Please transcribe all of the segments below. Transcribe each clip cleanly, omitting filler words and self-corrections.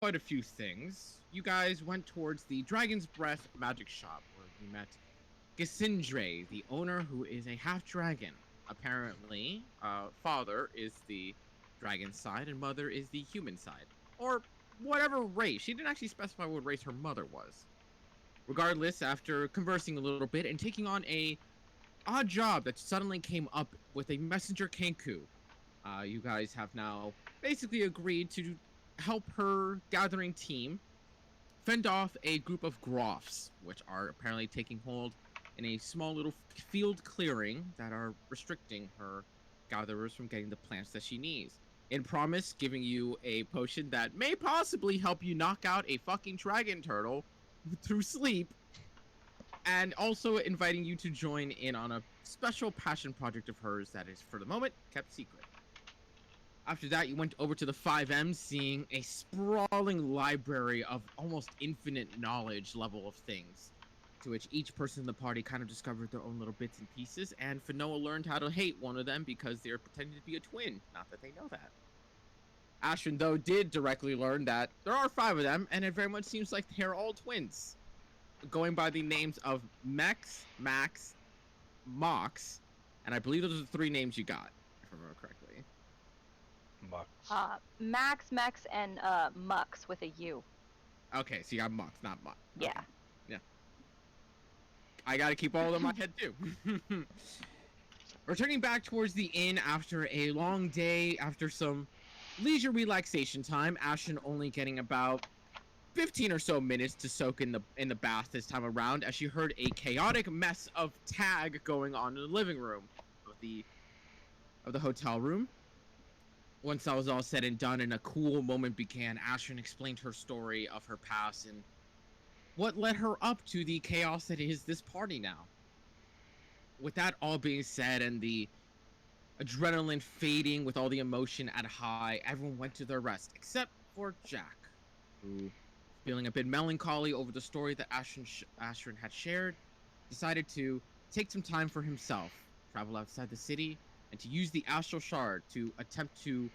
quite a few things. You guys went towards the Dragon's Breath magic shop where you met Gisindre, the owner who is a half dragon. Apparently, father is the dragon side and mother is the human side. Or whatever race. She didn't actually specify what race her mother was. Regardless, after conversing a little bit and taking on a odd job that suddenly came up with a messenger Kenku, you guys have now basically agreed to help her gathering team fend off a group of Groffs, which are apparently taking hold in a small little field clearing that are restricting her gatherers from getting the plants that she needs. In promise, giving you a potion that may possibly help you knock out a fucking dragon turtle through sleep, and also inviting you to join in on a special passion project of hers that is, for the moment, kept secret. After that, you went over to the 5M, seeing a sprawling library of almost infinite knowledge level of things, to which each person in the party kind of discovered their own little bits and pieces, and Fanoa learned how to hate one of them because they're pretending to be a twin, not that they know that. Ashwin, though, did directly learn that there are 5 of them, and it very much seems like they're all twins, going by the names of Mex, Max, Mox, and I believe those are the 3 names you got, if I remember correctly. Mux. Max, Mex, and Mux with a U. Okay, so you got Mox, not Mox. Yeah. Okay. Yeah. I gotta keep all of them in my head too. Returning back towards the inn after a long day, after some leisure relaxation time, Ashen only getting about 15 or so minutes to soak in the bath this time around, as she heard a chaotic mess of tag going on in the living room of the hotel room. Once that was all said and done and a cool moment began, Ashton explained her story of her past and what led her up to the chaos that is this party now. With that all being said and the adrenaline fading with all the emotion at high, everyone went to their rest, except for Jack, who, feeling a bit melancholy over the story that Ashton had shared, decided to take some time for himself, travel outside the city, and to use the Astral Shard to attempt to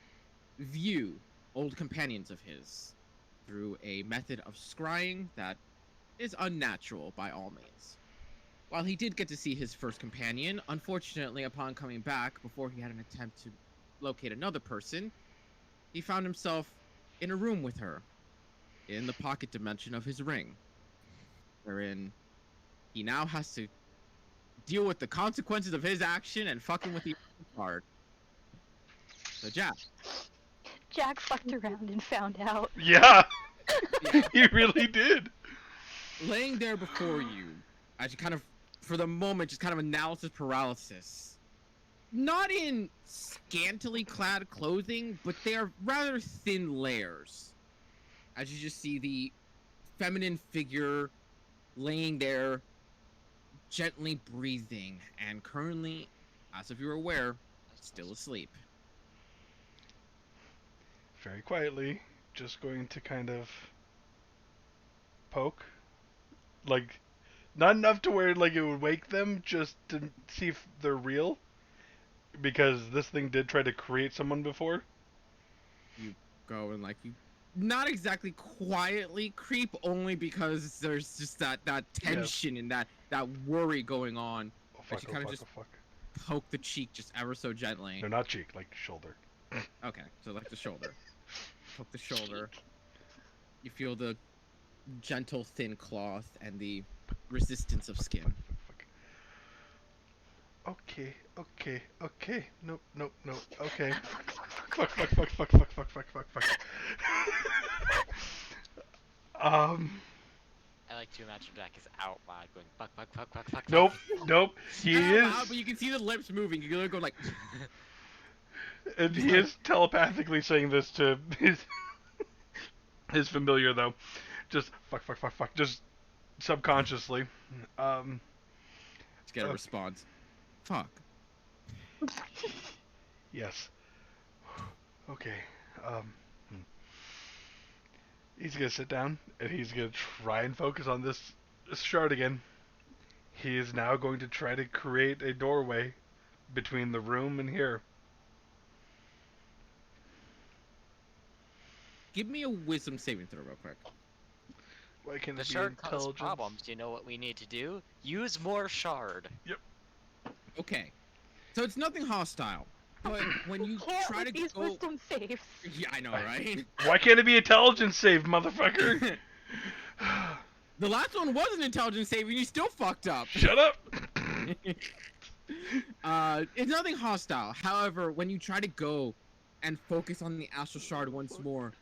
view old companions of his through a method of scrying that is unnatural by all means. While he did get to see his first companion, unfortunately, upon coming back, before he had an attempt to locate another person, he found himself in a room with her, in the pocket dimension of his ring, wherein he now has to deal with the consequences of his action and fucking with the card. So, Jack. Jack fucked around and found out. Yeah, Yeah. he really did. Laying there before you, as you kind of, for the moment, just kind of analysis paralysis. Not in scantily clad clothing, but they are rather thin layers. As you just see the feminine figure laying there, gently breathing, and currently, as if you're aware, still asleep. Very quietly, just going to kind of poke, like not enough to where like it would wake them, just to see if they're real, because this thing did try to create someone before. You go and you not exactly quietly creep, only because there's just that tension and that worry going on. Oh That fuck! you Oh kind of fuck! just Oh fuck! poke the cheek just ever so gently. No, not cheek, like shoulder. Okay, so like the shoulder. Poke the shoulder. You feel the gentle thin cloth and the resistance of Fuck! skin. Fuck! Fuck! Fuck! Okay, okay, okay. Nope, nope, nope. Okay. Fuck, fuck, fuck, fuck, fuck, fuck, fuck, fuck, fuck. um, I like to imagine Jack is out loud going fuck, fuck, fuck, fuck, fuck, nope, fuck. nope. He Not out is, loud, but you can see the lips moving. You can go like, and he is telepathically saying this to his familiar though. Just fuck, fuck, fuck, fuck. Just subconsciously. Um, to get a okay. response. Fuck. Yes. Okay. Hmm. He's gonna sit down and he's gonna try and focus on this shard again. He is now going to try to create a doorway between the room and here. give me a wisdom saving throw real quick. Why can't The it be shard causes intelligence? problems. You know what we need to do? Use more shard. Okay. So it's nothing hostile. But when you Can't try with to these go... wisdom saves. Yeah, I know, right? Why can't it be intelligence save, motherfucker? The last one was an intelligence save, and you still fucked up. Shut up! It's nothing hostile. However, when you try to go and focus on the astral shard once more,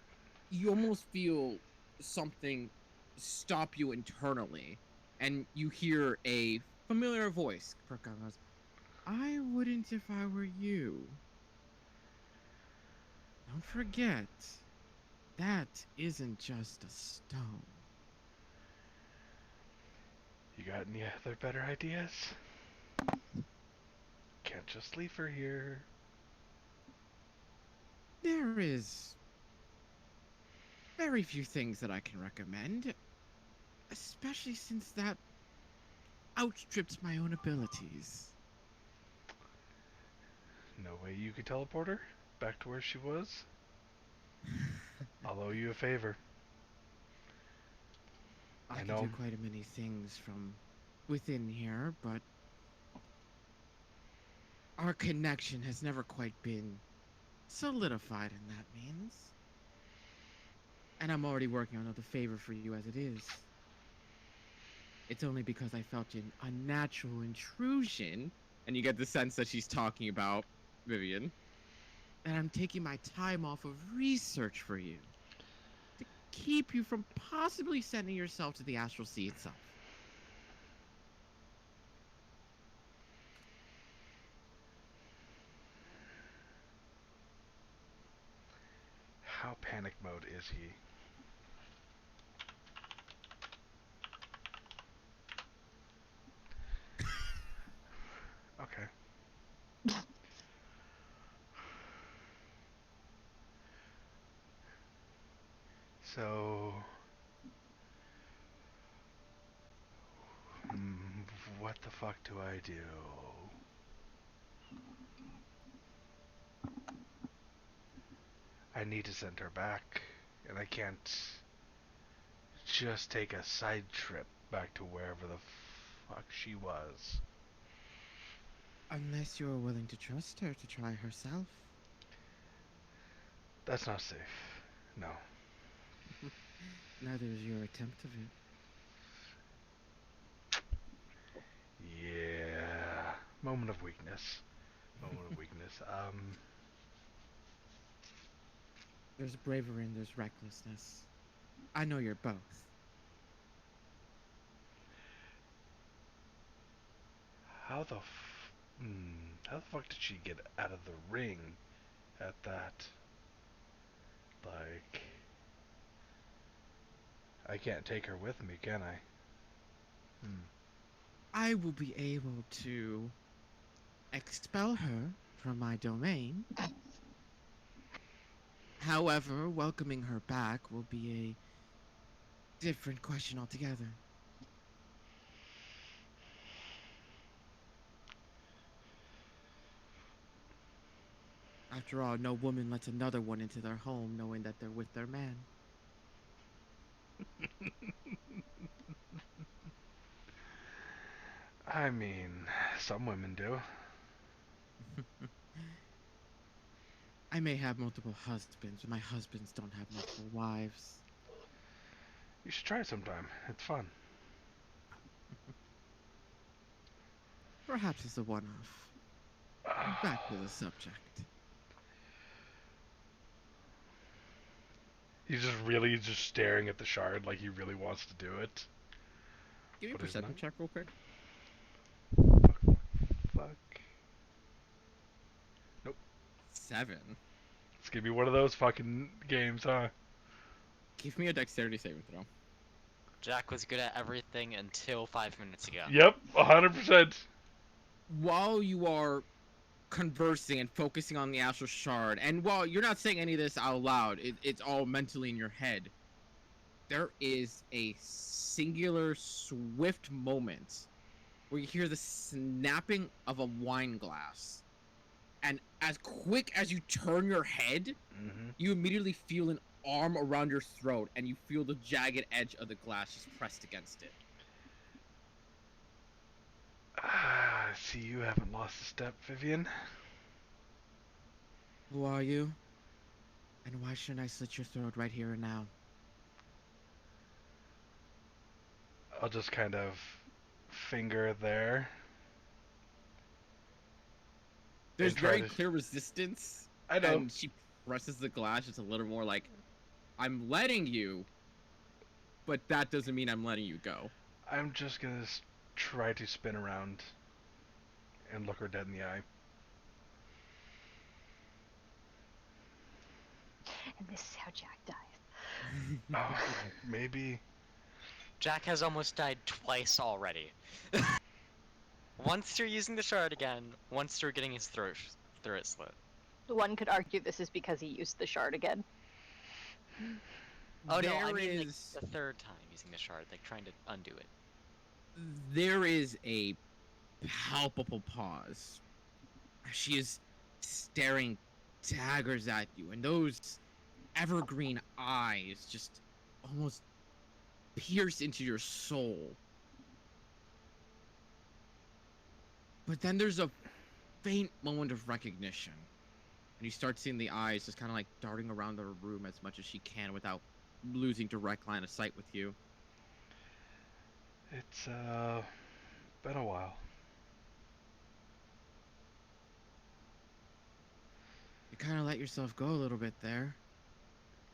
you almost feel something stop you internally, and you hear a familiar voice. Perkon goes, "I wouldn't if I were you. Don't forget, that isn't just a stone." You got any other better ideas? Can't just leave her here. There is very few things that I can recommend, especially since that outstrips my own abilities. No way you could teleport her back to where she was? I'll owe you a favor. I I can know. do quite a many things from within here, but our connection has never quite been solidified in that means. And I'm already working on another favor for you as it is. It's only because I felt an unnatural intrusion, and you get the sense that she's talking about Vivian, that I'm taking my time off of research for you to keep you from possibly sending yourself to the astral sea itself. How panic mode is he? Okay. So... what the fuck do I do? I need to send her back, and I can't just take a side trip back to wherever the fuck she was. Unless you're willing to trust her to try herself. That's not safe. No. Neither is your attempt of it. Yeah. Moment of weakness. Moment of weakness. There's bravery and there's recklessness. I know you're both. How the fuck did she get out of the ring at that? Like, I can't take her with me, can I? I will be able to expel her from my domain. However, welcoming her back will be a different question altogether. After all, no woman lets another one into their home knowing that they're with their man. I mean, some women do. I may have multiple husbands, but my husbands don't have multiple wives. You should try it sometime. It's fun. Perhaps it's a one-off. Back to the subject. He's just really just staring at the shard like he really wants to do it. Give me a But he's perception not. check real quick. Fuck. Nope. 7. It's gonna be one of those fucking games, huh? Give me a dexterity saving throw. Jack was good at everything until 5 minutes ago. Yep, 100%. While you are conversing and focusing on the astral shard, and while you're not saying any of this out loud, it's all mentally in your head, there is a singular swift moment where you hear the snapping of a wine glass, and as quick as you turn your head, you immediately feel an arm around your throat, and you feel the jagged edge of the glass just pressed against it. I see you haven't lost a step, Vivian. Who are you? And why shouldn't I slit your throat right here and now? I'll just kind of finger there. There's And try very to. clear resistance, I know. and she presses the glass just a little more like, I'm letting you, but that doesn't mean I'm letting you go. I'm just gonna try to spin around and look her dead in the eye. And this is how Jack dies. Oh, maybe. Jack has almost died twice already. Once through using the shard again, once through getting his throat slit. One could argue this is because he used the shard again. Oh no, I There mean like is the third time using the shard, like trying to undo it. there is a palpable pause. She is staring daggers at you, and those evergreen eyes just almost pierce into your soul. But then there's a faint moment of recognition, and you start seeing the eyes just kind of like darting around the room as much as she can without losing direct line of sight with you. It's been a while. You kind of let yourself go a little bit there.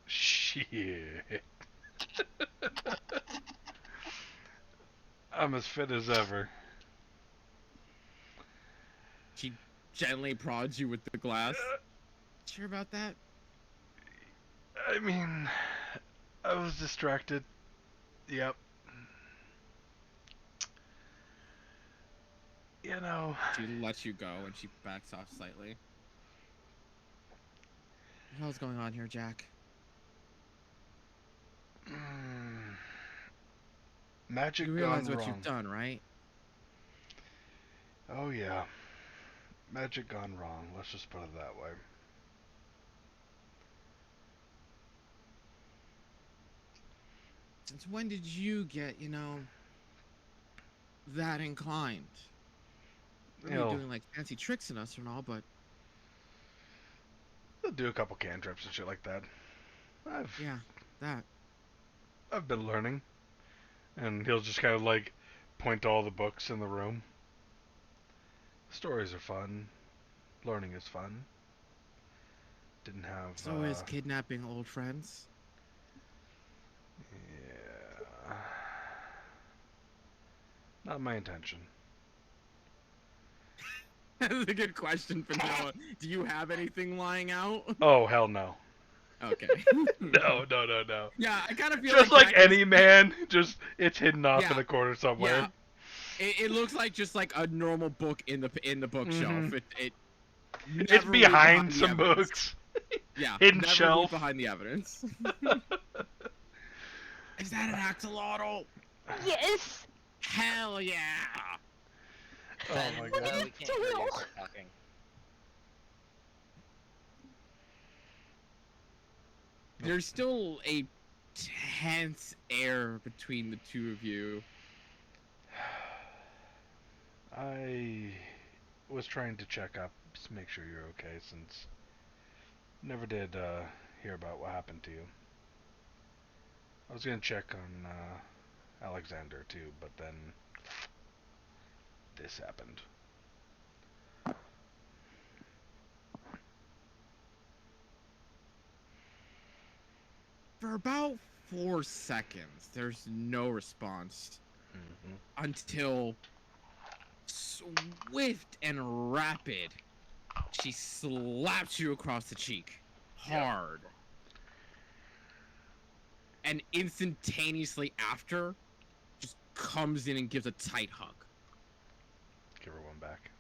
Shit. I'm as fit as ever. She gently prods you with the glass. Sure about that? I mean, I was distracted. Yep. You know. She lets you go and she backs off slightly. What the hell's going on here, Jack? Magic You gone realize what wrong. you've done, right? Oh yeah. Magic gone wrong. Let's just put it that way. Since when did you get, that inclined? I You know you're know, doing like fancy tricks in us and all, but I'll do a couple cantrips and shit like that. I've yeah, that. I've been learning. And he'll just kind of like point to all the books in the room. Stories are fun. Learning is fun. Didn't have So is kidnapping old friends. yeah. Not my intention. That's a good question, Vanilla. Do you have anything lying out? Oh hell no. Okay. No, no, no, no. Yeah, I kind of feel Just like like Jack any man, just it's hidden off in Yeah, a corner somewhere. yeah. It looks like just like a normal book in the bookshelf. Mhm. It It's never leave behind the some evidence. books. Yeah, Hidden never shelf. leave behind the evidence. Is that an axolotl? Yes! Hell yeah! Ben, Oh my god. we can't hear you talking. There's still a tense air between the two of you. I was trying to check up, just make sure you're okay, since never did hear about what happened to you. I was gonna check on Alexander too, but then this happened. For about 4 seconds, there's no response Mm-hmm. until swift and rapid, she slaps you across the cheek hard. And instantaneously after, just comes in and gives a tight hug. Give her one back.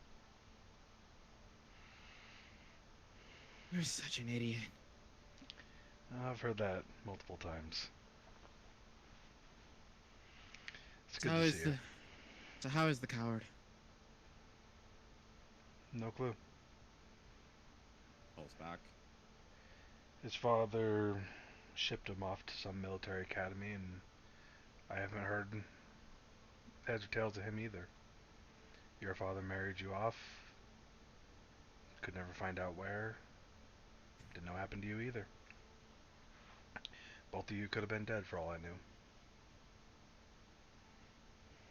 You're such an idiot. I've heard that multiple times. It's So good to see you. how is the coward? No clue. Pulls back. His father shipped him off to some military academy, and I haven't heard heads or tails of him either. Your father married you off. Could never find out where. Didn't know what happened to you either. Both of you could have been dead for all I knew.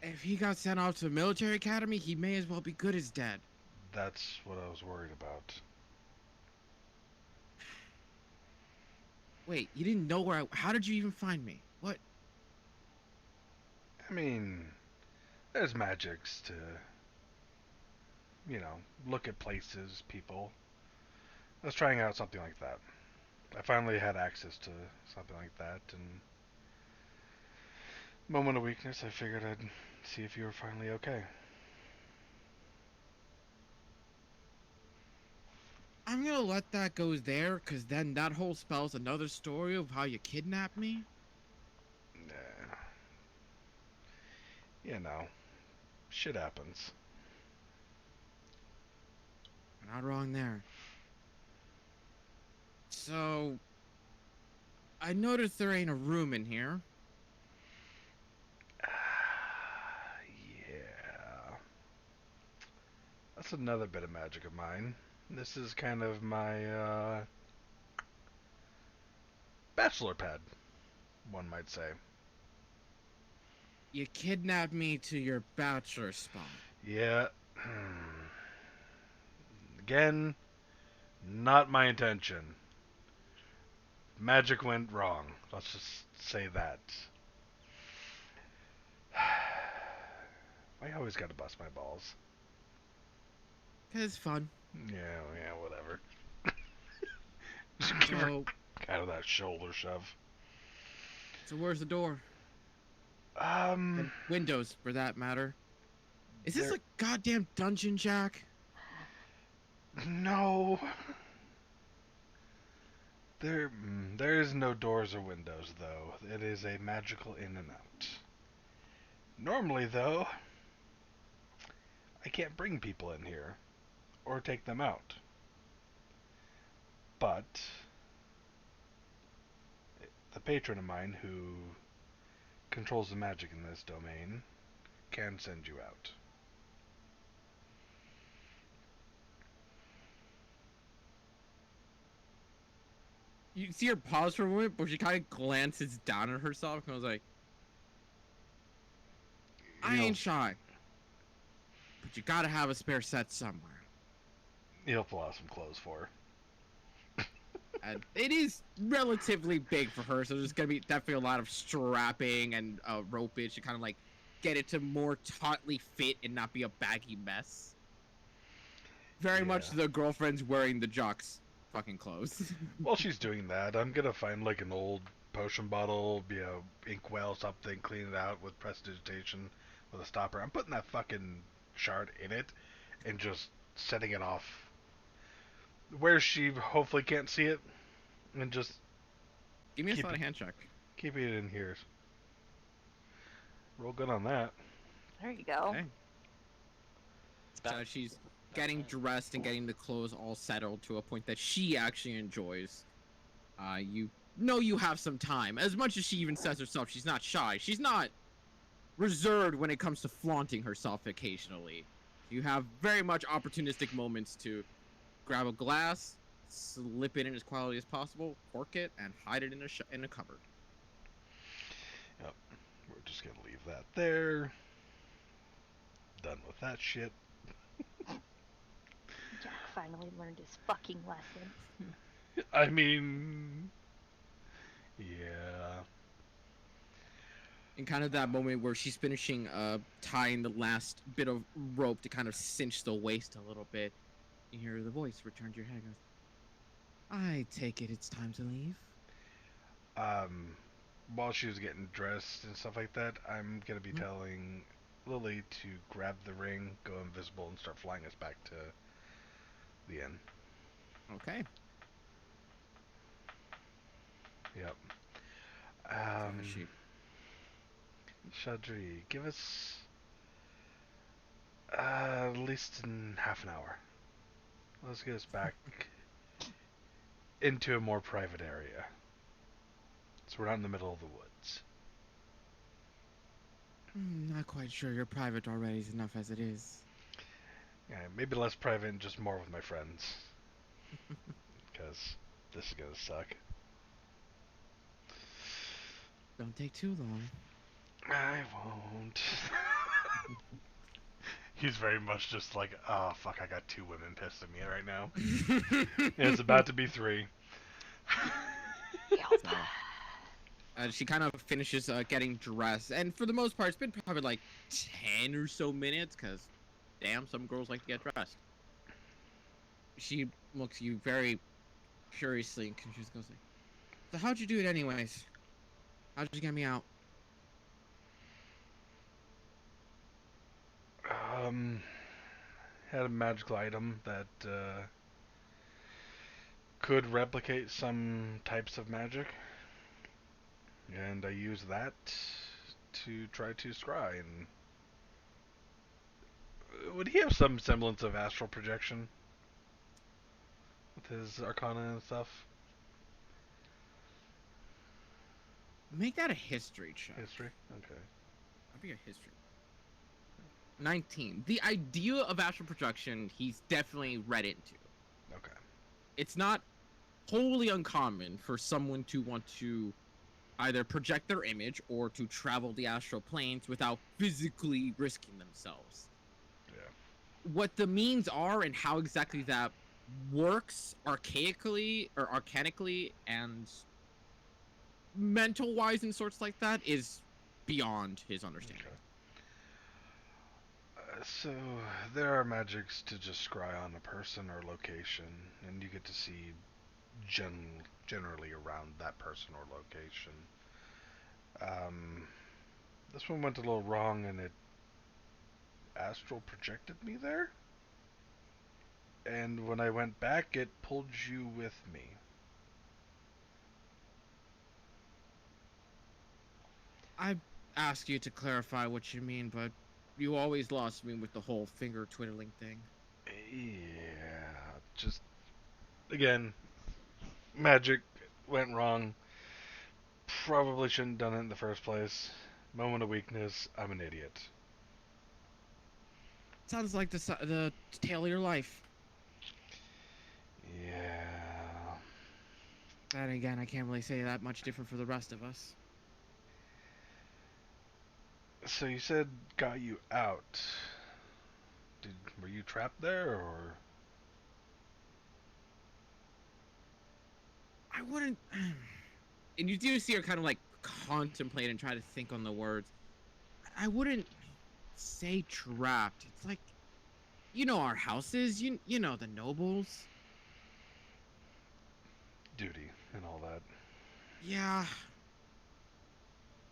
If he got sent off to a military academy, he may as well be good as dead. That's what I was worried about. Wait, you didn't know where how did you even find me? What? I mean, there's magics to, look at places, people. I was trying out something like that. I finally had access to something like that, and moment of weakness, I figured I'd see if you were finally okay. I'm gonna let that go there, cause then that whole spell's another story of how you kidnapped me. Nah, shit happens. Not wrong there. So, I noticed there ain't a room in here. Yeah. That's another bit of magic of mine. This is kind of my, bachelor pad, one might say. You kidnapped me to your bachelor spot. Yeah. Again, not my intention. Magic went wrong. Let's just say that. I always gotta bust my balls. Cause it's fun. Yeah, whatever. Give her So, kind of that shoulder shove. so where's the door? Um, And windows, for that matter. Is this there, a goddamn dungeon, Jack? no. There is no doors or windows, though. It is a magical in and out. Normally, though, I can't bring people in here or take them out. But the patron of mine who controls the magic in this domain can send you out. You see her pause for a moment, but she kind of glances down at herself and was like, I He'll ain't shy. But you gotta have a spare set somewhere. he'll pull out some clothes for her. And it is relatively big for her, so there's gonna be definitely a lot of strapping and ropage to kind of like get it to more tautly fit and not be a baggy mess. Very much Yeah. the girlfriend's wearing the jock's fucking clothes. While she's doing that, I'm gonna find like an old potion bottle, inkwell, something, clean it out with prestidigitation with a stopper. I'm putting that fucking shard in it and just setting it off where she hopefully can't see it, and just Give me a keep sleight it of hand check. keep it in here. Roll good on that. There you go. Okay. It's So about she's getting dressed and getting the clothes all settled to a point that she actually enjoys. You know you have some time. As much as she even says herself, she's not shy. She's not reserved when it comes to flaunting herself occasionally. You have very much opportunistic moments to grab a glass, slip it in as quietly as possible, cork it, and hide it in a cupboard. Yep. We're just gonna leave that there. Done with that shit. Jack finally learned his fucking lesson. I mean, yeah. In kind of that moment where she's finishing tying the last bit of rope to kind of cinch the waist a little bit, you hear the voice return to your head. Goes, I take it it's time to leave. Um, while she was getting dressed and stuff like that, I'm gonna be telling Lily to grab the ring, go invisible, and start flying us back to the inn. Okay. Yep. So as she Shadri, give us at least in half an hour. Let's get us back into a more private area. So we're not in the middle of the woods. Not quite sure. Your private already is enough as it is. Yeah, maybe less private and just more with my friends. Because this is gonna suck. Don't take too long. I won't. He's very much just like, oh fuck, I got 2 women pissed at me right now. And it's about to be 3. Yelp. So, she kind of finishes getting dressed, and for the most part, it's been probably like 10 or so minutes, because, damn, some girls like to get dressed. She looks at you very curiously and confused, goes like, so how'd you do it anyways? How'd you get me out? Had a magical item that could replicate some types of magic, and I used that to try to scry. And would he have some semblance of astral projection with his arcana and stuff? Make that a history check. History? Okay. That'd be a history. 19. The idea of astral projection, he's definitely read into. Okay. It's not wholly uncommon for someone to want to either project their image or to travel the astral planes without physically risking themselves. Yeah. What the means are and how exactly that works archaically or arcanically and mental wise and sorts like that is beyond his understanding. Okay. So there are magics to just scry on a person or location, and you get to see generally around that person or location. This one went a little wrong, and it astral projected me there. And when I went back, it pulled you with me. I ask you to clarify what you mean, but you always lost me with the whole finger twiddling thing. Yeah, just again, magic went wrong. Probably shouldn't have done it in the first place. Moment of weakness. I'm an idiot. Sounds like the tale of your life. Yeah. Then again, I can't really say that much different for the rest of us. So you said got you out. Were you trapped there or? I wouldn't. And you do see her kind of like contemplate and try to think on the words. I wouldn't say trapped. It's like, you know our houses. You know the nobles. Duty and all that. Yeah.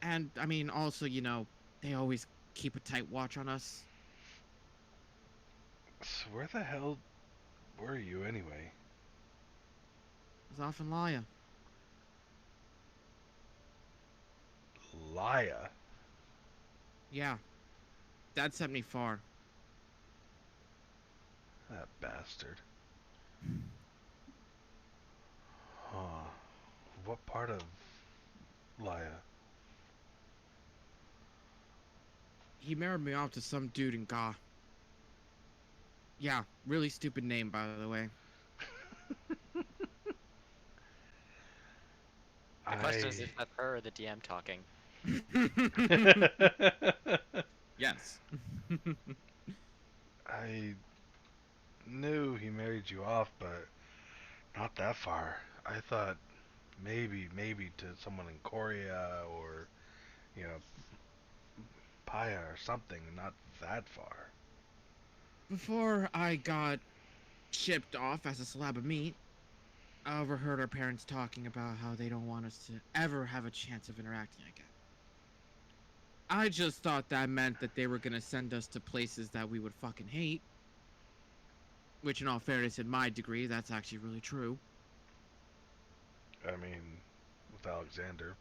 And I mean, also, they always keep a tight watch on us. So where the hell were you anyway? I was off in Laya. Laya. Yeah. Dad sent me far. That bastard. Huh. What part of Laya? He married me off to some dude in Ga. Yeah, really stupid name, by the way. The question is if that's her or the DM talking. Yes. I knew he married you off, but not that far. I thought maybe to someone in Korea or, you know, Paya or something, not that far. Before I got shipped off as a slab of meat, I overheard our parents talking about how they don't want us to ever have a chance of interacting again. I just thought that meant that they were gonna send us to places that we would fucking hate. Which, in all fairness, in my degree, that's actually really true. I mean, with Alexander,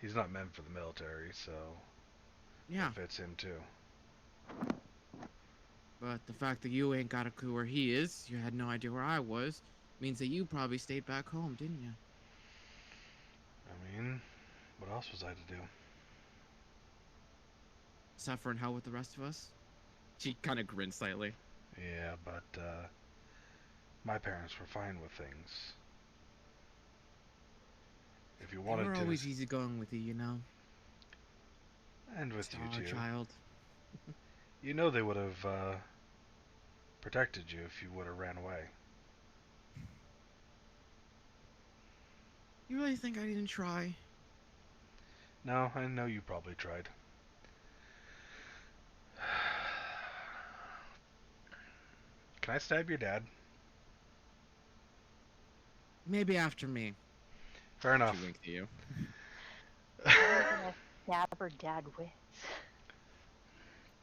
he's not meant for the military, so Yeah, that fits him too. but the fact that you ain't got a clue where he is, you had no idea where I was, means that you probably stayed back home, didn't you? I What else was I to do? Suffer in hell with the rest of us? She kind of grins slightly. Yeah, but my parents were fine with things. If you They wanted were to, always easygoing with you, you know? and with you Star too, child. you know they would have protected you if you would have ran away. You really think I didn't try? No, I know you probably tried. Can I stab your dad? Maybe after me. Fair She enough. winked at you. What are you gonna stab her dad with?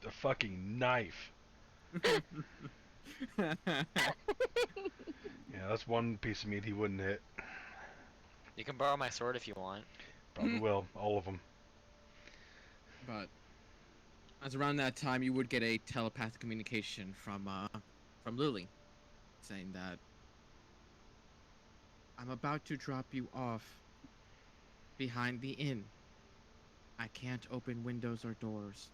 A fucking knife. Yeah, that's one piece of meat he wouldn't hit. You can borrow my sword if you want. Probably will. All of them. But as around that time, you would get a telepathic communication from Lily, saying that I'm about to drop you off behind the inn. I can't open windows or doors.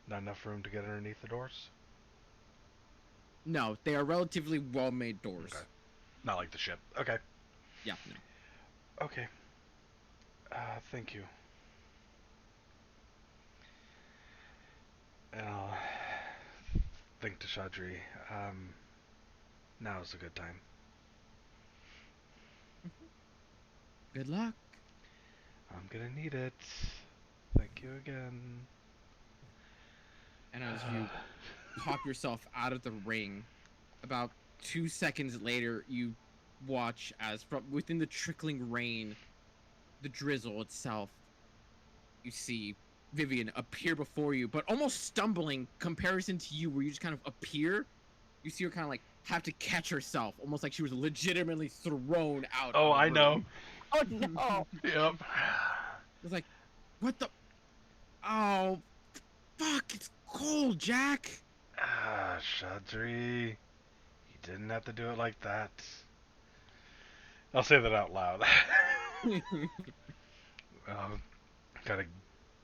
Not enough room to get underneath the doors? No, they are relatively well-made doors. Okay. Not like the ship. Okay. Yeah, no. Okay. Thank you. And I'll think to Shadri. Now's a good time. Good luck. I'm gonna need it. Thank you again. And as you pop yourself out of the ring, about 2 seconds later, you watch as from within the trickling rain, the drizzle itself, you see Vivian appear before you, but almost stumbling comparison to you, where you just kind of appear. You see her kind of like have to catch herself, almost like she was legitimately thrown out. Oh, of the I know. room. Oh no! Yep. It's like, what the? Oh, fuck! It's cold, Jack. Shadri. You didn't have to do it like that. I'll say that out loud. Gotta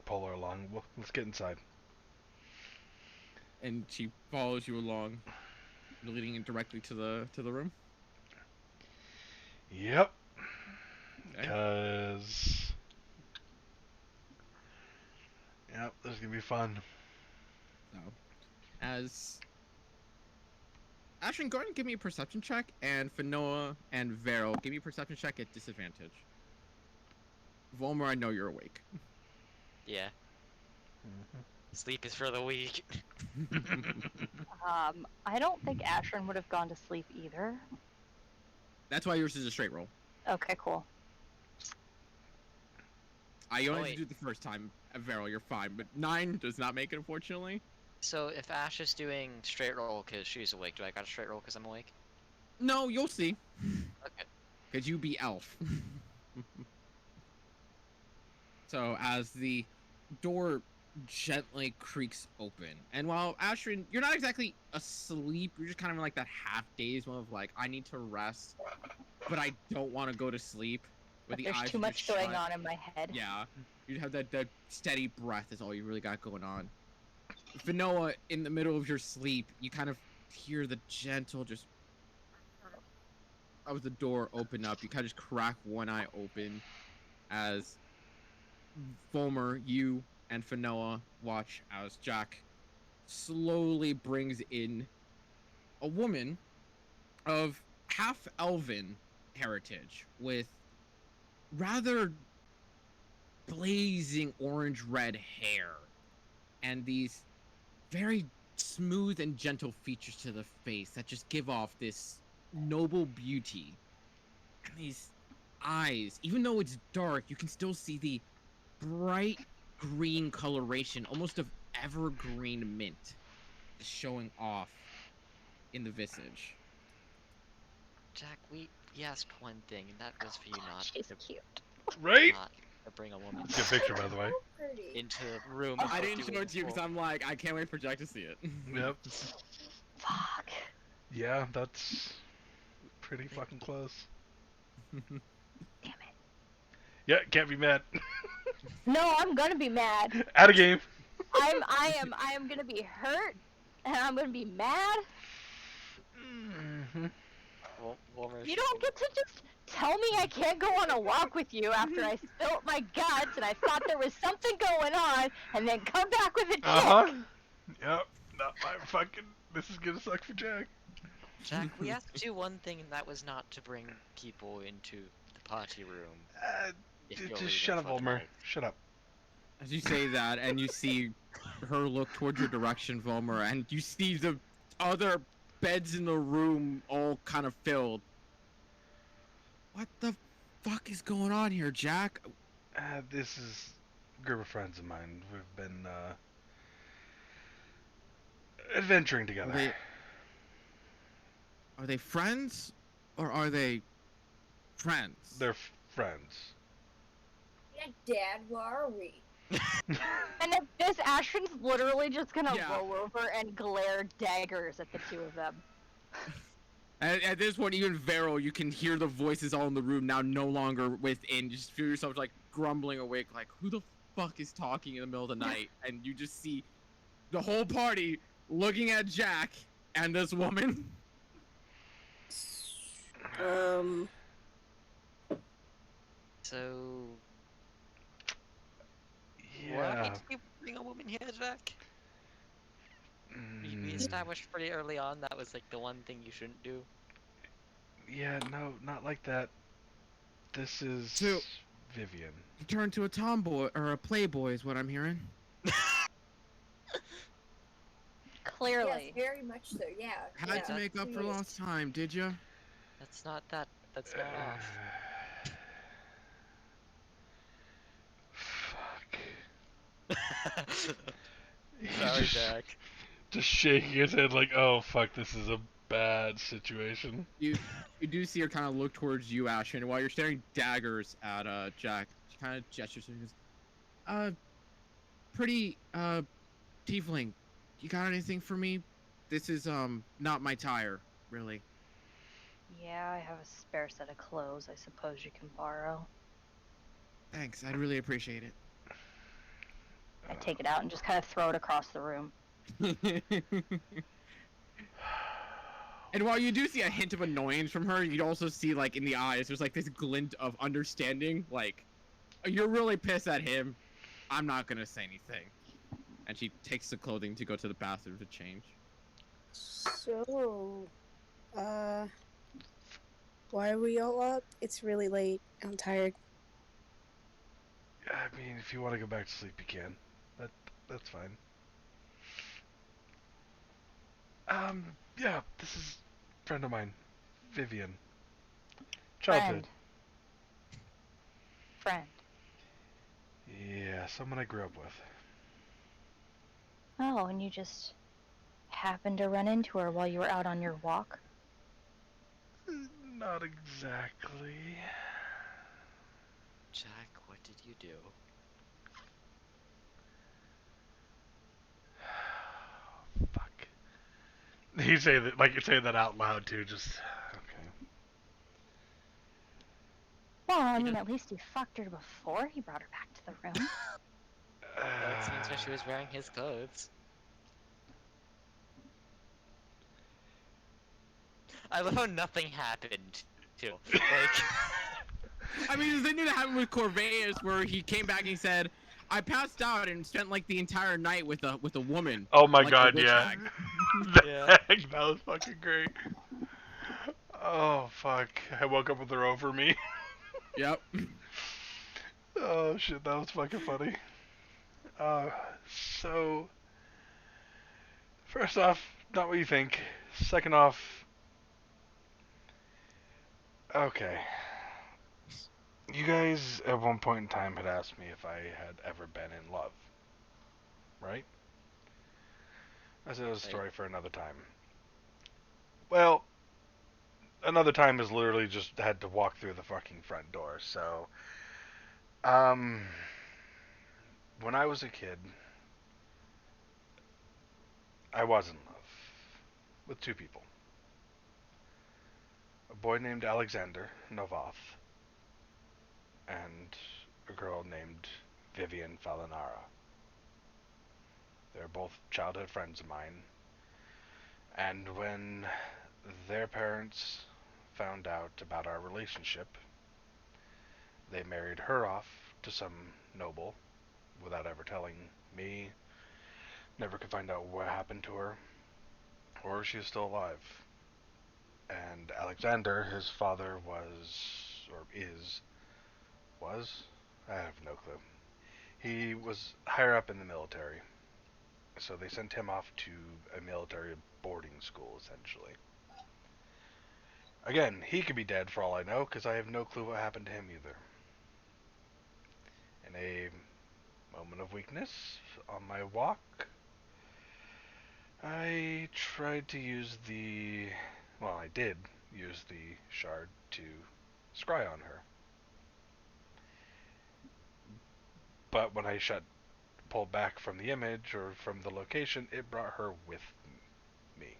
pull her along. Well, let's get inside. And she follows you along, leading it directly to the room. Yep. Okay. Cause yep, this is gonna be fun. So, as Ashton, go ahead and give me a perception check, and for Noah and Vero, give me a perception check at disadvantage. Volmer, I know you're awake. Yeah. Sleep is for the weak. I don't think Ashrin would have gone to sleep either. That's why yours is a straight roll. Okay, cool. You only wait. have to do it the first time, Vero, you're fine, but 9 does not make it, unfortunately. So if Ash is doing straight roll because she's awake, do I got a straight roll because I'm awake? No, you'll see. Okay. Because you be elf. So, as the door gently creaks open, and while Ashrin, you're not exactly asleep, you're just kind of in like that half-dazed one of like, I need to rest, but I don't want to go to sleep. With But the there's eyes too are much just going shut. on in my head. Yeah, you have that steady breath is all you really got going on. Vinoa, in the middle of your sleep, you kind of hear the gentle just of the door open up. You kind of just crack one eye open as Volmer, you and Finoa watch as Jack slowly brings in a woman of half elven heritage with rather blazing orange red hair and these very smooth and gentle features to the face that just give off this noble beauty. And these eyes, even though it's dark, you can still see the bright green coloration, almost of evergreen mint, showing off in the visage. Jack, we asked one thing, and that was for you not She's to, cute. Right? not to bring a woman Good picture, by the way. into the room. I and didn't do show it to you because full- I'm like, I can't wait for Jack to see it. Yep. Fuck. Yeah, that's pretty fucking close. Damn it. Yeah, can't be mad. No, I'm gonna be mad. Out of game. I am gonna be hurt, and I'm gonna be mad. Hmm. You don't get to just tell me I can't go on a walk with you after I spilt my guts and I thought there was something going on, and then come back with a chick. Uh-huh. Yep. Not my fucking... This is gonna suck for Jack. Jack, we have to do one thing, and that was not to bring people into the party room. If you're Just leaving shut up, for the Ulmer. night. Shut up. As you say that, and you see her look towards your direction, Vomer, and you see the other beds in the room all kind of filled. What the fuck is going on here, Jack? This is a group of friends of mine. We've been, adventuring together. Are they friends? Or are they friends? They're friends. Yeah, Dad, where are we? And at this, Ashton's literally just gonna Yeah. roll over and glare daggers at the two of them. At this point, even Vero, you can hear the voices all in the room now, no longer within. You just feel yourself like grumbling awake, like, who the fuck is talking in the middle of the night? And you just see the whole party looking at Jack and this woman. So, what Yeah. makes you bring a woman here, Jack? We established pretty early on that was like the one thing you shouldn't do. Yeah, no, not like that. This is So- Vivian. You turn to a tomboy, or a playboy is what I'm hearing. Clearly. Yes, very much so, yeah. Had yeah, to make up for yes. lost time, did you? That's not that. That's not off. Fuck. Sorry, just, Jack. just shaking his head like, oh fuck, this is a bad situation. You do see her kind of look towards you, Ashton, and while you're staring daggers at Jack, she kind of gestures and goes, pretty tiefling, you got anything for me? This is not my tire, really. Yeah, I have a spare set of clothes I suppose you can borrow. Thanks, I'd really appreciate it. I take it out and just kind of throw it across the room. And while you do see a hint of annoyance from her, you also see, like, in the eyes, there's like this glint of understanding, like, you're really pissed at him. I'm not gonna say anything. And she takes the clothing to go to the bathroom to change. So, why are we all up? It's really late. I'm tired. I mean, if you want to go back to sleep, you can. That's fine. Yeah, this is a friend of mine, Vivian. Childhood. Friend. Yeah, someone I grew up with. Oh, and you just happened to run into her while you were out on your walk? Not exactly. Jack, what did you do? Fuck. He's saying that, like you're saying that out loud too. Just okay. Well, I mean, at least he fucked her before he brought her back to the room. That seems like she was wearing his clothes. I love how nothing happened, too. Like, I mean, the thing that happened with Corvais, where he came back and he said, I passed out and spent like the entire night with a woman. Oh my like a god, witch yeah. hag." Yeah. That was fucking great. Oh fuck! I woke up with her over me. Yep. Oh shit, that was fucking funny. So first off, not what you think. Second off, okay. You guys at one point in time had asked me if I had ever been in love, right? I said it was a story for another time. Well, another time is literally just had to walk through the fucking front door. So, when I was a kid, I was in love with two people. A boy named Alexander Novoth and a girl named Vivian Falinara. They're both childhood friends of mine. And when their parents found out about our relationship, they married her off to some noble without ever telling me. Never could find out what happened to her, or if she was still alive. And Alexander, his father, was, I have no clue. He was higher up in the military, so they sent him off to a military boarding school, essentially. Again, he could be dead for all I know, because I have no clue what happened to him either. In a moment of weakness on my walk, I tried to use I did use the shard to scry on her. But when I pulled back from the image or from the location, it brought her with me.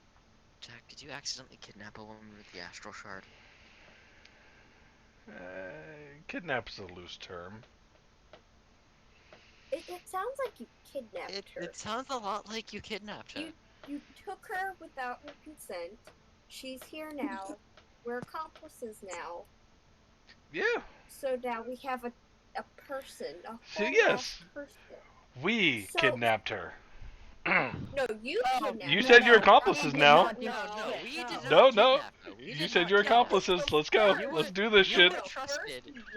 Jack, did you accidentally kidnap a woman with the astral shard? Kidnap's a loose term. It sounds like you kidnapped her. It sounds a lot like you kidnapped her. You took her without her consent. She's here now. We're accomplices now. Yeah. So now we have a person, a whole So yes, person. we kidnapped her. No, you kidnapped You her. said you're accomplices now. We did No, not no. kidnap her. We You did said not you're kidnap her. accomplices. Let's go. Let's do this shit.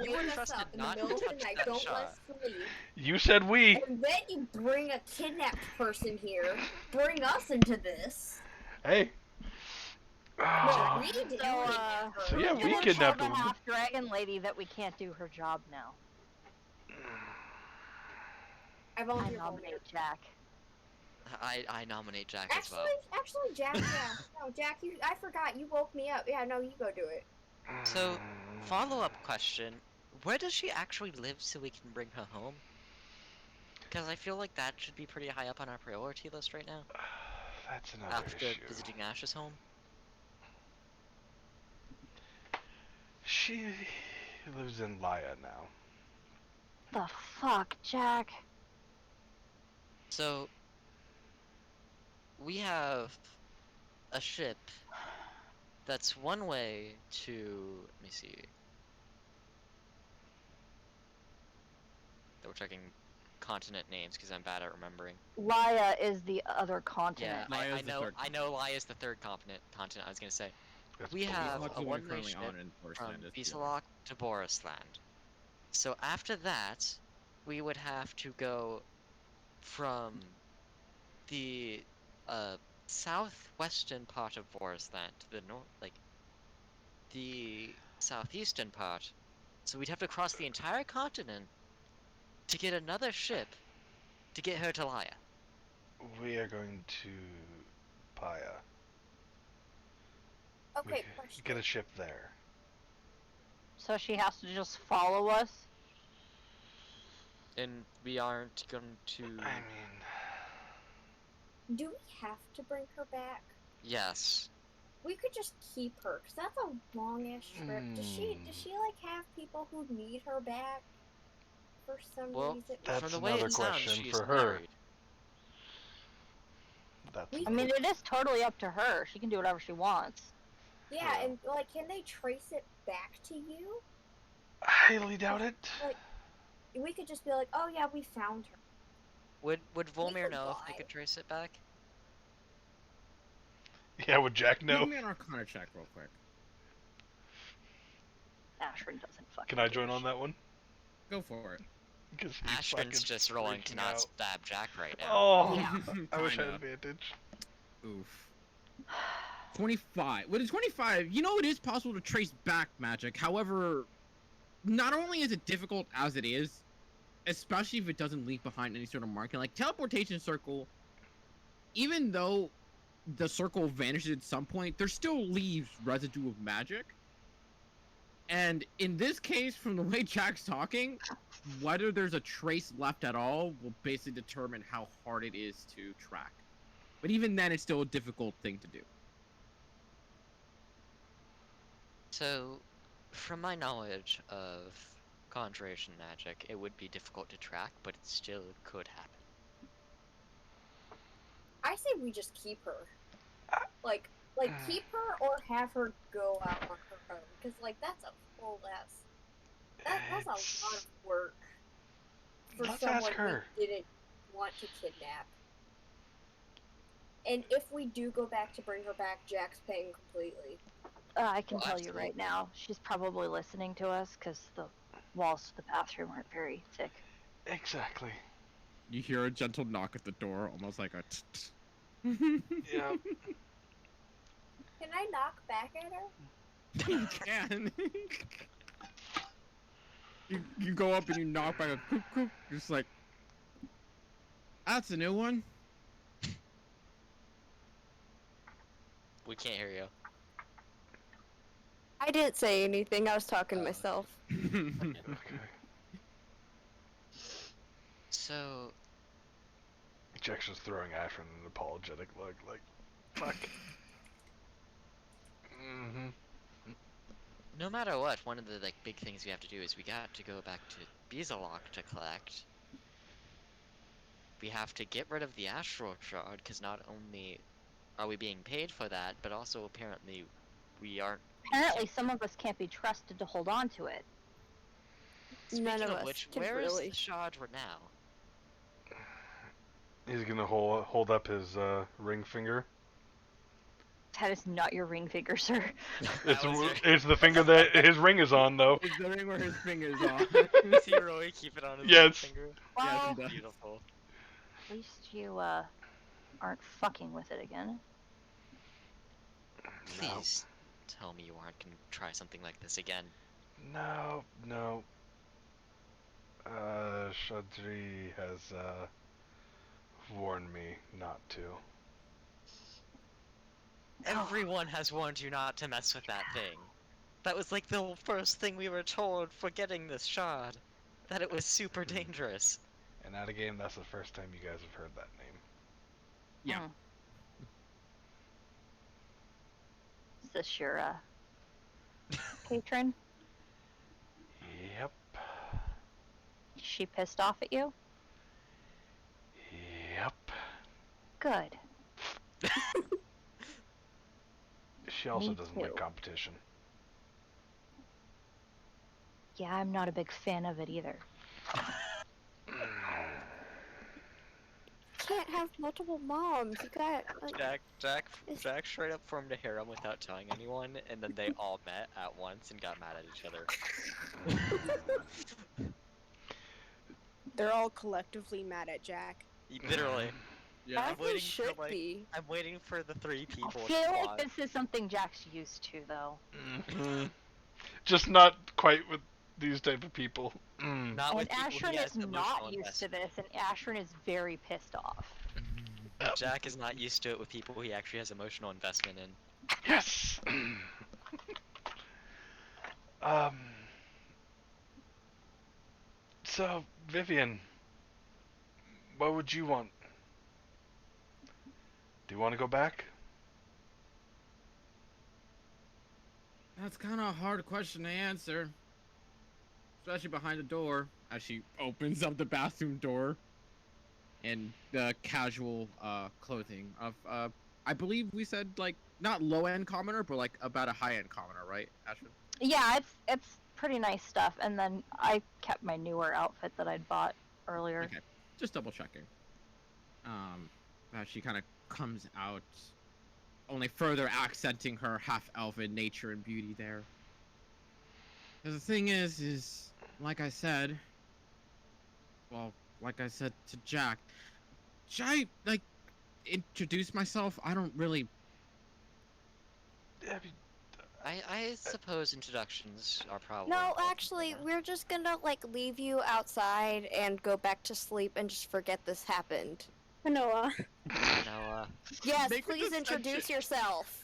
You were trusted not to touch that Don't shard. let sleep. You said we. And then you bring a kidnapped person here, bring us into this. Hey. No, we didn't So, kidnap her. So yeah, You we didn't kidnapped tell the her. half-dragon lady that we can't do her job now. I I volunteer. nominate Jack. I nominate Jack as well. Actually, Jack, yeah. No, Jack, I forgot. You woke me up. Yeah, no, you go do it. So, follow-up question. Where does she actually live so we can bring her home? Because I feel like that should be pretty high up on our priority list right now. That's another After issue. visiting Ash's home. She lives in Laya now. The fuck, Jack? So, we have a ship that's one way to, let me see. Double checking continent names because I'm bad at remembering. Laya is the other continent. Yeah, Laya's the third I know Laya is the third continent I was gonna say. That's We have That's a the one one-way currently ship on in Forest from Land is the Visalok to Borisland. So after that, we would have to go from the southwestern part of Borisland to the north, like the southeastern part. So we'd have to cross the entire continent to get another ship to get her to Laya. We are going to Paya. Okay, We question. get a ship there. So she has to just follow us? And we aren't going to. I mean, Do we have to bring her back? Yes. We could just keep her, cause that's a long ass trip. Does she like have people who need her back for some Well, reason? That's from the way another it sounds, question she's for her. married. that's. We- I mean, it is totally up to her. She can do whatever she wants. Yeah, Yeah. and like, can they trace it back to you? highly doubt it. We could just be like, oh yeah, we found her. Would Volmir could know if they lie. could trace it back? Yeah, would Jack know? Give me an Arcana check real quick. Ashrin doesn't fucking Can I give join a on shit. that one? Go for it. Because he's Ashton's fucking just rolling to freaking not out. stab Jack right now. Oh, Yeah. I wish I had Kinda. advantage. Oof. 25. With a 25, you know it is possible to trace back magic. However, not only is it difficult as it is, especially if it doesn't leave behind any sort of marking, like teleportation circle, even though the circle vanishes at some point, there still leaves residue of magic. And in this case, from the way Jack's talking, whether there's a trace left at all will basically determine how hard it is to track. But even then, it's still a difficult thing to do. So, from my knowledge of conjuration magic, it would be difficult to track, but it still could happen. I say we just keep her. Like keep her or have her go out on her own. Because, like, that's a full ass. That's a lot of work for Let's someone ask her. we didn't want to kidnap. And if we do go back to bring her back, Jack's paying completely. I can Well, tell you right absolutely. now, she's probably listening to us because the walls to the bathroom aren't very thick. Exactly. You hear a gentle knock at the door, almost like a. Yeah. Can I knock back at her? You can. you go up and you knock by a coop coop. You're just like, that's a new one. We can't hear you. I didn't say anything. I was talking to myself. Okay. So, Jack's just throwing Ashton an apologetic look, like, fuck. Mm-hmm. no matter what, one of the big things we have to do is we got to go back to Beezalok to collect. We have to get rid of the astral shard, because not only are we being paid for that, but also apparently we aren't. Apparently, some of us can't be trusted to hold on to it. Speaking None of of us which, can where is really. the shard now? He's gonna hold up his ring finger. That is not your ring finger, sir. That was It's the finger that his ring is on, though. It's the ring where his finger's on. Does he really keep it on his Yes. finger? Yes, Well, he does. Beautiful. at least you aren't fucking with it again. Please tell me you aren't gonna try something like this again. No. Shadri has warned me not to. Everyone has warned you not to mess with that thing. That was like the first thing we were told for getting this shard. That it was super dangerous. And out of game, that's the first time you guys have heard that name. Yeah. Hmm. Is this your patron? Yep. Is she pissed off at you? Yep. Good. She also Me doesn't too. like competition. Yeah, I'm not a big fan of it either. Can't have multiple moms. You got like, Jack straight up formed a harem without telling anyone, and then they all met at once and got mad at each other. They're all collectively mad at Jack. Literally. Yeah. as I'm they waiting should for, like, be. I'm waiting for the 3 I people to feel like plot. this is something Jack's used to, though. Just not quite with these type of people. Not And with people Ashrin he has is emotional not used to this, and Ashrin is very pissed off. Jack is not used to it with people he actually has emotional investment in. Yes. So Vivian, what would you want? Do you want to go back? That's kind of a hard question to answer. Especially behind the door, as she opens up the bathroom door. In the casual clothing of, I believe we said, like, not low-end commoner, but, like, about a high-end commoner, right, Ashwin? Yeah, it's pretty nice stuff. And then I kept my newer outfit that I'd bought earlier. Okay, just double-checking. She kind of comes out, only further accenting her half-elven nature and beauty there. 'Cause the thing is, like I said, well, like I said to Jack, should I, like, introduce myself? I don't really... I suppose introductions are probably... No, important actually, here. we're just gonna like leave you outside and go back to sleep and just forget this happened. Noah. No, Yes, Make a please introduce deception. yourself.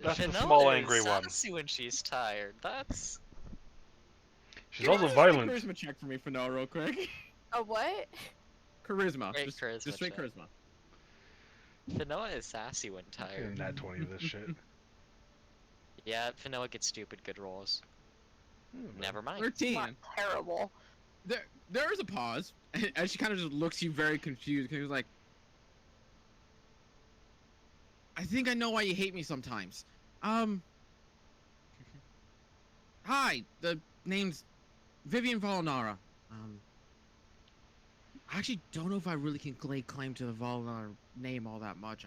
That's the Vanilla small is angry one. sassy when she's tired. That's... She's also violent. Charisma check for me for now, real quick. A what? Charisma. Great Just charisma straight check. charisma. Vanilla is sassy when tired. Nat 20 of this shit. Yeah, vanilla gets stupid good rolls. Never mind. 13. Not terrible. There is a pause, and she kind of just looks you very confused. Cause he was like, I think I know why you hate me sometimes. Hi, the name's Vivian Volinara. I actually don't know if I really can lay claim to the Volinara name all that much.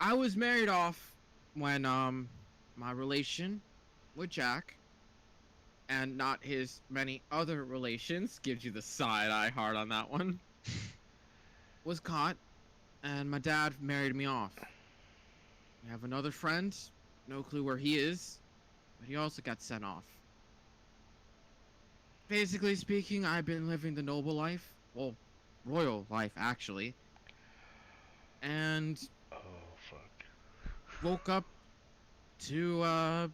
I was married off when my relation with Jack, and not his many other relations, gives you the side eye heart on that one, was caught, and my dad married me off. I have another friend, no clue where he is, but he also got sent off. Basically speaking, I've been living the noble life, well, royal life actually, and Oh fuck. woke up to Oh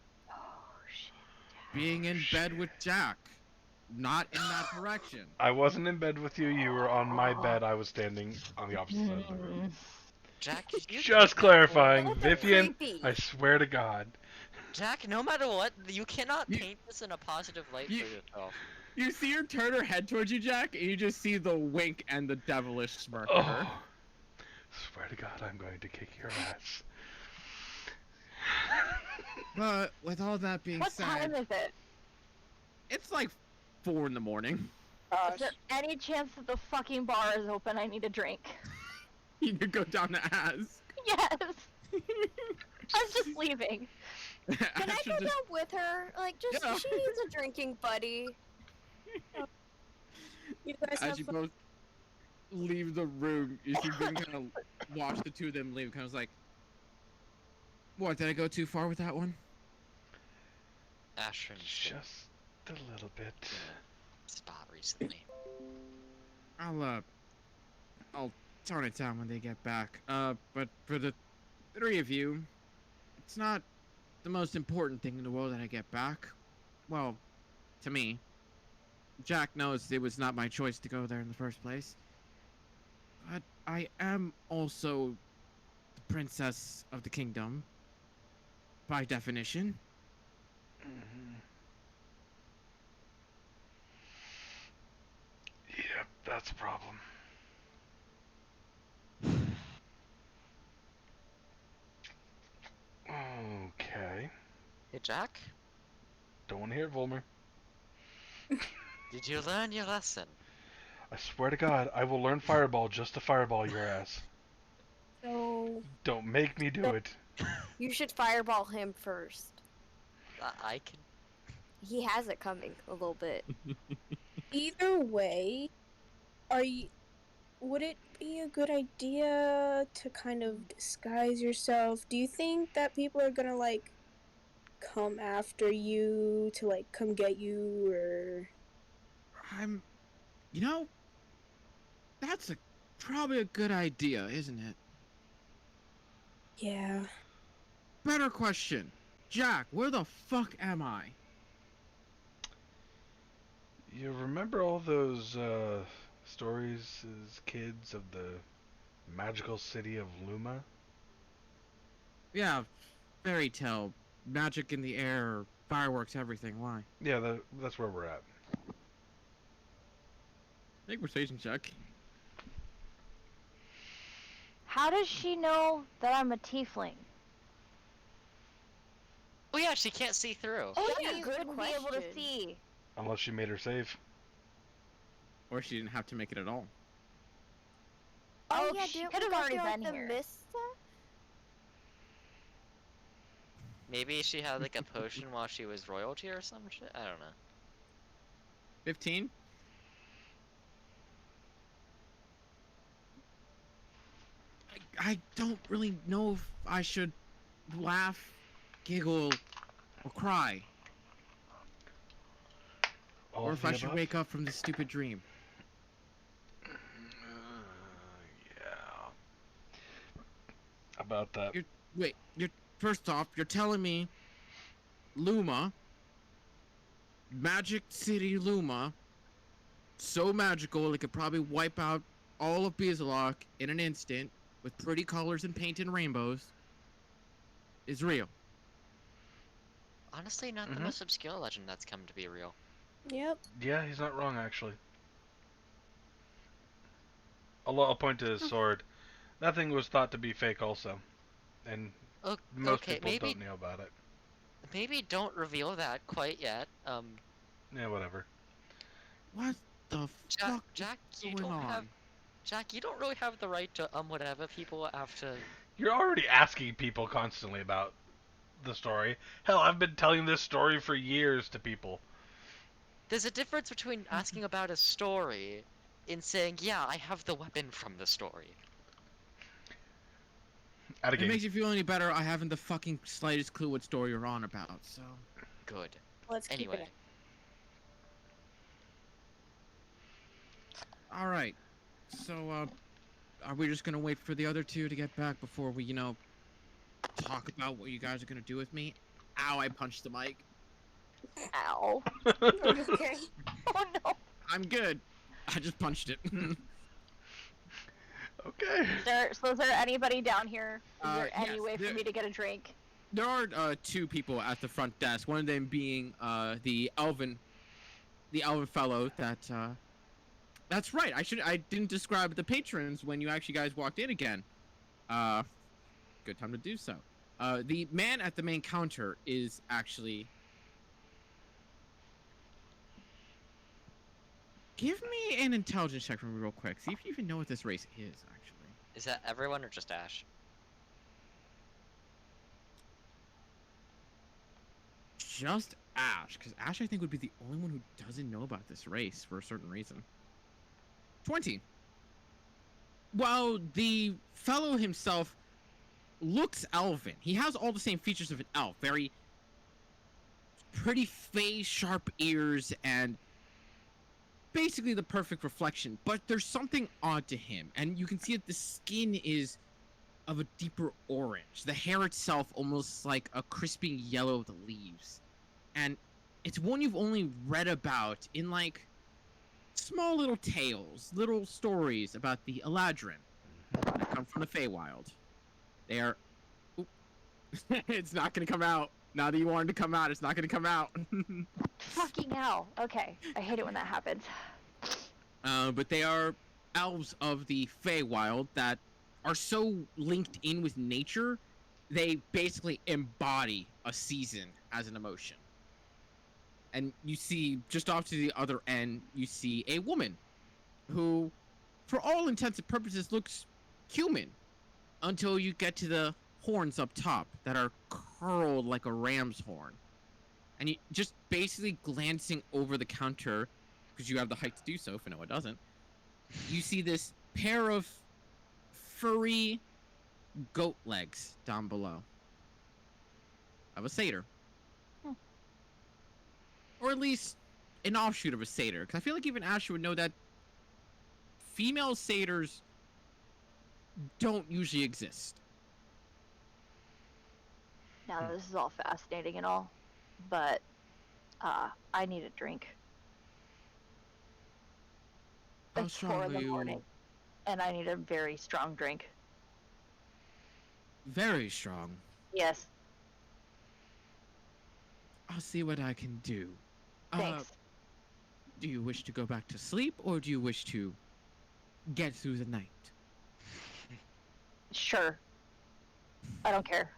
shit. being in bed with Jack. Not in that direction. I wasn't in bed with you. You were on my bed. I was standing on the opposite side of the room. Jack, did you Just kidnap her? clarifying, That's Vivian. creepy. I swear to God. Jack, no matter what, you cannot You- paint this in a positive light you- for yourself. You see her turn her head towards you, Jack, and you just see the wink and the devilish smirk at her. Oh, swear to God, I'm going to kick your ass. But with all that being What said, time is it? it's like 4 in the morning. Is there any chance that the fucking bar is open? I need a drink. You could go down to ask. Yes. I'm just leaving. Can I Ash go would just- down with her? Like, just Yeah. she needs a drinking buddy. You guys As have you fun. both leave the room, you see Vin kind of watch the two of them leave, kind of like, what, did I go too far with that one? Ashton's been Just a little bit. spot recently. I'll tone it down when they get back. But for the 3 of you, it's not the most important thing in the world that I get back. Well, to me. Jack knows it was not my choice to go there in the first place. But I am also the princess of the kingdom, by definition. Mm-hmm. Yep, that's a problem. Okay. Hey, Jack, Don't want to hear it, Volmer. did you learn your lesson? I swear to God, I will learn Fireball just to fireball your ass. So, Don't make me do it. You should fireball him first. I can. He has it coming a little bit. either way, would it be a good idea to kind of disguise yourself? Do you think that people are gonna, like, come after you to, like, come get you, or... You know, that's probably a good idea, isn't it? Yeah. Better question. Jack, where the fuck am I? You remember all those stories as kids of the magical city of Luma? Yeah, fairy tale, magic in the air, fireworks, everything. Why? Yeah, that's where we're at. Make persuasion check. How does she know that I'm a tiefling? Oh yeah, she can't see through. Oh That's a you good wouldn't be able to question. see. Unless she made her save. Or she didn't have to make it at all. Oh, yeah, she didn't could we have go already through, like, been the here. mist stuff? Maybe she had like a potion while she was royalty or some shit. I don't know. 15? I don't really know if I should laugh, giggle, or cry. All Or of if the I should above? wake up from this stupid dream. Yeah. About that. First off, you're telling me Luma, Magic City Luma, so magical it could probably wipe out all of Beaslok in an instant with pretty colors and paint and rainbows, is real. honestly not the Mhm. most obscure legend that's come to be real. Yep. Yeah, he's not wrong actually. I'll point to his sword. That thing was thought to be fake also, and most Okay, people don't know about it. maybe don't reveal that quite yet. Yeah, whatever. What the fuck Jack, is you going don't have on? Jack, you don't really have the right to whatever people have to. You're already asking people constantly about the story. Hell, I've been telling this story for years to people. There's a difference between asking about a story and saying, "Yeah, I have the weapon from the story." At a If it game. makes you feel any better, I haven't the fucking slightest clue what story you're on about, so. Good. Let's keep Anyway, it. Alright. So, are we just gonna wait for the other two to get back before we, talk about what you guys are gonna do with me? Ow, I punched the mic. Ow. Are you okay? Oh no. I'm good. I just punched it. Okay. So is there anybody down here? Is there any yes, way for me to get a drink? There are two people at the front desk. One of them being the elven fellow that that's right. I didn't describe the patrons when you actually guys walked in again. Uh Good time to do so. The man at the main counter is actually. Give me an intelligence check from me real quick. See if you even know what this race is, actually. is that everyone or just Ash? Just Ash, because Ash, I think, would be the only one who doesn't know about this race for a certain reason. 20. While the fellow himself looks elven, he has all the same features of an elf. Very pretty face, sharp ears, and basically the perfect reflection. But there's something odd to him, and you can see that the skin is of a deeper orange. The hair itself almost like a crisping yellow of the leaves. And it's one you've only read about in like small little tales, little stories about the Eladrin that come from the Feywild. They are. Oop. It's not gonna come out. Now that you wanted to come out, it's not gonna come out. Fucking hell. Okay. I hate it when that happens. But they are elves of the Feywild that are so linked in with nature, they basically embody a season as an emotion. And you see, just off to the other end, you see a woman who, for all intents and purposes, looks human until you get to the horns up top that are curled like a ram's horn. And you just basically glancing over the counter, because you have the height to do so, if Noah doesn't, you see this pair of furry goat legs down below of a satyr. Or at least an offshoot of a satyr. Because I feel like even Asher would know that female satyrs don't usually exist. Now this is all fascinating and all, but I need a drink. How It's strong 4 in are the you? morning, and I need a very strong drink. Very strong. Yes. I'll see what I can do. Thanks. Do you wish to go back to sleep, or do you wish to get through the night? Sure. I don't care.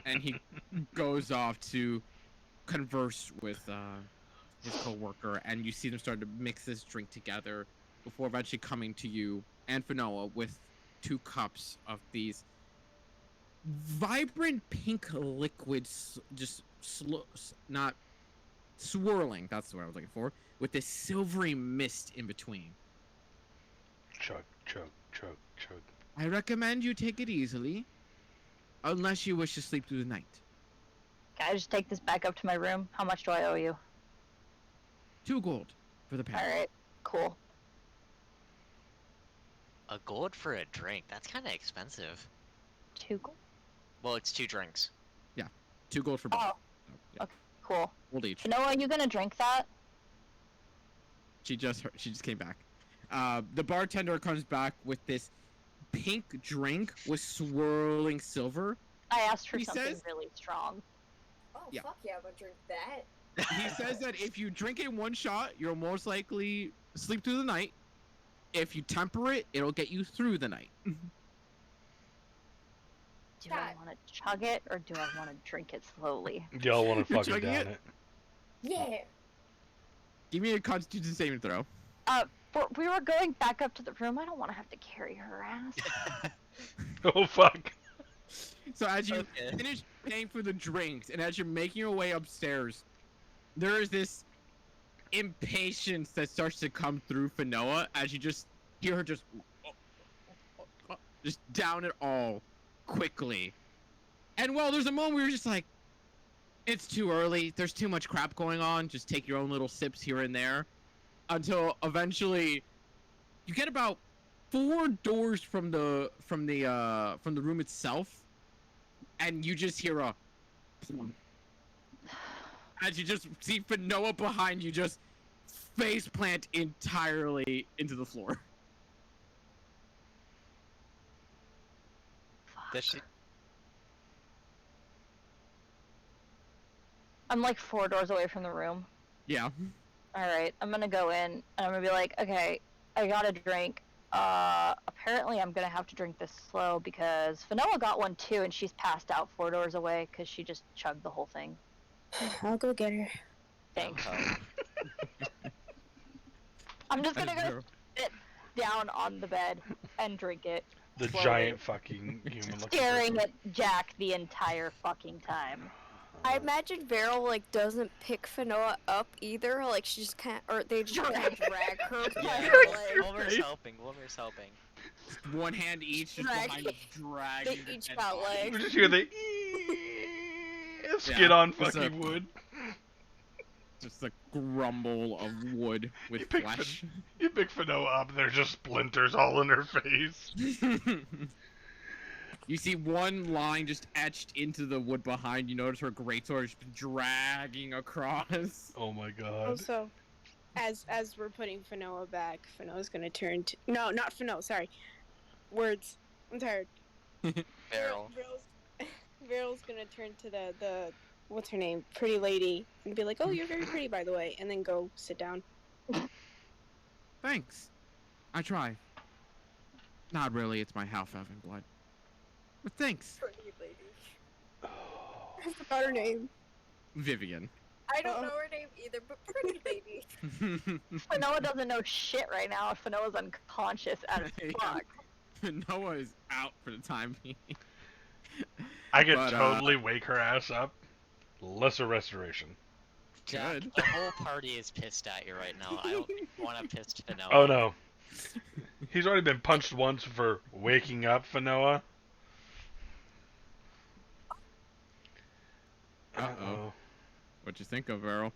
And he goes off to converse with his co-worker, and you see them start to mix this drink together before eventually coming to you and Fanoa with 2 cups of these vibrant pink liquids, just not swirling, that's the word I was looking for, with this silvery mist in between. Chug, chug, chug, chug. I recommend you take it easily, unless you wish to sleep through the night. Can I just take this back up to my room? How much do I owe you? 2 gold for the pair. Alright, cool. A gold for a drink? That's kind of expensive. 2 gold. Well, it's 2 drinks. 2 gold for both. Oh, So, yeah, okay, cool. gold each. Noah, are you gonna drink that? She just came back. The bartender comes back with this pink drink with swirling silver, I asked for He something says- really strong. Oh, Yeah. fuck yeah, I'm gonna drink that. He says that if you drink it in one shot, you'll most likely sleep through the night. If you temper it, it'll get you through the night. Do I God. want to chug it or do I want to drink it slowly? Y'all want to You're fucking chugging down it? it. Yeah. Give me a Constitution saving throw. We were going back up to the room. I don't want to have to carry her ass. Oh fuck. So as you Okay. finish paying for the drinks and as you're making your way upstairs, there is this impatience that starts to come through for Noah as you just hear her just down it all quickly. And well, there's a moment where you're just like, it's too early. There's too much crap going on. Just take your own little sips here and there, until eventually you get about 4 doors from the room itself, and you just hear a as you just see Fanoa behind you just face plant entirely into the floor. Does she? I'm like 4 doors away from the room. Yeah. Alright, I'm gonna go in and I'm gonna be like, okay, I got a drink. Apparently I'm gonna have to drink this slow because Fanoa got one too and she's passed out 4 doors away because she just chugged the whole thing. I'll go get her. Thanks. Oh. I'm just gonna go sit down on the bed and drink it, The slowly, giant fucking human looking staring person. at Jack the entire fucking time. I imagine Veryl like doesn't pick Fanoa up either. Like she just can't, or they just kind of drag her by Yeah, her leg. Wilmer's helping. Wilmer's helping. One hand each, just Drag- behind, just dragging. They the each dead got body. legs. We just hear the skid on it's a- fucking wood. Just a grumble of wood with You pick flesh. You pick Fanoa up, there's just splinters all in her face. You see one line just etched into the wood behind. You notice her greatsword is dragging across. Oh my god. Also, as we're putting Fanoa back, Fanoa's gonna turn to not Fanoa. Sorry, words. I'm tired. Barrel. Veryl's gonna turn to the what's her name, pretty lady, and be like, "Oh, you're very pretty, by the way," and then go sit down. Thanks. I try. Not really. It's my half elven blood. But thanks, Pretty lady. I forgot her name. Vivian. I don't know her name either, but pretty lady. Fanoa doesn't know shit right now. Fanoa's unconscious as Yeah. fuck. Noah is out for the time being. I could But, totally wake her ass up. Lesser restoration. Jack, Good. the whole party is pissed at you right now. I don't want to piss Fanoa. Oh no. He's already been punched once for waking up Fanoa. Uh-oh. What'd you think of, Errol?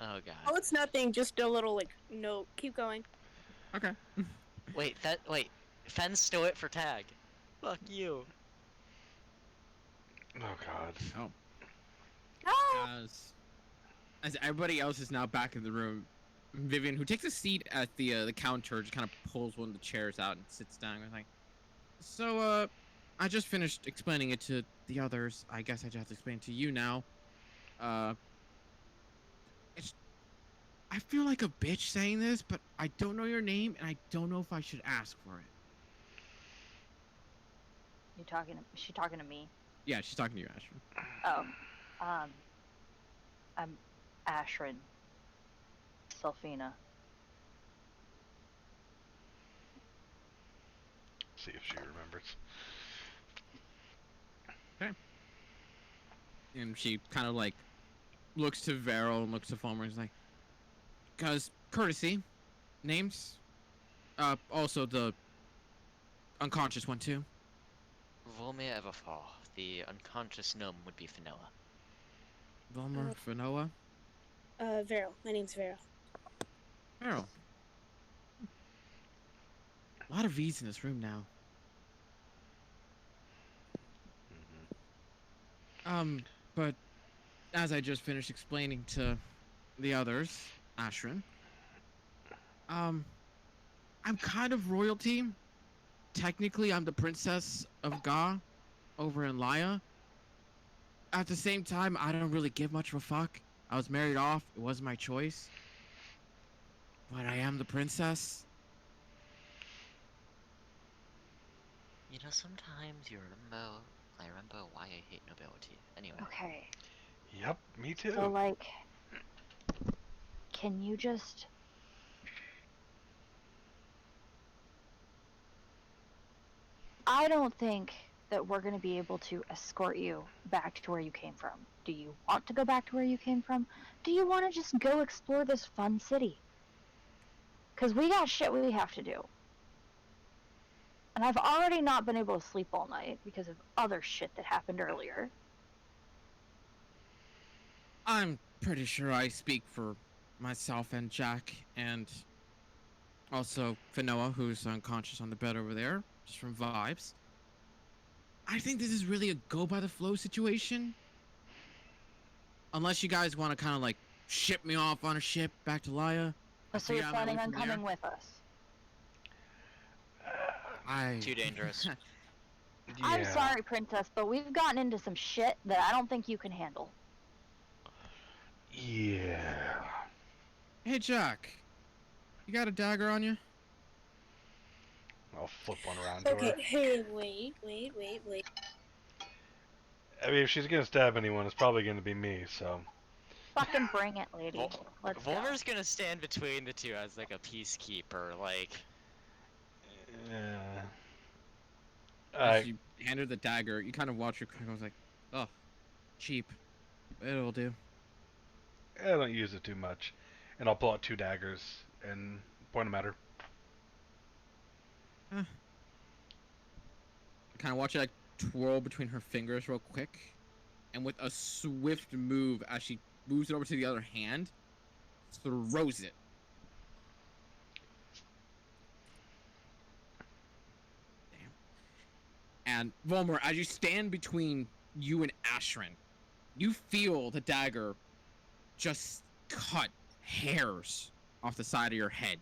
Oh god. Oh, it's nothing. Just a little like note. Keep going. Okay. Wait, Fen stow it for tag. Fuck you. Oh god. Oh. No! As everybody else is now back in the room, Vivian, who takes a seat at the counter, just kind of pulls one of the chairs out and sits down and like, so, I just finished explaining it to the others. I guess I just have to explain it to you now. I feel like a bitch saying this, but I don't know your name, and I don't know if I should ask for it. She talking to me? Yeah, she's talking to you, Ashton. Oh. I'm Ashrin. Selfina. See if she remembers. And she kind of like looks to Varel and looks to Fulmer and is like, "Cause courtesy, names, also the unconscious one too." Volmir Everfall. The unconscious gnome would be Fanoa. Fulmer, Fanoa, Veryl. My name's Veryl. Varel. A lot of V's in this room now. But as I just finished explaining to the others, Ashrin, I'm kind of royalty. Technically, I'm the princess of Ga, over in Laya. At the same time, I don't really give much of a fuck. I was married off. It wasn't my choice. But I am the princess. You know, sometimes I remember why I hate nobility. Anyway. Okay. Yep, me too. So, like, can you just. I don't think that we're going to be able to escort you back to where you came from. Do you want to go back to where you came from? Do you want to just go explore this fun city? Because we got shit we have to do. And I've already not been able to sleep all night because of other shit that happened earlier. I'm pretty sure I speak for myself and Jack and also Fanoa, who's unconscious on the bed over there, just from vibes. I think this is really a go by the flow situation. Unless you guys want to kind of like ship me off on a ship back to Laya. So you're planning on coming with us? Too dangerous. Yeah. I'm sorry, Princess, but we've gotten into some shit that I don't think you can handle. Yeah. Hey, Jack. You got a dagger on you? I'll flip one around to Okay, her. hey, wait. I mean, if she's gonna stab anyone, it's probably gonna be me, so. Fucking bring it, lady. Let's go. Volmer's gonna stand between the two as like a peacekeeper, like. Yeah. As you hand her the dagger, you kind of watch her crack. I was like, oh, cheap. It'll do. I don't use it too much. And I'll pull out 2 daggers and point them at her. I kind of watch it like twirl between her fingers real quick. And with a swift move, as she moves it over to the other hand, throws it. Damn. And Volmer, as you stand between you and Ashrin, you feel the dagger just cut hairs off the side of your head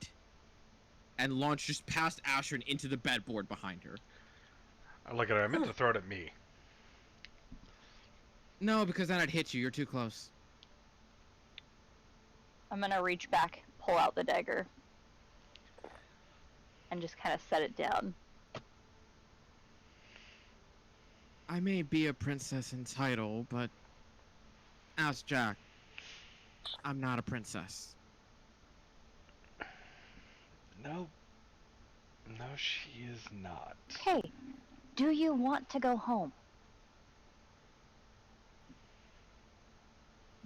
and launch just past Ashrin into the bedboard behind her. I look at her. I meant to throw it at me. No, because then I'd hit you. You're too close. I'm gonna reach back, pull out the dagger, and just kind of set it down. I may be a princess in title, but ask Jack. I'm not a princess. No. No, she is not. Hey, do you want to go home?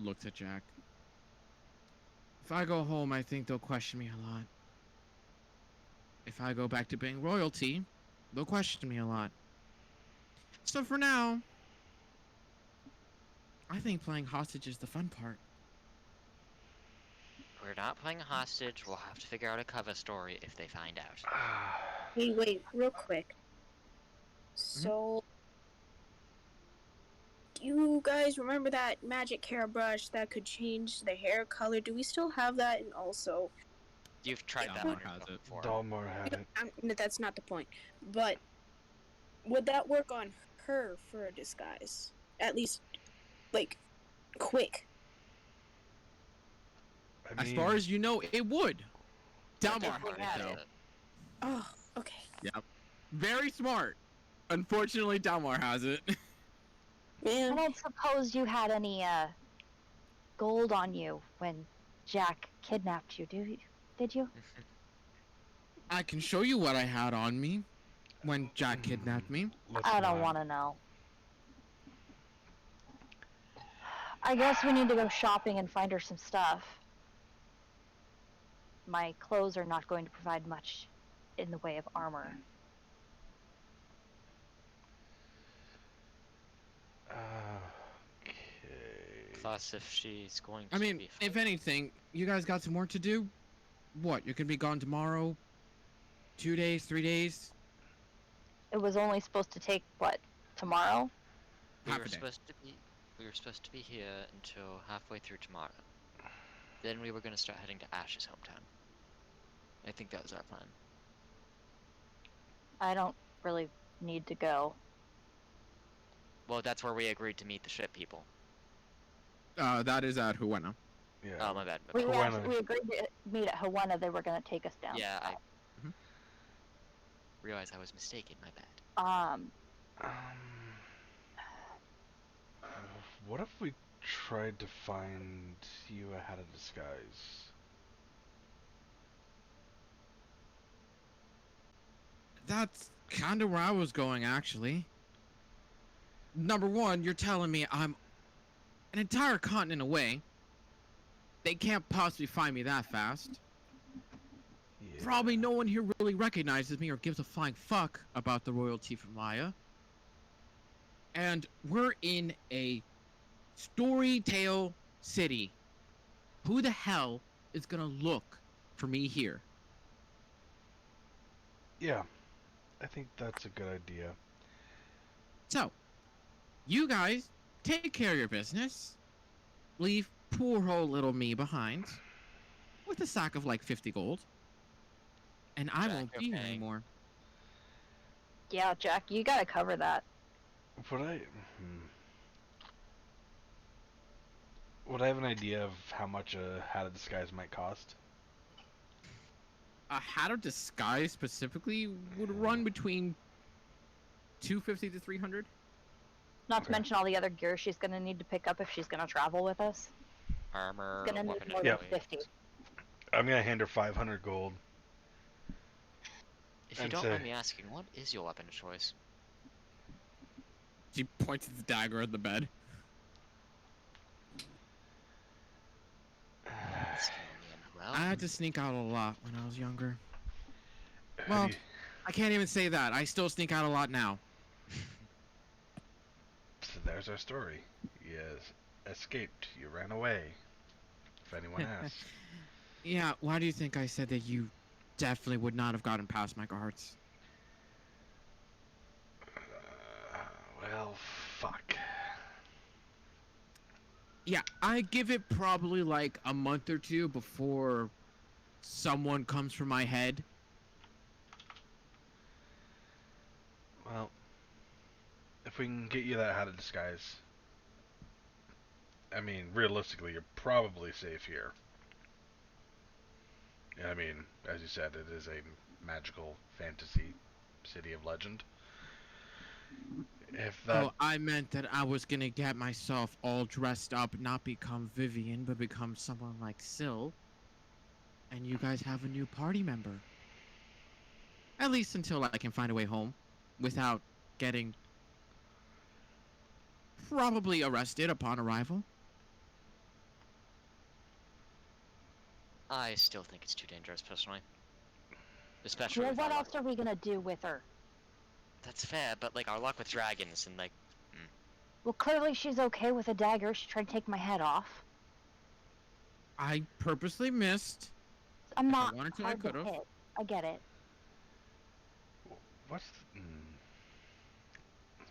Looks at Jack. If I go home, I think they'll question me a lot. If I go back to being royalty, they'll question me a lot. So for now, I think playing hostage is the fun part. We're not playing a hostage. We'll have to figure out a cover story if they find out. Hey, wait, real quick. So, do you guys remember that magic hairbrush that could change the hair color? Do we still have that? And also, You've tried that Dalmor on has yourself it. before. Dalmor had it. that's not the point. But would that work on her for a disguise? At least, like, quick. I As mean, far as you know, it would. Dalmor definitely had had it, it. though. Oh, okay. Yep. Very smart. Unfortunately, Dalmor has it. I Man, don't suppose you had any gold on you when Jack kidnapped you, did you? I can show you what I had on me when Jack kidnapped me. let's I don't not. want to know. I guess we need to go shopping and find her some stuff. My clothes are not going to provide much in the way of armor. Okay. Plus, if she's going to I mean, be if anything, you guys got some work to do? What, you could be gone tomorrow? 2 days, 3 days? It was only supposed to take, what, tomorrow? we half were a day. supposed to be here until halfway through tomorrow. Then we were gonna start heading to Ash's hometown. I think that was our plan. I don't really need to go. Well, that's where we agreed to meet the ship people. That is at Huena. Yeah. Oh, my bad. We, Hawana. we agreed to meet at Hawana. They were going to take us down. Yeah, I Mhm. realized I was mistaken. My bad. Um, Um, what if we tried to find you a hat of disguise? That's kind of where I was going, actually. Number one, you're telling me I'm an entire continent away. They can't possibly find me that fast. Yeah. Probably no one here really recognizes me or gives a flying fuck about the royalty from Maya. And we're in a story tale city. Who the hell is gonna look for me here? Yeah. I think that's a good idea. So, you guys take care of your business. Leave poor old little me behind with a sack of like 50 gold. And I Jack, won't you're be here paying. anymore. yeah, Jack, you got to cover that. Would I? Would I have an idea of how much a hat of disguise might cost? A hat of disguise specifically would run between 250 to 300. Not Okay. to mention all the other gear she's going to need to pick up if she's going to travel with us. Armor, It's going to need weapon more of than choice. 50. I'm gonna hand her 500 gold. If you And don't say- mind me asking, what is your weapon of choice? She points at the dagger at the bed. Well, I had to sneak out a lot when I was younger. Have Well, you- I can't even say that. I still sneak out a lot now. so there's our story. You escaped. You ran away. If anyone asks. Yeah, why do you think I said that you definitely would not have gotten past my guards? Well, fuck. Yeah, I give it probably like a month or two before someone comes for my head. Well, if we can get you that hat of disguise, I mean, realistically, you're probably safe here. I mean, as you said, it is a magical fantasy city of legend. If that, Oh, I meant that I was gonna get myself all dressed up, not become Vivian, but become someone like Syl. And you guys have a new party member. At least until I can find a way home without getting probably arrested upon arrival. I still think it's too dangerous, personally. Especially Well, with what our else luck. are we going to do with her? That's fair, but like our luck with dragons and like, Well, clearly she's okay with a dagger. She tried to take my head off. I purposely missed. I'm If I not wanted to, I hard to could've. hit. I get it.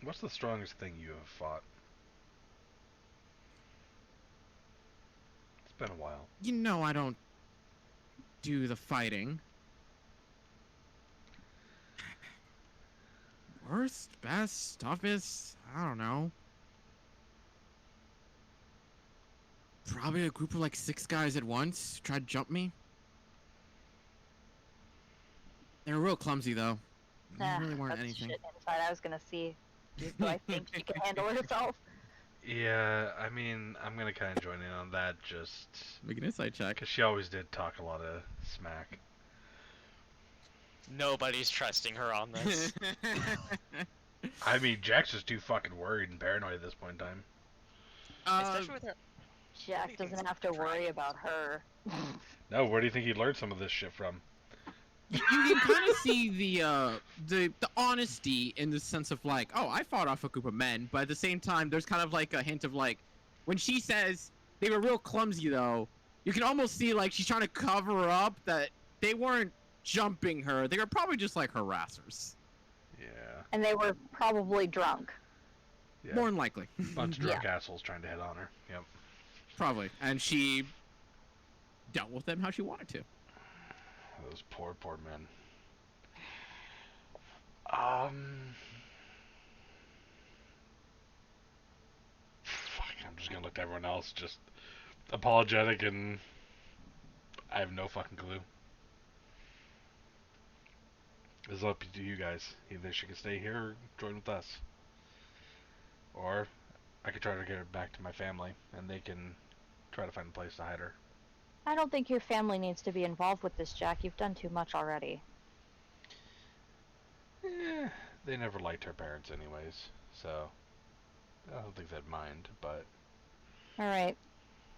what's the strongest thing you have fought? It's been a while. You know I don't do the fighting. Worst, best, toughest, I don't know. Probably a group of like 6 guys at once tried to jump me. They were real clumsy though. They really weren't That's anything. shit inside. I was going to see. Do I think she can handle herself? Yeah, I mean, I'm gonna kind of join in on that just Make an insight check. because she always did talk a lot of smack. nobody's trusting her on this. I mean, Jack's just too fucking worried and paranoid at this point in time. Especially with her. Jack Nobody thinks doesn't have to about worry dragons. about her. No, where do you think he learned some of this shit from? you can kind of see the honesty in the sense of like, oh, I fought off a group of men, but at the same time, there's kind of like a hint of like, when she says they were real clumsy though, you can almost see like she's trying to cover up that they weren't jumping her. They were probably just like harassers. Yeah. And they were probably drunk. Yeah. More than likely. Bunch of drunk assholes trying to hit on her. Yep. Probably. And she dealt with them how she wanted to. Those poor, poor men. Um. I'm just gonna look to everyone else, just apologetic, and I have no fucking clue. It's up to you guys. Either she can stay here or join with us. Or I could try to get her back to my family, and they can try to find a place to hide her. I don't think your family needs to be involved with this, Jack. You've done too much already. They never liked her parents anyways, so I don't think they'd mind, but... Alright.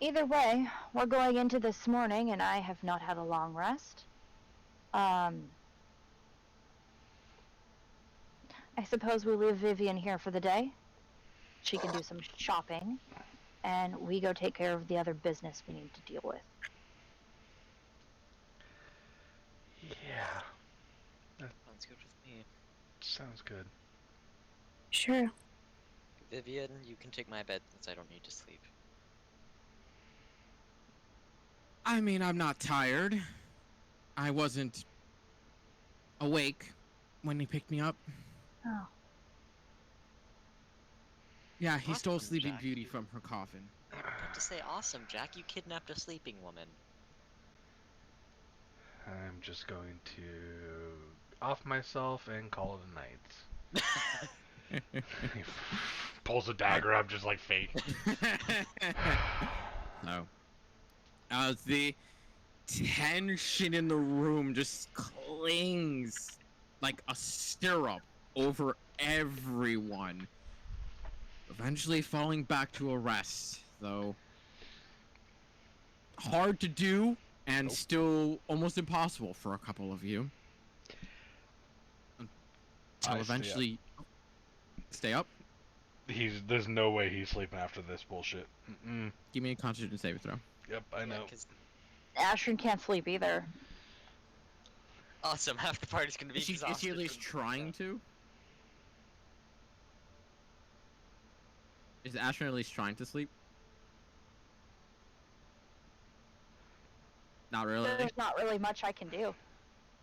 Either way, we're going into this morning, and I have not had a long rest. I suppose we leave Vivian here for the day. She can do some shopping, and we go take care of the other business we need to deal with. Yeah, Sounds good with me. sounds good. Sure. Vivian, you can take my bed since I don't need to sleep. I mean, I'm not tired. I wasn't awake when he picked me up. Oh. Yeah, he stole Awesome, Sleeping Jack. Beauty from her coffin. I meant to say awesome, Jack. You kidnapped a sleeping woman. I'm just going to off myself and call it a night. He pulls a dagger up just like fake. So, as the tension in the room just clings like a stirrup over everyone, eventually falling back to a rest, though hard to do and Nope. still almost impossible for a couple of you. Until I eventually stay up. There's no way he's sleeping after this bullshit. Give me a Constitution saving throw. Yep, I know. 'Cause Ashton can't sleep either. awesome, half the party's gonna be Is she exhausted. at least from- trying to? Is Ashton at least trying to sleep? Not really. There's not really much I can do.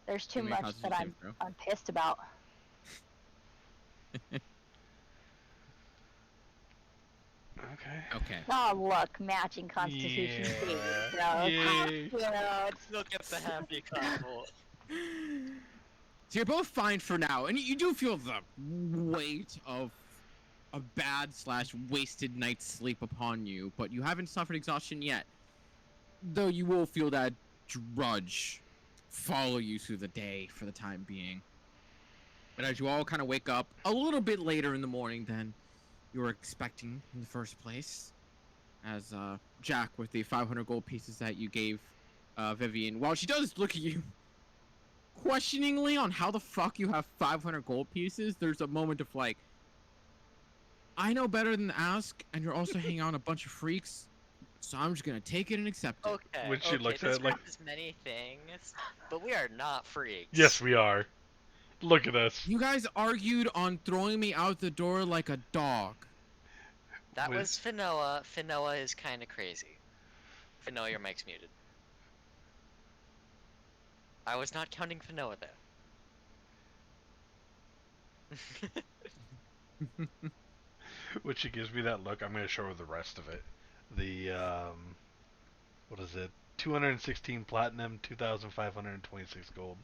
There's too Give me a much Constitution that saving throw. I'm pissed about. Okay. Okay. Oh, look, matching Constitution Yeah. saving throws. Yay. You know, it's Look at the happy couple. So you're both fine for now, and you do feel the weight of a bad/wasted night's sleep upon you, but you haven't suffered exhaustion yet. Though you will feel that drudge follow you through the day for the time being. But as you all kind of wake up a little bit later in the morning than you were expecting in the first place, as Jack, with the 500 gold pieces that you gave Vivian, while she does look at you questioningly on how the fuck you have 500 gold pieces, there's a moment of like, I know better than to ask, and you're also hanging out a bunch of freaks, so I'm just gonna take it and accept it. Okay. When she looks at this it like- map is many things, but we are not freaks. Yes, we are. Look at us. You guys argued on throwing me out the door like a dog. That With- was Finoa. Finoa is kind of crazy. Finoa, your mic's muted. I was not counting Finoa there. When she gives me that look, I'm gonna show her the rest of it. The what is it? 216 platinum, 2,526 gold.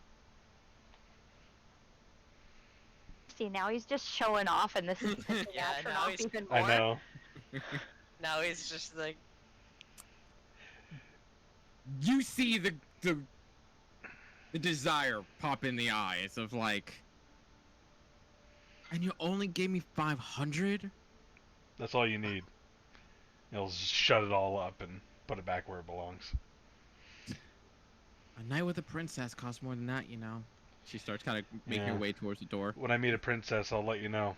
see, now he's just showing off, and this is pissing Yeah, Ashton now off he's- even more. I know. Now he's just like, You see the desire pop in the eyes of like, and you only gave me 500? That's all you need. He'll shut it all up and put it back where it belongs. A night with a princess costs more than that, you know. She starts kind of making Yeah. her way towards the door. When I meet a princess, I'll let you know.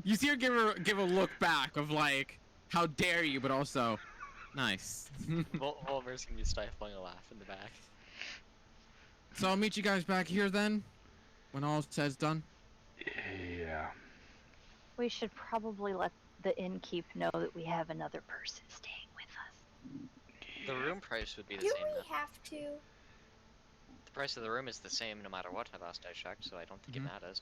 You see her give a look back of like, how dare you, but also, nice. Volver's gonna be stifling a laugh in the back. So I'll meet you guys back here then, when all said's done. Yeah. We should probably let the innkeep know that we have another person staying with us. The room price would be the Do same. we though. have to? The price of the room is the same no matter what. Last I checked, so I don't think Mhm. it matters.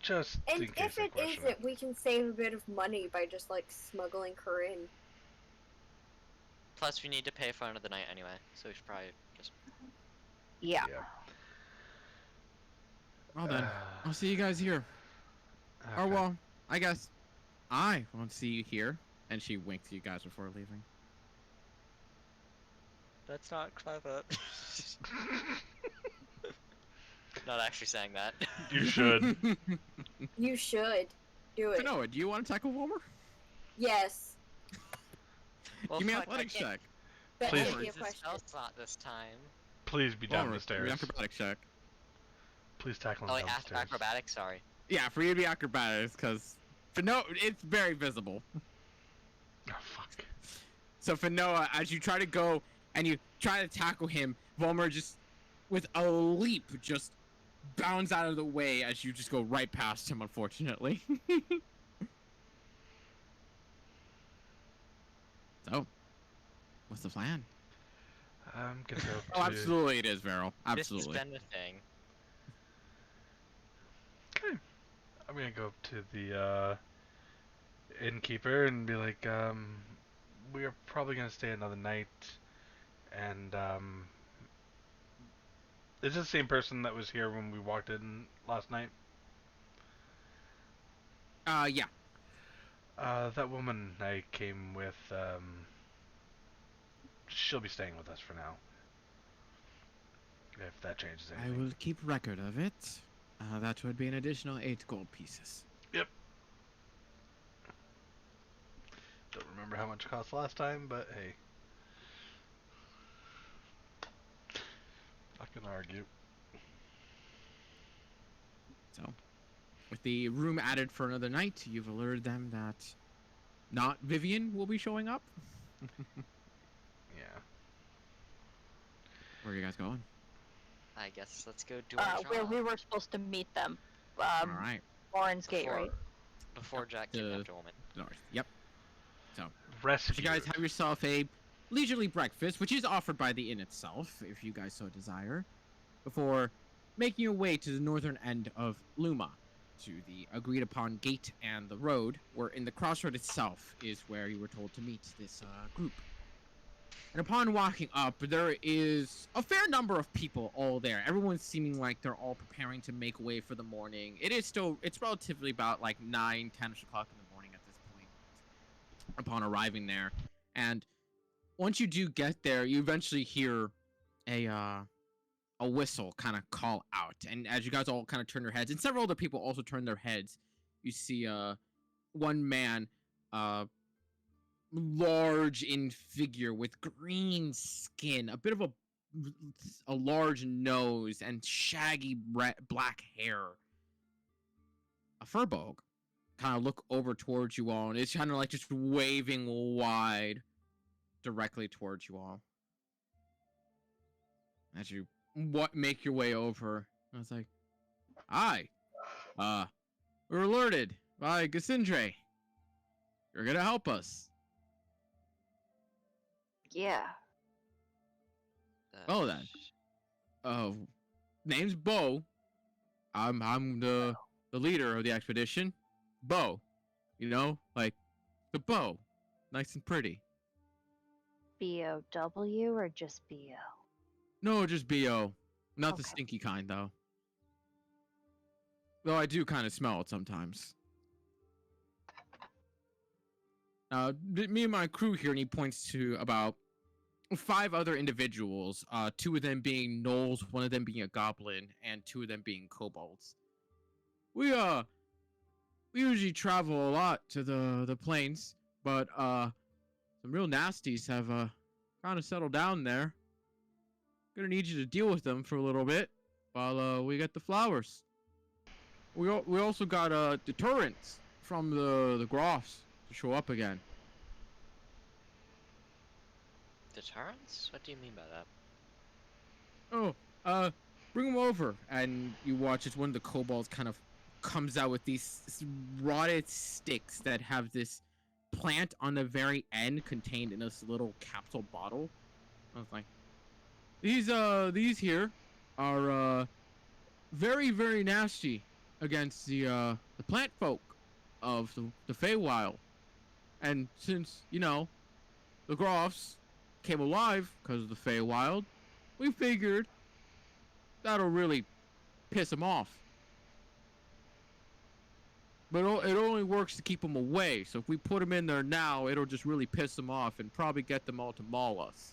Just And in case if they it question isn't, we can save a bit of money by just like smuggling her in. Plus, we need to pay for another night anyway, so we should probably just. Yeah. Well then, I'll see you guys here. Or Okay. well, I guess I won't see you here. And she winks at you guys before leaving. That's not clever. Not actually saying that. You should. You should do it. Noah, do you want to tackle Wilmer? Yes. Well, Give me an fuck, I athletics can't check. That Please. should be a use a spell question. slot this time. Please be down Wilmer, the give me an stairs. acrobatics check. Please tackle him Oh, down the stairs. acrobatics. Sorry. Yeah, for you to be acrobatics, because it's very visible. Oh fuck. So for Noah, as you try to go and you try to tackle him, Wilmer just, with a leap, just bounds out of the way as you just go right past him, unfortunately. So, what's the plan? I'm gonna go Oh, to. absolutely it is, Varel. This Absolutely. has been the thing. Okay. I'm gonna go up to the innkeeper and be like, we are probably gonna stay another night, and is this the same person that was here when we walked in last night? Yeah. That woman I came with, she'll be staying with us for now. If that changes I anything. will keep record of it. That would be an additional 8 gold pieces. Yep. Don't remember how much it cost last time, but hey. I can argue. So, with the room added for another night, you've alerted them that not Vivian will be showing up. Yeah. Where are you guys going? I guess let's go do our job. Where we were supposed to meet them. All right. Warren's Gate, right? Before Jack The- kidnapped a woman. North. Yep. Rescue. You guys have yourself a leisurely breakfast, which is offered by the inn itself, if you guys so desire, before making your way to the northern end of Luma, to the agreed-upon gate and the road, where in the crossroad itself is where you were told to meet this group. And upon walking up, there is a fair number of people all there. Everyone's seeming like they're all preparing to make way for the morning. It's relatively about like 9, 10 o'clock in the morning at this point upon arriving there. And once you do get there, you eventually hear a whistle kind of call out. And as you guys all kind of turn your heads, and several other people also turn their heads, you see one man, large in figure with green skin, a bit of a large nose, and shaggy black hair. A furbolg kind of look over towards you all, and it's kind of like just waving wide directly towards you all. As you make your way over, I was like, "Hi, we're alerted by Cassandre. You're gonna help us." Yeah. Oh, then. Name's Bo. I'm the leader of the expedition. Bo. You know, like the bow. Nice and pretty. B-O-W or just B-O? No, just B.O. Not the Okay. stinky kind, though. Though I do kind of smell it sometimes. Me and my crew here, and he points to about 5 other individuals, 2 of them being gnolls, 1 of them being a goblin, and 2 of them being kobolds. We usually travel a lot to the plains, but some real nasties have kind of settled down there. Gonna need you to deal with them for a little bit while we get the flowers. We also got deterrents from the Groffs to show up again. Deterrence? What do you mean by that? Oh, bring them over. And you watch as one of the kobolds kind of comes out with these rotted sticks that have this plant on the very end contained in this little capsule bottle. I was like, these here are very, very nasty. against the plant folk of the Feywild. And since, the Groffs came alive because of the Feywild, we figured that'll really piss them off. But it only works to keep them away. So if we put them in there now, it'll just really piss them off and probably get them all to maul us.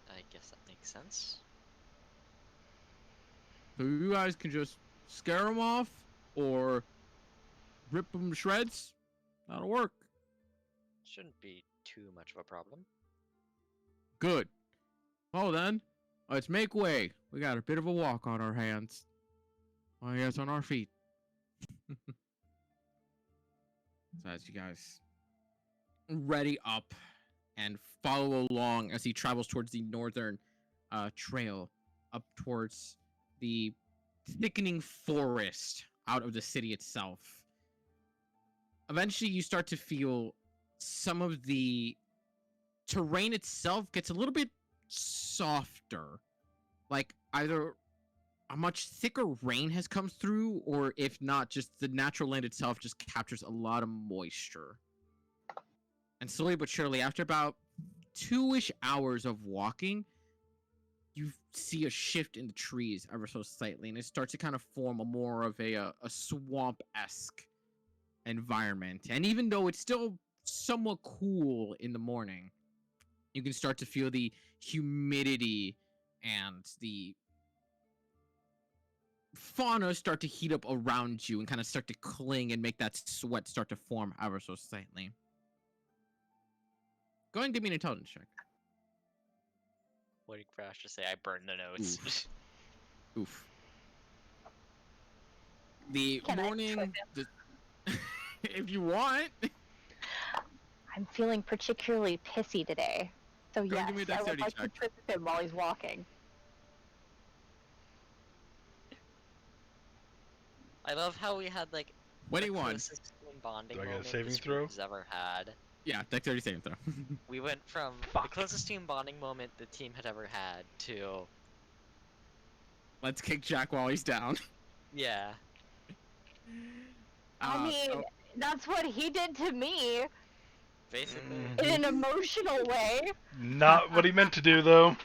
I guess that makes sense. So you guys can just scare them off or rip them to shreds. That'll work. Shouldn't be too much of a problem. Good. Well then, let's make way. We got a bit of a walk on our hands. I guess on our feet. So as you guys ready up and follow along as he travels towards the northern trail up towards the thickening forest out of the city itself. Eventually you start to feel some of the terrain itself gets a little bit softer. Like either a much thicker rain has come through, or if not, just the natural land itself just captures a lot of moisture. And slowly but surely, after about 2-ish hours of walking, you see a shift in the trees ever so slightly, and it starts to kind of form a more of a swamp-esque environment. And even though it's still somewhat cool in the morning, you can start to feel the humidity and the fauna start to heat up around you and kind of start to cling and make that sweat start to form ever so slightly. Go ahead and give me an intelligence check. What did Crash just say? I burned the notes. Oof. The Can I morning, if you want. I'm feeling particularly pissy today. So Go yes, give me a I would dexterity like to check. trip him while he's walking. I love how we had like the 21. closest team bonding Do I get a moment saving this throw? group's ever had. Yeah, dexterity saving throw. We went from the Fuck. closest team bonding moment the team had ever had to Let's kick Jack while he's down. yeah. I mean, So- that's what he did to me Basically. in an emotional way. Not what he meant to do, though.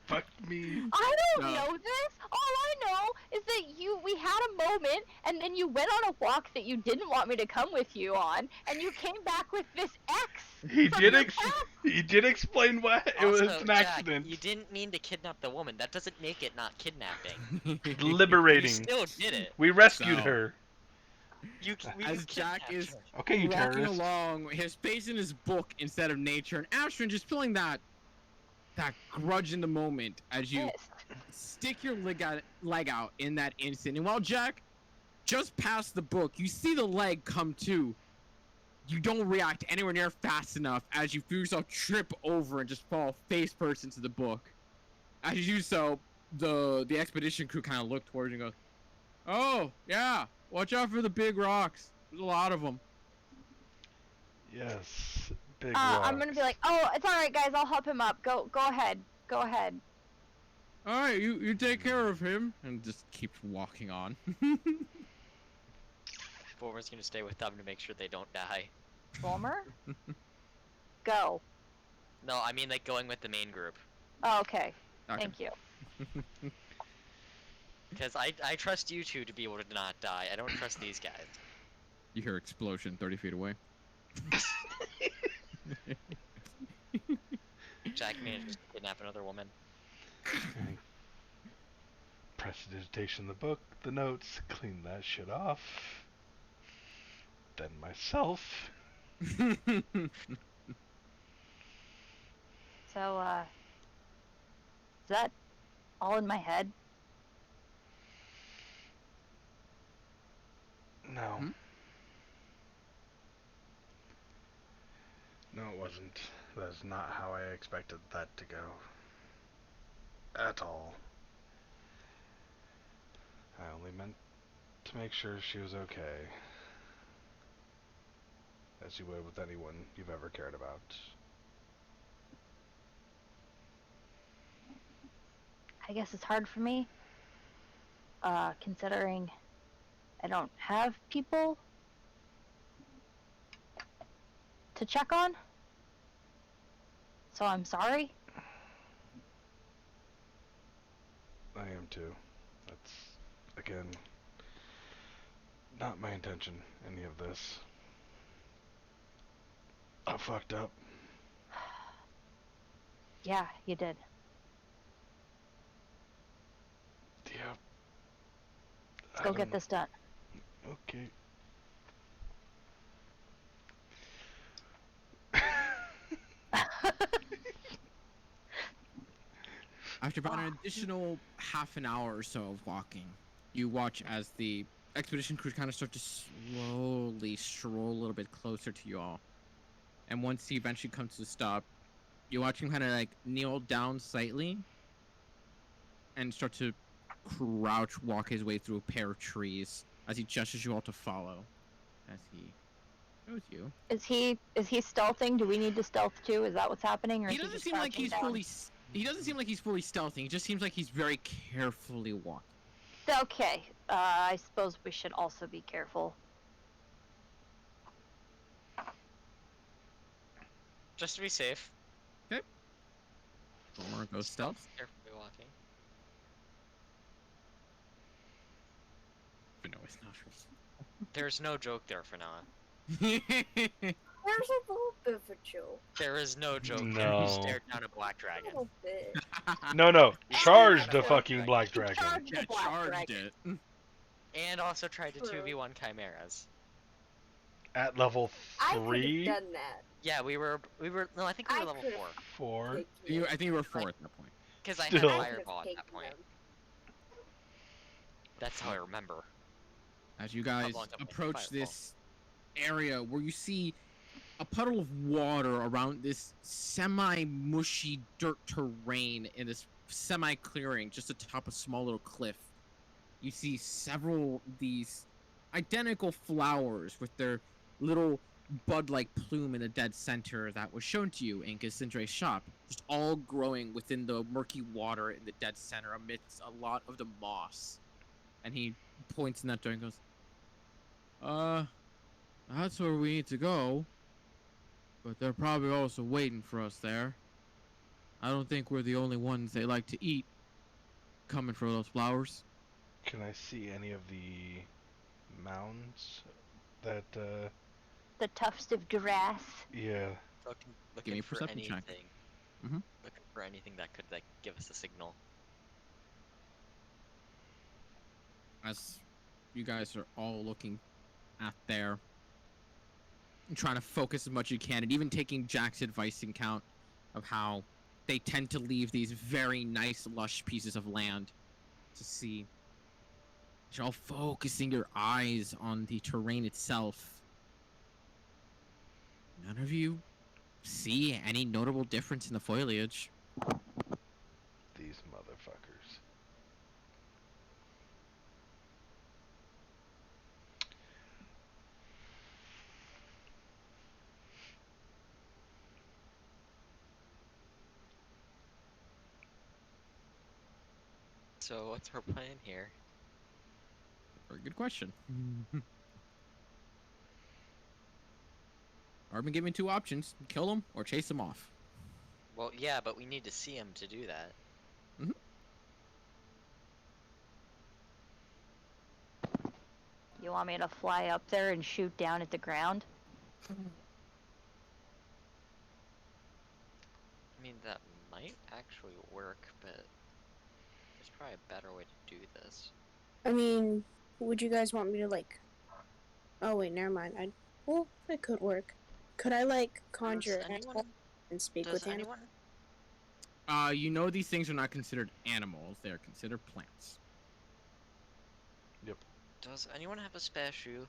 Fuck me. I don't No. know this. All I know is that we had a moment, and then you went on a walk that you didn't want me to come with you on, and you came back with this X. He from did your past. he did explain why it was Also, an Jack, accident. you didn't mean to kidnap the woman. That doesn't make it not kidnapping. You Liberating. still did it. We rescued So- her. As Jack is Okay, you walking terrorist. along, his face in his book instead of nature, and Astrid just feeling that grudge in the moment as you stick your leg out in that instant. And while Jack just past the book, you see the leg come to. You don't react anywhere near fast enough as you feel yourself trip over and just fall face first into the book. As you do so, the expedition crew kind of look towards you and goes, "Oh, yeah, watch out for the big rocks. There's a lot of them." Yes. Big I'm gonna rocks. be like, oh, it's all right, guys. I'll help him up. Go ahead. Go ahead. All right, you take care of him, and just keeps walking on. Former's gonna stay with them to make sure they don't die. Fulmer? Go. No, I mean like going with the main group. Oh, okay. Okay. Thank you. Because I trust you two to be able to not die. I don't trust these guys. You hear explosion 30 feet away. Jack managed to kidnap another woman. Prestidigitation, the book, the notes, clean that shit off. Then myself. So, is that all in my head? No. Hmm? No, it wasn't. That's not how I expected that to go. At all. I only meant to make sure she was okay. As you would with anyone you've ever cared about. I guess it's hard for me. considering I don't have people to check on. So I'm sorry. I am too. That's, again, not my intention, any of this. I fucked up. Yeah, you did. Yeah. Let's go get this done. Okay. After about an additional half an hour or so of walking, you watch as the expedition crew kind of start to slowly stroll a little bit closer to you all. And once he eventually comes to a stop, you watch him kind of like kneel down slightly and start to crouch walk his way through a pair of trees as he gestures you all to follow. As he shows you. Is he stealthing? Do we need to stealth too? Is that what's happening, or He is he doesn't just seem like crouching he's down? fully. He doesn't seem like he's fully stealthing. He just seems like he's very carefully walking. Okay. I suppose we should also be careful. Just to be safe. Or go stealth. Carefully walking. But no, it's not. There's no joke there for now. There's a little bit of a joke. There is no joke there. No. He stared down a black A dragon. little bit. No. He Charge stared the down a fucking black Charge dragon. the Yeah, black charged dragon. it. And also tried to True. 2v1 chimeras. At level I could 3? have done that. Yeah, we were, no, I think we were I level could've- 4. 4? I think you were 4 at that point. Because I Still. had I could've Fireball at that taken point. them. That's how I remember. As you guys long have I approach Fireball? this area where you see a puddle of water around this semi-mushy dirt terrain in this semi-clearing just atop a small little cliff. You see several of these identical flowers with their little bud-like plume in the dead center that was shown to you in Cassandre's shop, just all growing within the murky water in the dead center amidst a lot of the moss. And he points in that direction and goes, that's where we need to go. But they're probably also waiting for us there. I don't think we're the only ones they like to eat coming for those flowers. Can I see any of the mounds that, The tufts of grass. yeah. Give me a For perception anything. check. Mhm. Looking for anything that could like give us a signal. As you guys are all looking at there, and trying to focus as much as you can, and even taking Jack's advice in count of how they tend to leave these very nice, lush pieces of land to see. You're all focusing your eyes on the terrain itself. None of you see any notable difference in the foliage. These motherfuckers. So what's our plan here? Very good question. Arvin gave me 2 options: kill him or chase him off. Well, yeah, but we need to see him to do that. You want me to fly up there and shoot down at the ground? I mean, that might actually work, but there's probably a better way to do this. I mean, would you guys want me to like? Oh wait, never mind. Well, it could work. Could I like conjure Does anyone- animals and speak Does with anyone? You know these things are not considered animals; they are considered plants. Does anyone have a spare shoe?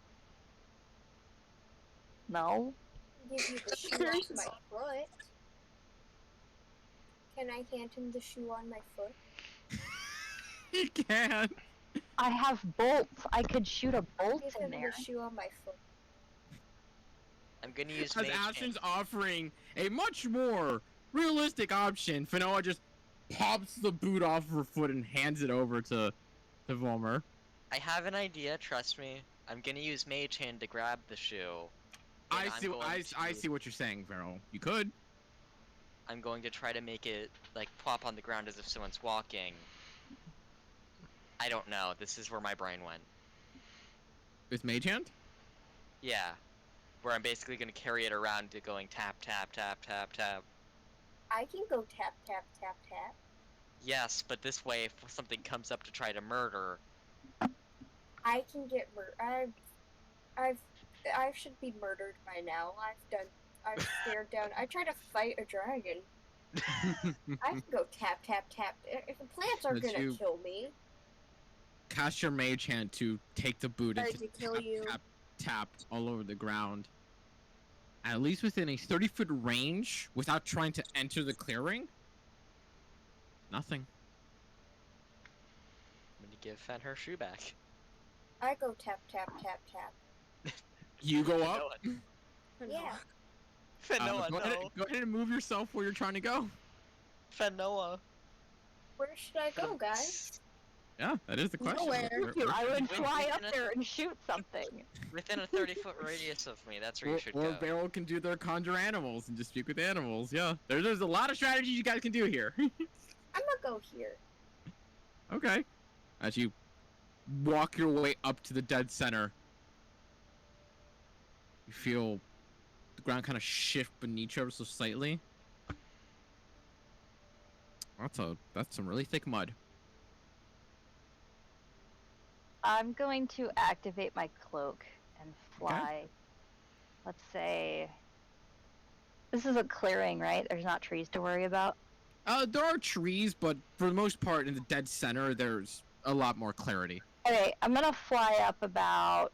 No. Give you the shoe off my foot. Can I hand him the shoe on my foot? You can. I have bolts. I could shoot a bolt Give in him there. the shoe on my foot. I'm gonna use As mage Ashen's offering a much more realistic option, Finoa just pops the boot off her foot and hands it over to to Vollmer. I have an idea, trust me. I'm gonna use Mage Hand to grab the shoe. And I see what you're saying, Varel. You could. I'm going to try to make it, like, plop on the ground as if someone's walking. I don't know. This is where my brain went. With Mage Hand? Yeah. Where I'm basically gonna carry it around to going tap, tap, tap, tap, tap. I can go tap, tap, tap, tap. Yes, but this way, if something comes up to try to murder, I can get I should be murdered by now. I've stared down. I tried to fight a dragon. I can go tap, tap, tap. If the plants are Did gonna you- kill me, Cast your Mage Hand to take the boot and Tried to kill you. tap all over the ground. At least within a 30-foot range, without trying to enter the clearing. Nothing. I'm gonna give Fen her shoe back. I go tap, tap, tap, tap. You go up. Yeah. Fenoa, Go ahead and move yourself where you're trying to go. Fenoa. Where should I go, guys? Yeah, that is the question. Nowhere. I would Wait, fly wait, up can I- there and shoot something. Within a 30-foot radius of me, that's where you should Or go. Barrel can do their conjure animals and just speak with animals. Yeah, there's a lot of strategies you guys can do here. I'm gonna go here. Okay. As you walk your way up to the dead center, you feel the ground kind of shift beneath you ever so slightly. That's some really thick mud. I'm going to activate my cloak and fly. Let's say this is a clearing, right? There's not trees to worry about. There are trees, but for the most part, in the dead center, there's a lot more clarity. Okay, I'm gonna fly up about.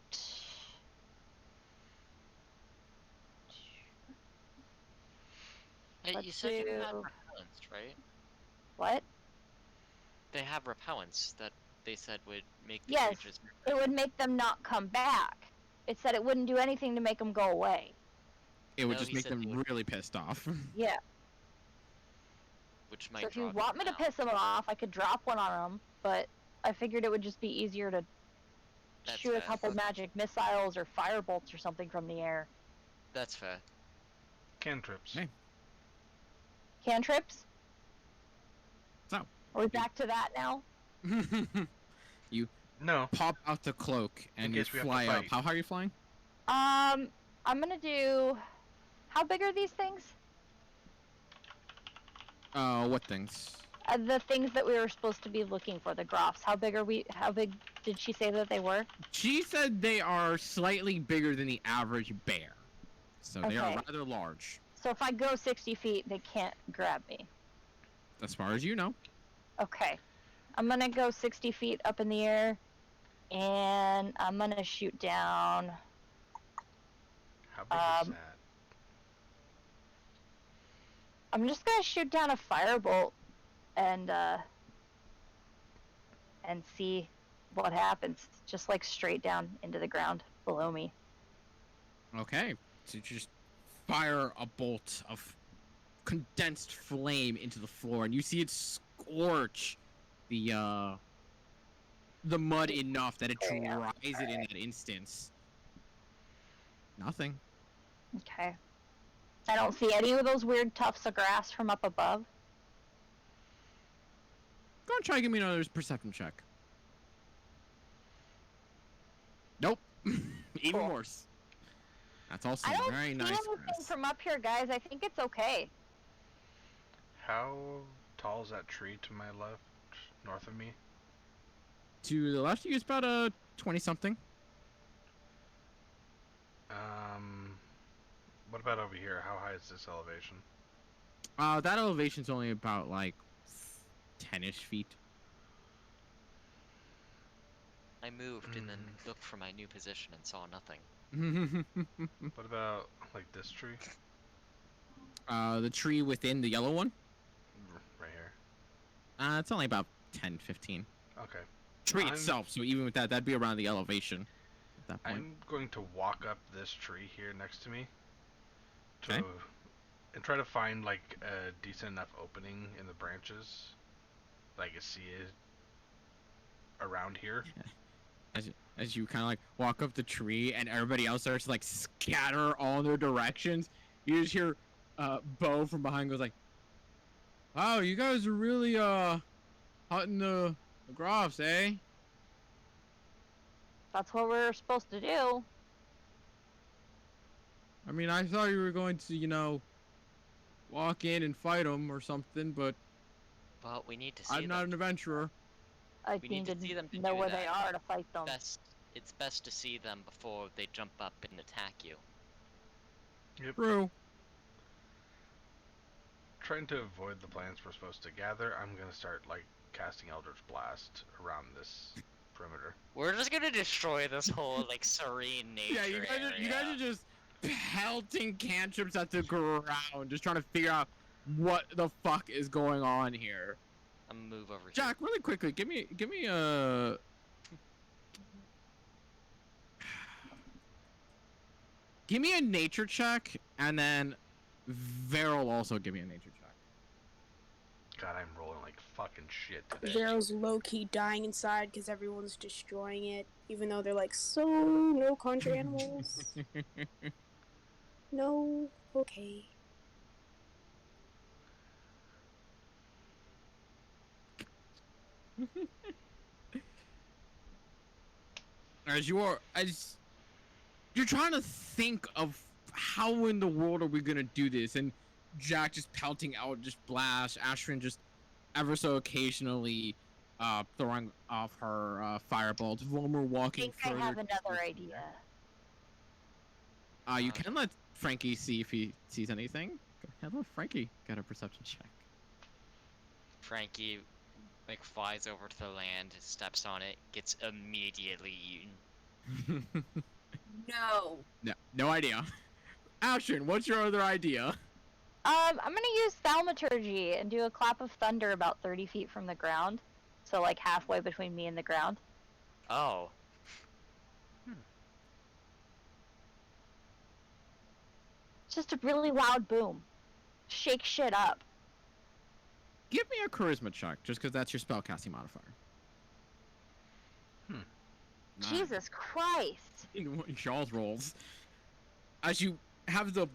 Hey, you Let's said you had do- repellents, right? What? They have repellents that they said would make the Yes. creatures... It would make them not come back. It said it wouldn't do anything to make them go away. It would No, just he make said them they would- really pissed off. Yeah. Which might So if you drop want me to now. piss them off, I could drop one on them. But I figured it would just be easier to That's shoot a fair. couple magic missiles or fire bolts or something from the air. That's fair. Cantrips. Hey. Cantrips? So. Are we back to that now? No. Pop out the cloak and In you case we have to fly up. fight. How high are you flying? I'm gonna do. How big are these things? What things? The things that we were supposed to be looking for, the Groffs. How big are we? How big did she say that they were? She said they are slightly bigger than the average bear. So they are Okay. rather large. So if I go 60 feet, they can't grab me. As far as you know. Okay. I'm gonna go 60 feet up in the air, and I'm gonna shoot down. How big is Um, that? I'm just gonna shoot down a firebolt, and see what happens. Just like straight down into the ground below me. Okay. So you just fire a bolt of condensed flame into the floor, and you see it scorch the mud enough that it Yeah. dries it in that instance. Nothing. Okay. I don't see any of those weird tufts of grass from up above. Go and try and give me another perception check. Nope. Even Cool. worse. That's also I don't very see nice. anything Grass. from up here, guys. I think it's okay. How tall is that tree to my left, north of me? To the left, you use about a 20-something. What about over here? How high is this elevation? That elevation's only about like 10-ish feet. I moved and then looked for my new position and saw nothing. What about, like, this tree? The tree within the yellow one? Right here. It's only about 10, 15. Okay. Tree I'm- itself, so even with that, that'd be around the elevation at that point. I'm going to walk up this tree here next to me. To, Okay. and try to find, like, a decent enough opening in the branches that I can see it around here. As you kind of like walk up the tree and everybody else starts to like scatter all in their directions, you just hear Bo from behind goes like, "Wow, you guys are really hunting the groffs, eh?" That's what we're supposed to do. I mean, I thought you were going to, walk in and fight them or something, but Well, we need to see I'm not them. an adventurer. I We need need to see them to know do where they that. are to fight them. It's best to see them before they jump up and attack you. True. Trying to avoid the plants we're supposed to gather, I'm gonna start like casting Eldritch Blast around this perimeter. We're just gonna destroy this whole like serene nature Yeah, you guys area. are just pelting cantrips at the ground, just trying to figure out what the fuck is going on here. I'm gonna move over Jack, really quickly, give me a nature check, and then Veryl also give me a nature check. God, I'm rolling like fucking shit today. Vero's low-key dying inside because everyone's destroying it, even though they're like, so no contra animals. No, okay. As you're trying to think of how in the world are we gonna do this, and Jack just pelting out just blast, Ashrin just ever so occasionally throwing off her firebolts, Vollmer I walking think I further. have another idea. You can let Frankie see if he sees anything. Go ahead, let Frankie get a perception check. Frankie like flies over to the land, steps on it, gets immediately eaten. No. No idea. Ashrin, what's your other idea? I'm gonna use thaumaturgy and do a clap of thunder about 30 feet from the ground. So like halfway between me and the ground. Oh. It's just a really loud boom. Shake shit up. Give me a charisma check, just because that's your spellcasting modifier. Nice. Jesus Christ. Charles rolls. As you have the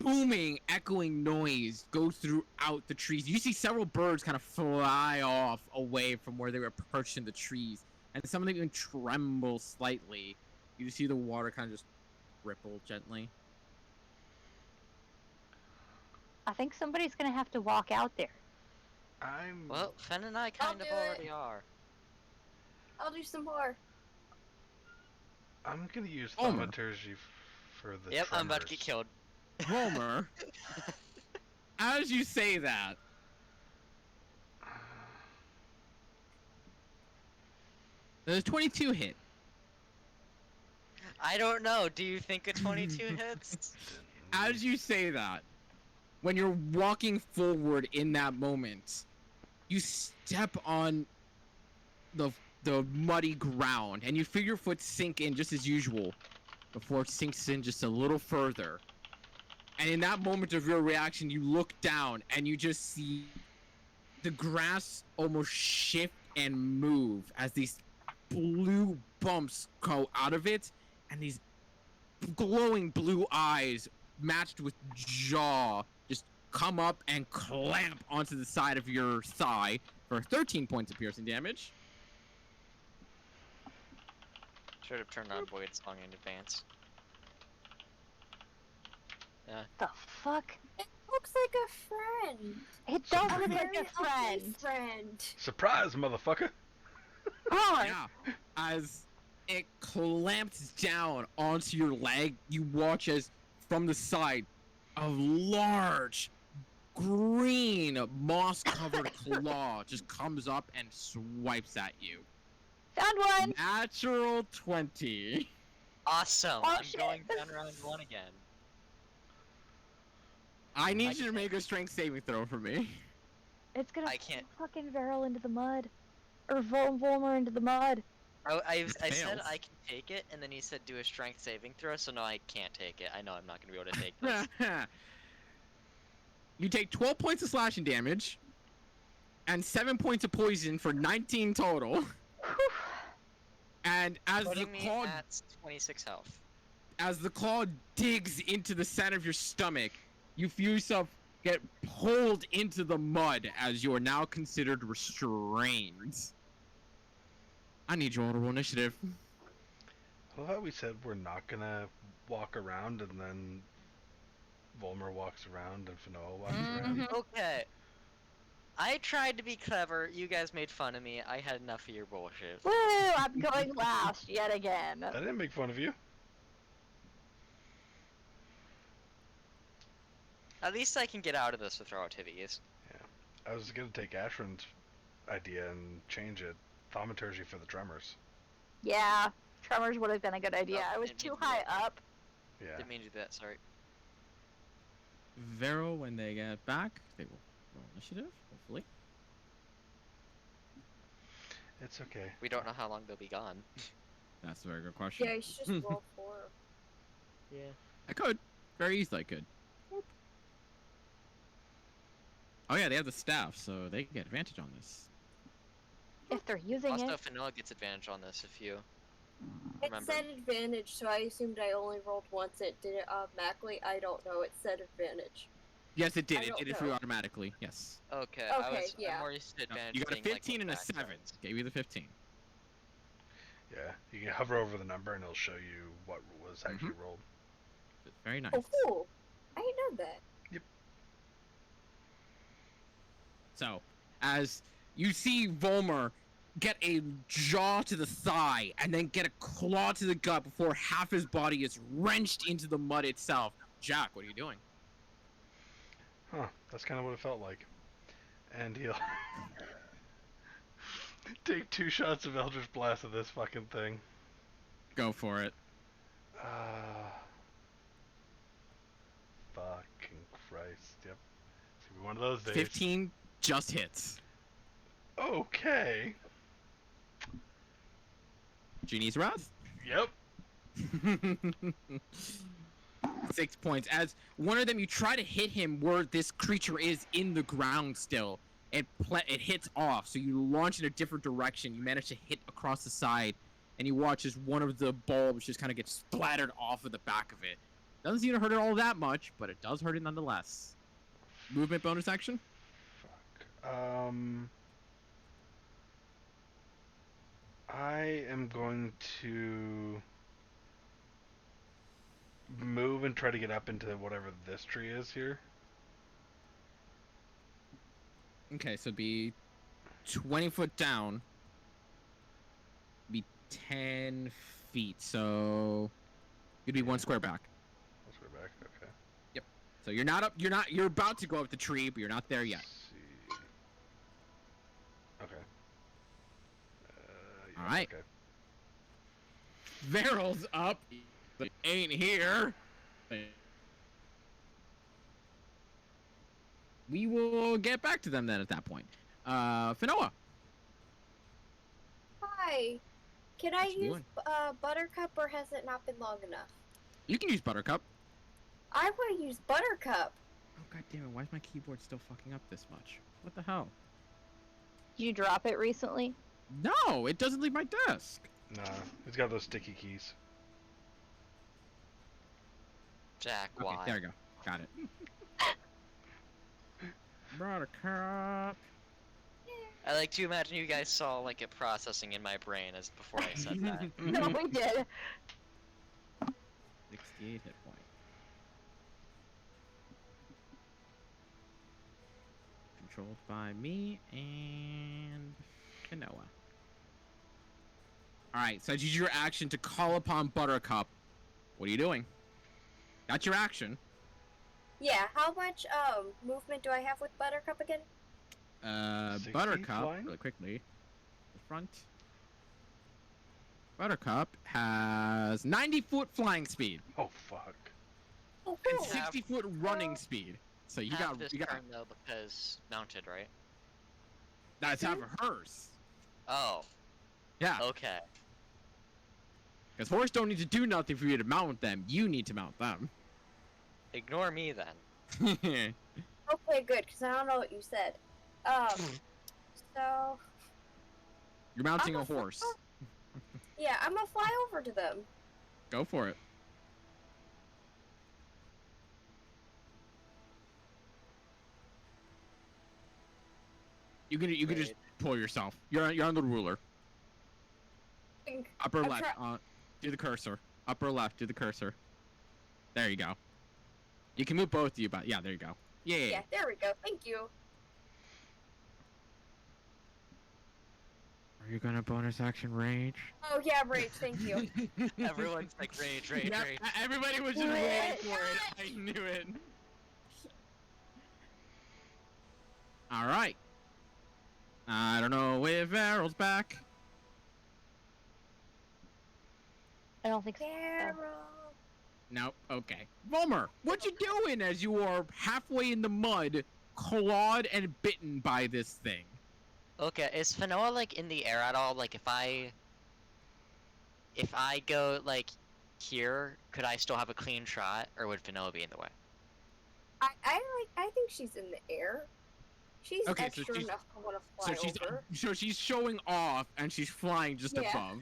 booming, echoing noise go throughout the trees, you see several birds kind of fly off away from where they were perched in the trees, and some of them even tremble slightly. You see the water kind of just ripple gently. I think somebody's gonna have to walk out there. Well, Fen and I kind of do it. already are. I'll do some more. I'm gonna use Homer. thaumaturgy for the Yep, I'm about to tremors. get killed. Homer, as you say that, there's 22 hit. I don't know. Do you think a 22 hits? As you say that, when you're walking forward in that moment, you step on the muddy ground, and you feel your foot sink in just as usual, before it sinks in just a little further. And in that moment of your reaction, you look down, and you just see the grass almost shift and move as these blue bumps go out of it, and these glowing blue eyes matched with jaw just come up and clamp onto the side of your thigh for 13 points of piercing damage. Should have turned on Void Song in advance. The fuck? It looks like a friend. It does Sorry. look like Very a friend. ugly friend. Surprise, motherfucker! God. Yeah, as it clamps down onto your leg, you watch as from the side a large green moss-covered claw just comes up and swipes at you. Found one. Natural 20. Awesome! Oh, I'm shit. going down round 1 again. I need you to make a strength saving throw for me. It's gonna I can't- fucking Veryl into the mud. Or Volmer into the mud. Oh, I said fails. I can take it, and then he said do a strength saving throw, so no, I can't take it. I know I'm not gonna be able to take this. You take 12 points of slashing damage and 7 points of poison for 19 total. Whew. And as the Putting me claw at 26 health. digs into the center of your stomach, you feel yourself get pulled into the mud as you are now considered restrained. I need you all to roll initiative. I love how we said we're not gonna walk around, and then Volmer walks around and Fanoa walks around. Okay. I tried to be clever. You guys made fun of me. I had enough of your bullshit. Woo! I'm going last yet again. I didn't make fun of you. At least I can get out of this with relativities. I was gonna take Ashran's idea and change it. Thaumaturgy for the tremors. Yeah, tremors would have been a good idea. Oh, I was didn't too mean to high do that. up. Yeah. Didn't mean to do that, sorry. Vero, when they get back, they will roll initiative, hopefully. It's okay. We don't know how long they'll be gone. That's a very good question. Yeah, you should just roll 4. Yeah. I could. Very easily I could. Oh yeah, they have the staff, so they get advantage on this. If they're using Also, it. Fanoa gets advantage on this if you It remember. said advantage, so I assumed I only rolled once. It did it automatically. I don't know. It said advantage. Yes, it did. I It don't did it for you know. automatically. Yes. Okay, Okay, yeah. I'm more used to No, advantage. you got a being, like, 15 and a back 7. roads. Gave you the 15. Yeah. You can hover over the number and it'll show you what was actually rolled. Very nice. Oh, cool. I didn't know that. So, as you see Volmer get a jaw to the thigh and then get a claw to the gut before half his body is wrenched into the mud itself. Jack, what are you doing? Huh. That's kind of what it felt like. And he'll take 2 shots of Eldritch Blast of this fucking thing. Go for it. Fucking Christ. Yep. It's gonna be one of those days. 15 just hits. Okay. Genie's Wrath? Yep. 6 points. As one of them, you try to hit him where this creature is in the ground still. It hits off, so you launch in a different direction. You manage to hit across the side, and you watch as one of the bulbs just kind of gets splattered off of the back of it. Doesn't seem to hurt it all that much, but it does hurt it nonetheless. Movement bonus action? Fuck. I am going to move and try to get up into whatever this tree is here. Okay, so be 20 foot down. Be 10 feet, so you'd be 1 square back. Let's go back. Okay. So you're not up. You're about to go up the tree, but you're not there yet. Let's see. Okay. Yeah, All right. Okay. Veryl's up. But ain't here. We will get back to them then at that point. Fanoa. Hi. Can I What you use doing? Buttercup, or has it not been long enough? You can use Buttercup. I want to use Buttercup. Oh god damn it! Why is my keyboard still fucking up this much? What the hell? Did you drop it recently? No, it doesn't leave my desk. Nah, it's got those sticky keys. Jack, Okay, why? there we go. Got it. Buttercup. I like to imagine you guys saw like it processing in my brain as before I said that. No, we did. 68 hit point. Controlled by me and Kanoa. Alright, so I use your action to call upon Buttercup. What are you doing? That's your action. Yeah, how much movement do I have with Buttercup again? 60 Buttercup, flying? really quickly. The front. Buttercup has 90-foot flying speed Oh fuck. Oh, and cool. 60-foot running speed. So you Half got this turn though because mounted, right? that's half of hers. Oh, Yeah, okay. because horse don't need to do nothing for you to mount them. You need to mount them. Ignore me then. Okay, good, because I don't know what you said. So, You're mounting I'm a horse. Yeah, I'm gonna fly over to them. Go for it. You can just pull yourself. You're on the ruler. Upper I'm left. Do the cursor. Upper left. Do the cursor. There you go. You can move both of you, but yeah, there you go. Yeah. Yeah, there we go. Thank you. Are you gonna bonus action rage? Oh yeah, rage. Thank you. Everyone's like rage. Yep, everybody was just waiting for it. I knew it. All right. I don't know if Errol's back. I don't think so. Carol. No. Okay. Vollmer, what you doing as you are halfway in the mud, clawed and bitten by this thing? Okay, is Fanoa like in the air at all? Like if I go like here, could I still have a clean shot, or would Fanoa be in the way? I think she's in the air. She's Okay, so extra she's- enough to want to fly over. So she's showing off and she's flying just Yeah. above.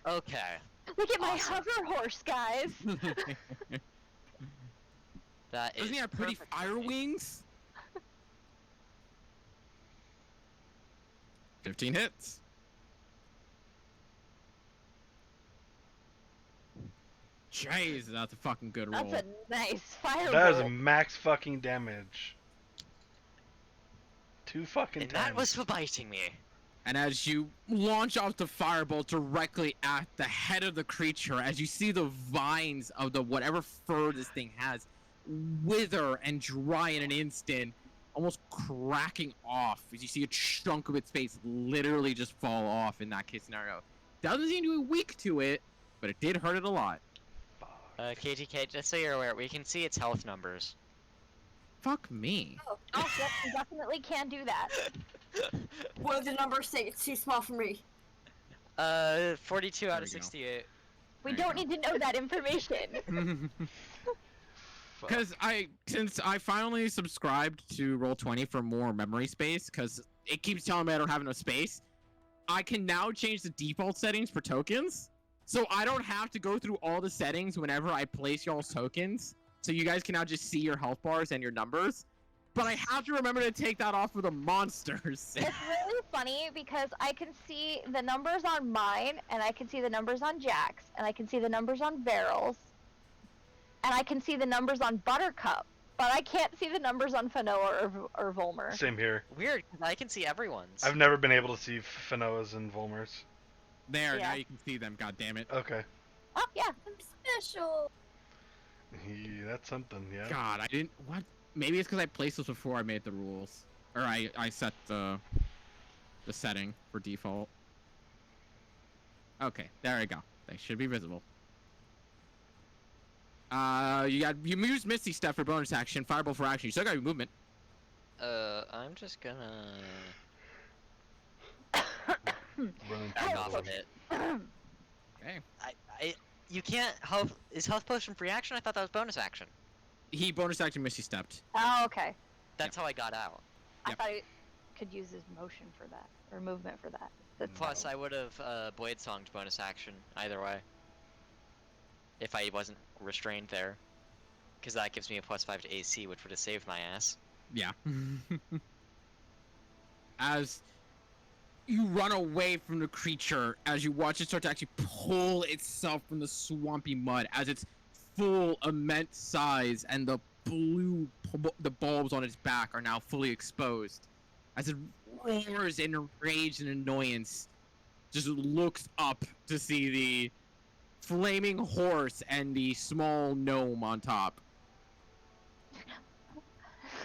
Okay, Look at my Awesome. hover horse, guys. that is. Doesn't he have pretty perfect for fire me. wings? 15 hits. Jeez, that's a fucking good roll. That's a nice fireball. That is max fucking damage. 2 fucking And times. that was for biting me. And as you launch off the firebolt directly at the head of the creature, as you see the vines of the whatever fur this thing has wither and dry in an instant, almost cracking off as you see a chunk of its face literally just fall off in that case scenario. Doesn't seem to be weak to it, but it did hurt it a lot. KTK, just so you're aware, we can see its health numbers. Fuck me. Oh, Oh, yep, you definitely can do that. what do the numbers say? It's too small for me. 42 There out we of go. 68. We There you don't go. need to know that information. Because since I finally subscribed to Roll20 for more memory space, because it keeps telling me I don't have enough space, I can now change the default settings for tokens. So I don't have to go through all the settings whenever I place y'all's tokens. So you guys can now just see your health bars and your numbers. But I have to remember to take that off for the monsters. It's really funny because I can see the numbers on mine, and I can see the numbers on Jack's, and I can see the numbers on Barrel's, and I can see the numbers on Buttercup, but I can't see the numbers on Fanoa or Volmer. Same here. Weird, 'cause I can see everyone's. I've never been able to see Fanoas and Volmers. There, Yeah. now you can see them, God damn it. Okay. Oh, yeah. I'm special. That's something, yeah. God, I didn't... What? Maybe it's because I placed this before I made the rules. Or I set the setting for default. Okay, there we go. They should be visible. You used Misty Step for bonus action, Fireball for action. You still got your movement. I'm just gonna Running back through off the of it. Okay. You can't health. Is health potion free action? I thought that was bonus action. He bonus action Misty Stepped. Oh, okay. That's how I got out. I Yep. thought he could use his motion for that, or movement for that. Plus, I would have Blade Songed bonus action either way. If I wasn't restrained there. Because that gives me a +5 to AC, which would have saved my ass. Yeah. As you run away from the creature, as you watch it start to actually pull itself from the swampy mud, as its full immense size and the the bulbs on its back are now fully exposed. As it roars in rage and annoyance, just looks up to see the flaming horse and the small gnome on top.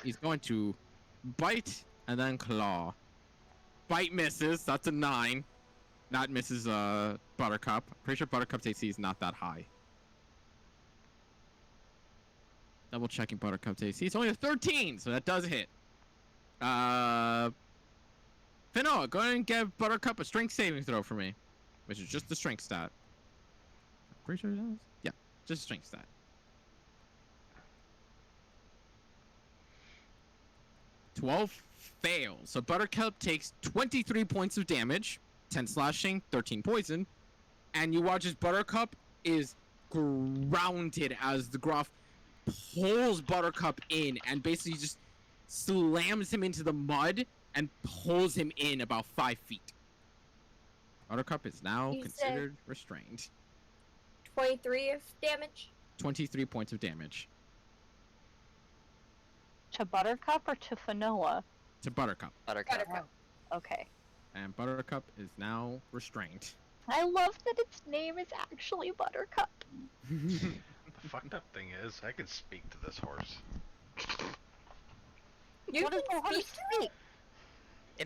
He's going to bite and then claw. Bite misses. That's a 9. That misses Buttercup. Pretty sure Buttercup's AC is not that high. Double checking Buttercup's AC. It's only a 13, so that does hit. Finoa, go ahead and give Buttercup a strength saving throw for me. Which is just the strength stat. Pretty sure it does? Yeah, just strength stat. "12 fails. So Buttercup takes 23 points of damage, 10 slashing, 13 poison, and you watch as Buttercup is grounded as the Gruff pulls Buttercup in and basically just slams him into the mud and pulls him in about 5 feet. Buttercup is now You considered restrained. 23 of damage. 23 points of damage To Buttercup or to Fanoa? to Buttercup. Buttercup. Buttercup. Okay. And Buttercup is now restrained. I love that its name is actually Buttercup. The fucked up thing is, I can speak to this horse. You What does can the horse speak to speak?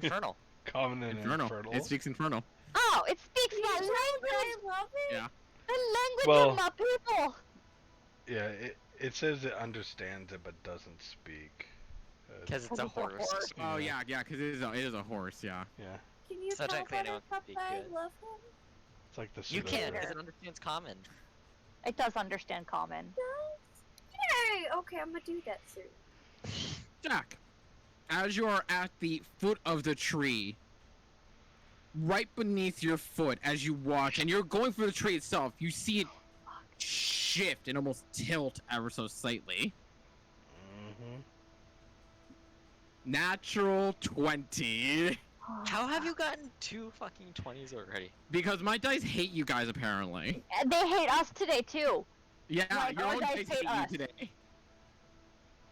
Infernal. Common and Infernal. infernal. It speaks Infernal. Oh, it speaks You my know language! I love it. Yeah. The language Well- of my people! Yeah, it says it understands it but doesn't speak. Because it's a horse. Oh yeah, because it is a horse. Yeah. Yeah, Can you So tell technically anyone can Buttercup speak that I to it. love him? it's like the You pseudo can, rare. because it understands common. It does understand common. Yay! Okay, I'm gonna do that soon. Jack, as you are at the foot of the tree, right beneath your foot, as you watch, and you're going for the tree itself, you see it shift and almost tilt ever so slightly. Mm-hmm. Natural 20. How have you gotten 2 fucking 20s already? Because my dice hate you guys, apparently. And they hate us today, too. Yeah, Like, your our own dice dice hate hate us. you today.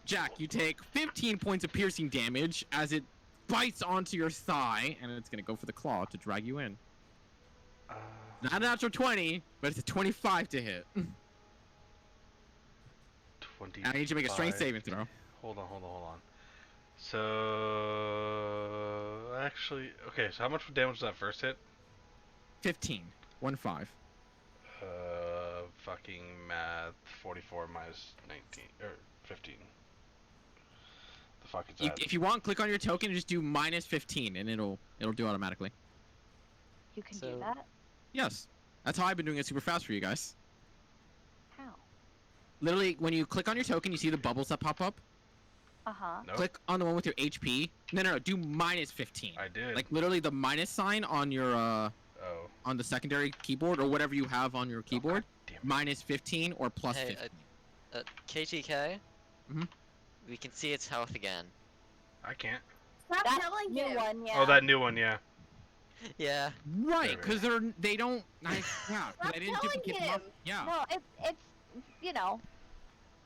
Jack, you take 15 points of piercing damage as it bites onto your thigh, and it's gonna go for the claw to drag you in. Not a natural 20, but it's a 25 to hit. 20. I need you to make a strength saving throw. Hold on. So actually, okay. So how much damage was that first hit? 15. 1-5. Fucking math. 44 minus 19 or 15. The fuck is that? If you want, click on your token and just do minus 15, and it'll do automatically. You can So- do that? Yes, that's how I've been doing it super fast for you guys. How? Literally, when you click on your token, you see the bubbles that pop up. Uh-huh. Nope. Click on the one with your HP. No, do minus 15. I did. Like literally the minus sign on your oh. on the secondary keyboard or whatever you have on your keyboard. Damn it. Minus 15 or plus Hey, 15. KTK? Mhm. We can see its health again. I can't. Stop That telling new him. one, yeah. Oh, that new one, yeah. Yeah. Right, because they don't. Yeah, because Stop I didn't telling duplicate them up. him. Yeah. No, it's, you know,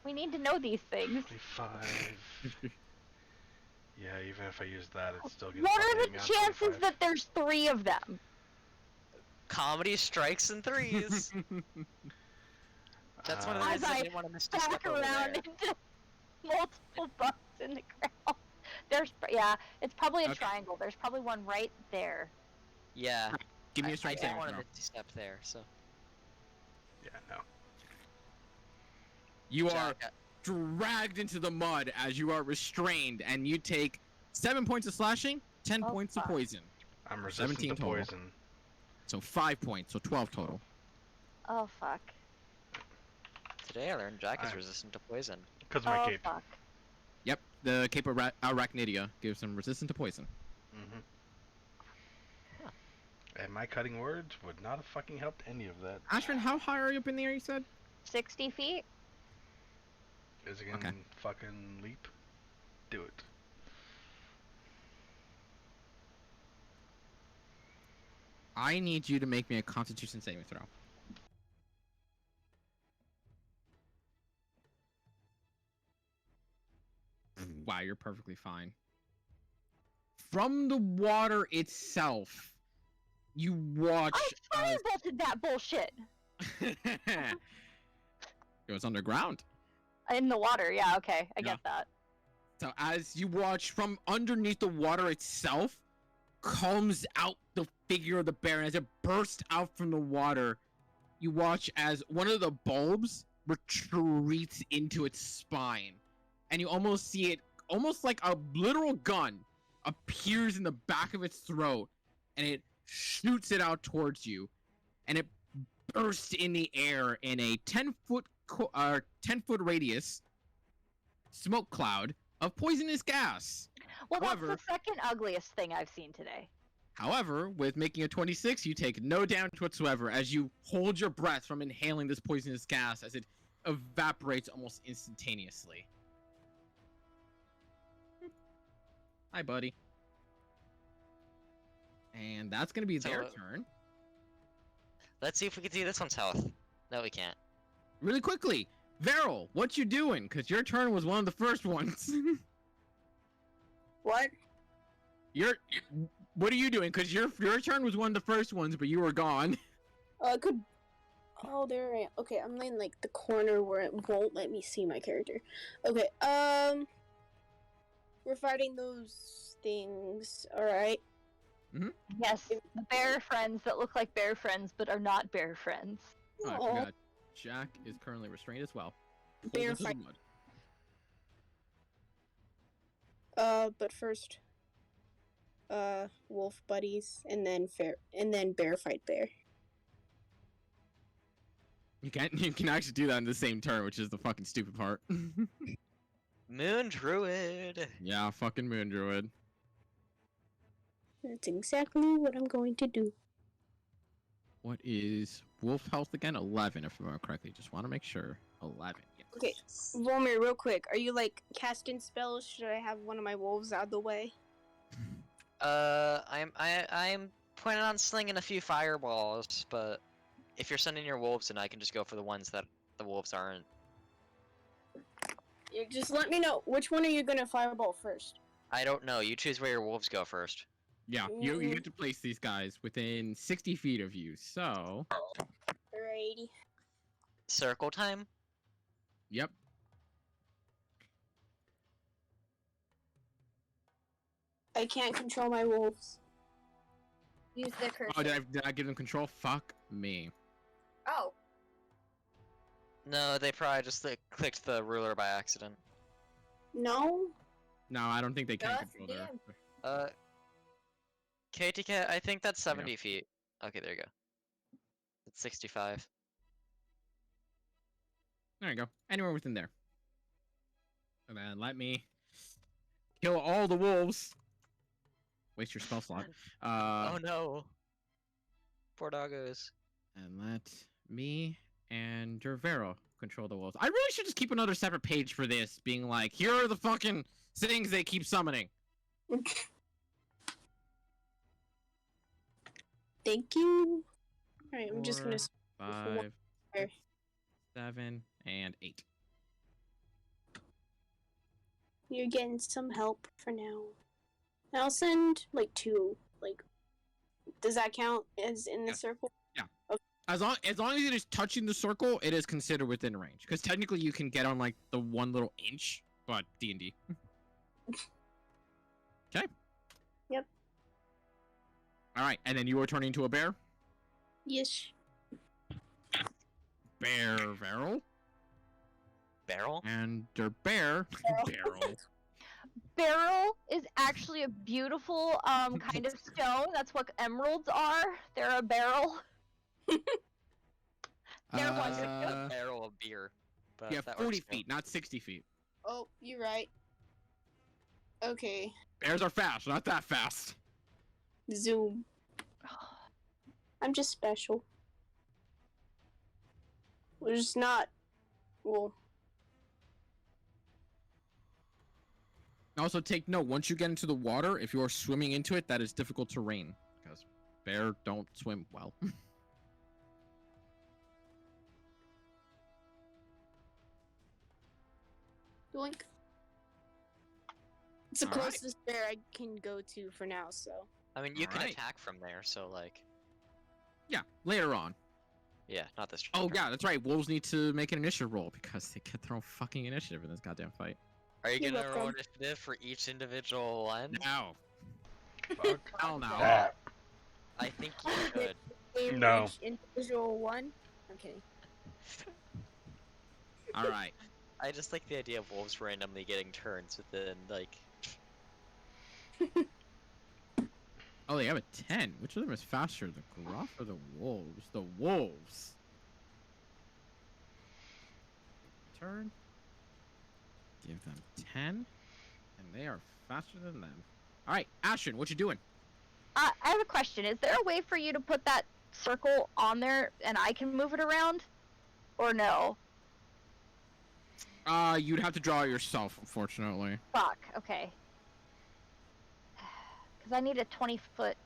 we need to know these things. 25. Yeah, even if I use that, it's still gonna. What fucking are hit the me on chances 25. that there's 3 of them? Comedy strikes in 3s. That's one of the As reasons I I didn't want to miss the Back step over around there. into multiple bugs in the ground. Yeah, it's probably a Okay. triangle. There's probably one right there. Yeah. Give me a I strength didn't saving want throw. to miss the step there, so. Yeah, no. You are Jack, dragged into the mud as you are restrained, and you take 7 points of slashing, 10 Oh, points of fuck. poison. I'm resistant 17 to total. poison. So 5 points, so 12 total. Oh fuck. Today I learned Jack is I- resistant to poison. Because of my Oh cape. fuck. Yep, the Cape of Arachnidia gives him resistance to poison. Mm-hmm. Huh. And my cutting words would not have fucking helped any of that. Ashwin, how high are you up in the air, you said? 60 feet? Is it gonna Okay. fucking leap? Do it. I need you to make me a Constitution saving throw. Wow, you're perfectly fine. From the water itself, you watch I firebolted that bullshit! it was underground. In the water, yeah, okay. I Yeah. get that. So as you watch from underneath the water itself, comes out the figure of the bear, and as it bursts out from the water, you watch as one of the bulbs retreats into its spine, and you almost see it, almost like a literal gun, appears in the back of its throat, and it shoots it out towards you, and it bursts in the air in a 10-foot 10-foot radius smoke cloud of poisonous gas. Well, However- that's the second ugliest thing I've seen today. However, with making a 26, you take no damage whatsoever as you hold your breath from inhaling this poisonous gas as it evaporates almost instantaneously. Hi, buddy. And that's going to be their turn. Let's see if we can see this one's health. No, we can't. Really quickly, Varel, what you doing? Because your turn was one of the first ones. What? What are you doing? Because your turn was one of the first ones, but you were gone. I could. Oh, there I am. Okay, I'm in like the corner where it won't let me see my character. Okay, we're fighting those things. All right. Yes, the bear friends that look like bear friends but are not bear friends. Oh, I forgot. Jack is currently restrained as well. Bear Hold fight. into the mud. But first, wolf buddies, and then bear fight bear. You can actually do that in the same turn, which is the fucking stupid part. Moon Druid. Yeah, fucking Moon Druid. That's exactly what I'm going to do. What is wolf health again? 11, if I remember correctly. Just want to make sure. 11. Yes. Okay, Volmir, real quick, are you like casting spells? Should I have one of my wolves out of the way? I'm planning on slinging a few fireballs, but if you're sending your wolves, then I can just go for the ones that the wolves aren't. Yeah, just let me know which one are you gonna fireball first. I don't know. You choose where your wolves go first. Yeah, you get to place these guys within 60 feet of you, so... Alrighty. Circle time? Yep. I can't control my wolves. Use the cursor. Oh, did I give them control? Fuck me. Oh, No, they probably just clicked the ruler by accident. No? No, I don't think they can That's control their... damn. KTK, I think that's There you 70 feet. Okay, there you go. It's 65. There you go. Anywhere within there. And then let me kill all the wolves. Waste your spell slot. Oh no. Poor doggos. And let me and Dervero control the wolves. I really should just keep another separate page for this, being like, here are the fucking things they keep summoning. Thank you. Alright, I'm just gonna... 5, There. 7, and 8. You're getting some help for now. And I'll send, like, 2. Like, does that count as in the circle? Yeah. Okay. As long as it is touching the circle, it is considered within range. Because technically you can get on, like, the 1 little inch, but D&D. Okay. Yep. Alright, and then you are turning into a bear? Yes. Bear Varel. Barrel? And der bear. Barrel. Beryl is actually a beautiful kind of stone. That's what emeralds are. They're a beryl. They're wonderful. A barrel of beer. But Yeah, that 40 works too. feet, not 60 feet. Oh, you're right. Okay. Bears are fast, not that fast. Zoom. I'm just special. We're just not... Well... Also, take note, once you get into the water, if you are swimming into it, that is difficult terrain. Because bear don't swim well. Doink. It's the All right. closest bear I can go to for now, so... I mean, you can Alright. attack from there, so like, Yeah, later on. yeah, not this. Oh, turn. yeah, that's right. Wolves need to make an initiative roll because they get their own fucking initiative in this goddamn fight. Are you You're gonna roll welcome. initiative for each individual one? No. Fuck Hell no. that. I think you should. No. Each individual one? Okay. Alright. I just like the idea of wolves randomly getting turns within like. Oh, they have a 10. Which of them is faster, the gruff or the wolves? The wolves. Turn. Give them 10. And they are faster than them. Alright, Ashen, what you doing? I have a question. Is there a way for you to put that circle on there and I can move it around? Or no? You'd have to draw it yourself, unfortunately. Fuck, okay. Because I need a 20-foot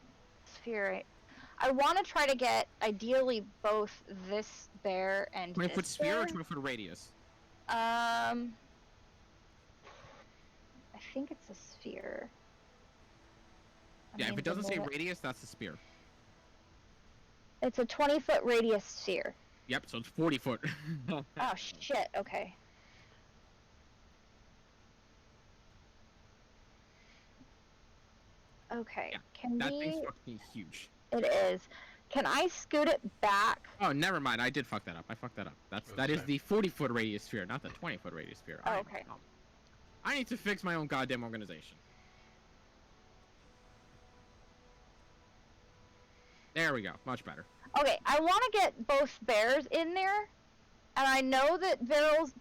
sphere. I want to try to get, ideally, both this bear and 20-foot this sphere or bear. 20-foot radius? I think it's a sphere. Yeah, if mean, it doesn't say the- radius, that's the spear. It's a 20-foot radius sphere. Yep, so it's 40 foot. Oh, shit, okay. Okay, Yeah, can that thing's we... fucking huge. It is. Can I scoot it back? Oh, never mind. I did fuck that up. I fucked that up. That is Okay. the 40-foot radius sphere, not the 20-foot radius sphere. Oh, I'm okay. dumb. I need to fix my own goddamn organization. There we go. Much better. Okay, I want to get both bears in there, and I know that Veryl's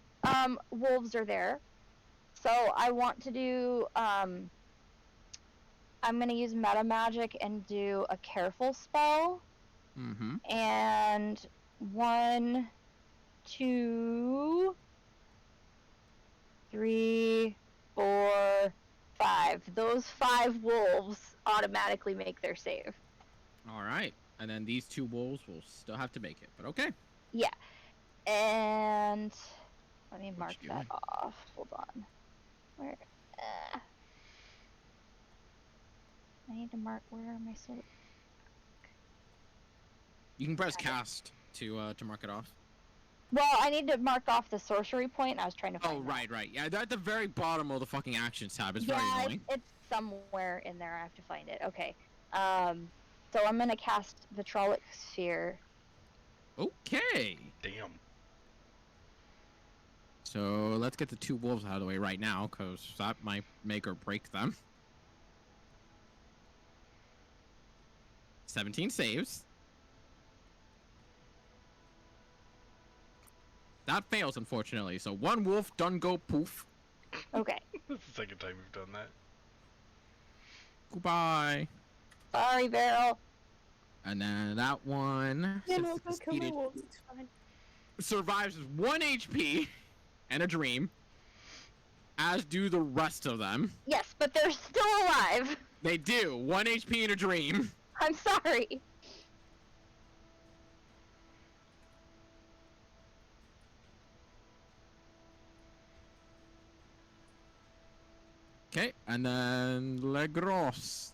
wolves are there, so I want to do I'm gonna use meta magic and do a careful spell, Mm-hmm. and 1, 2, 3, 4, 5. Those 5 wolves automatically make their save. All right. And then these 2 wolves will still have to make it, but okay. Yeah. And let me mark you that doing? off. Hold on. Where? I need to mark. Where am I so? You can press Got it. cast to mark it off. Well, I need to mark off the sorcery point. And I was trying to find. Oh, that. right. Yeah, they're at the very bottom of the fucking actions tab. It's very Yeah, annoying. it's somewhere in there. I have to find it. Okay. So I'm gonna cast Vitrolic Sphere. Okay. Damn. So let's get the 2 wolves out of the way right now, because that might make or break them. 17 saves. That fails, unfortunately. So 1 wolf done go poof. Okay. That's the second time we've done that. Goodbye. Sorry, Beryl. And then that one Yeah, since no, it's don't kill my defeated, wolves. It's fine. survives with 1 HP and a dream, as do the rest of them. Yes, but they're still alive. They do. 1 HP and a dream. I'm sorry. Okay, and then Legros.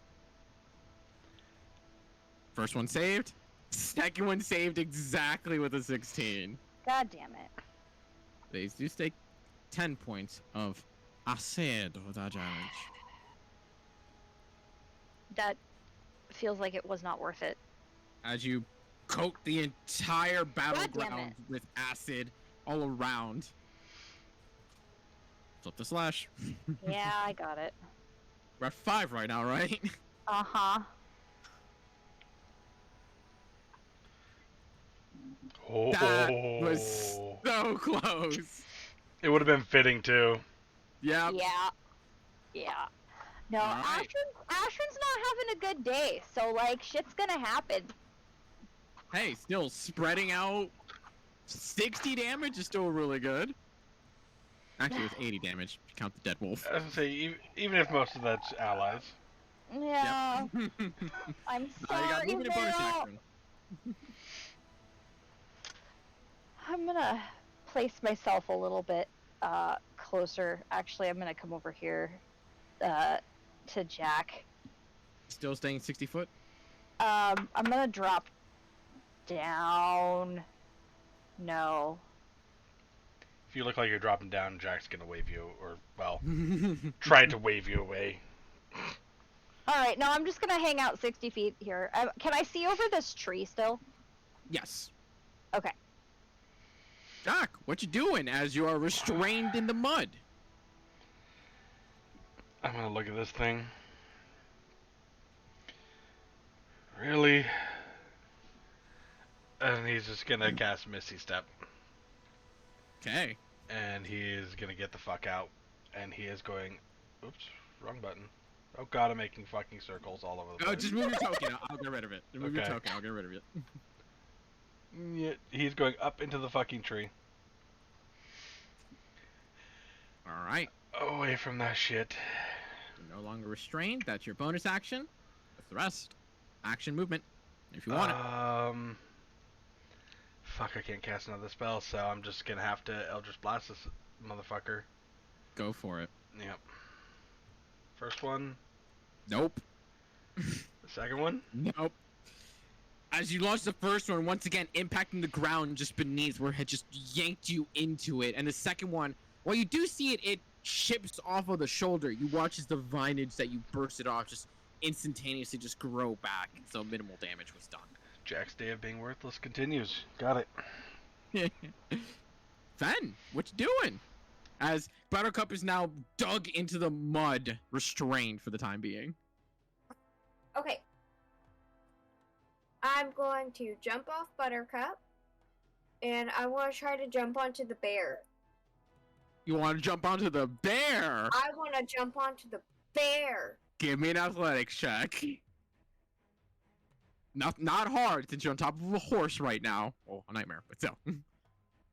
First one saved. Second one saved exactly with a 16. God damn it. They do take 10 points of acid damage. That feels like it was not worth it. As you coat the entire damn battleground it. with acid all around. Flip the slash. Yeah, I got it. We're at 5 right now, right? Uh-huh. Oh. That was so close. It would have been fitting too. Yep. Yeah. Yeah. No, All right. Ashrin's not having a good day, so, like, shit's gonna happen. Hey, still spreading out 60 damage is still really good. Actually, it was 80 damage. If you count the dead wolf. I was gonna say, even if most of that's allies. Yeah. Yep. I'm You sorry, got movement and bonus Vero. action. I'm gonna place myself a little bit closer. Actually, I'm gonna come over here to Jack. Still staying 60 foot? I'm gonna drop down. No. If you look like you're dropping down, Jack's gonna wave you, or, well, try to wave you away. Alright, no, I'm just gonna hang out 60 feet here. Can I see over this tree still? Yes. Okay. Jack, what you doing as you are restrained in the mud? I'm gonna look at this thing. Really? And he's just gonna cast Misty Step. Okay. And he is gonna get the fuck out. And he is going... Oops, wrong button. Oh god, I'm making fucking circles all over the Oh, place. just move your token. I'll get rid of it. Move your Okay. token. I'll get rid of it. Yeah, he's going up into the fucking tree. All right. Away from that shit. You're no longer restrained. That's your bonus action. What's the rest? Action movement. If you want it. Fuck, I can't cast another spell, so I'm just gonna have to Eldritch Blast this motherfucker. Go for it. Yep. First one. Nope. The second one. Nope. As you launch the first one, once again impacting the ground just beneath where it had just yanked you into it. And the second one, while you do see it, it chips off of the shoulder. You watch as the vinage that you bursted off just instantaneously just grow back. So minimal damage was done. Jack's day of being worthless continues. Got it. Fen, what you doing? As Buttercup is now dug into the mud, restrained for the time being. Okay. I'm going to jump off Buttercup, and I want to try to jump onto the bear. You want to jump onto the bear? I want to jump onto the bear. Give me an athletics check. Not hard, since you're on top of a horse right now. Oh, a nightmare, but still.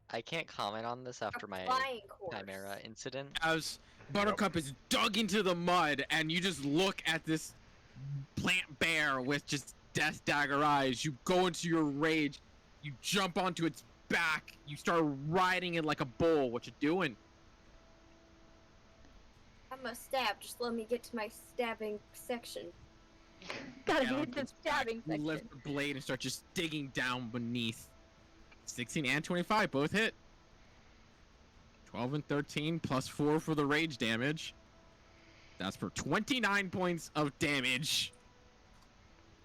I can't comment on this after my Flying horse. Chimera incident. As Buttercup is dug into the mud, and you just look at this plant bear with just death dagger eyes. You go into your rage. You jump onto its back. You start riding it like a bull. What you doing? I'm a stab. Just let me get to my stabbing section. Gotta Get get onto the its back, stabbing you section. lift the blade and start just digging down beneath. 16 and 25 both hit. 12 and 13 plus 4 for the rage damage. That's for 29 points of damage.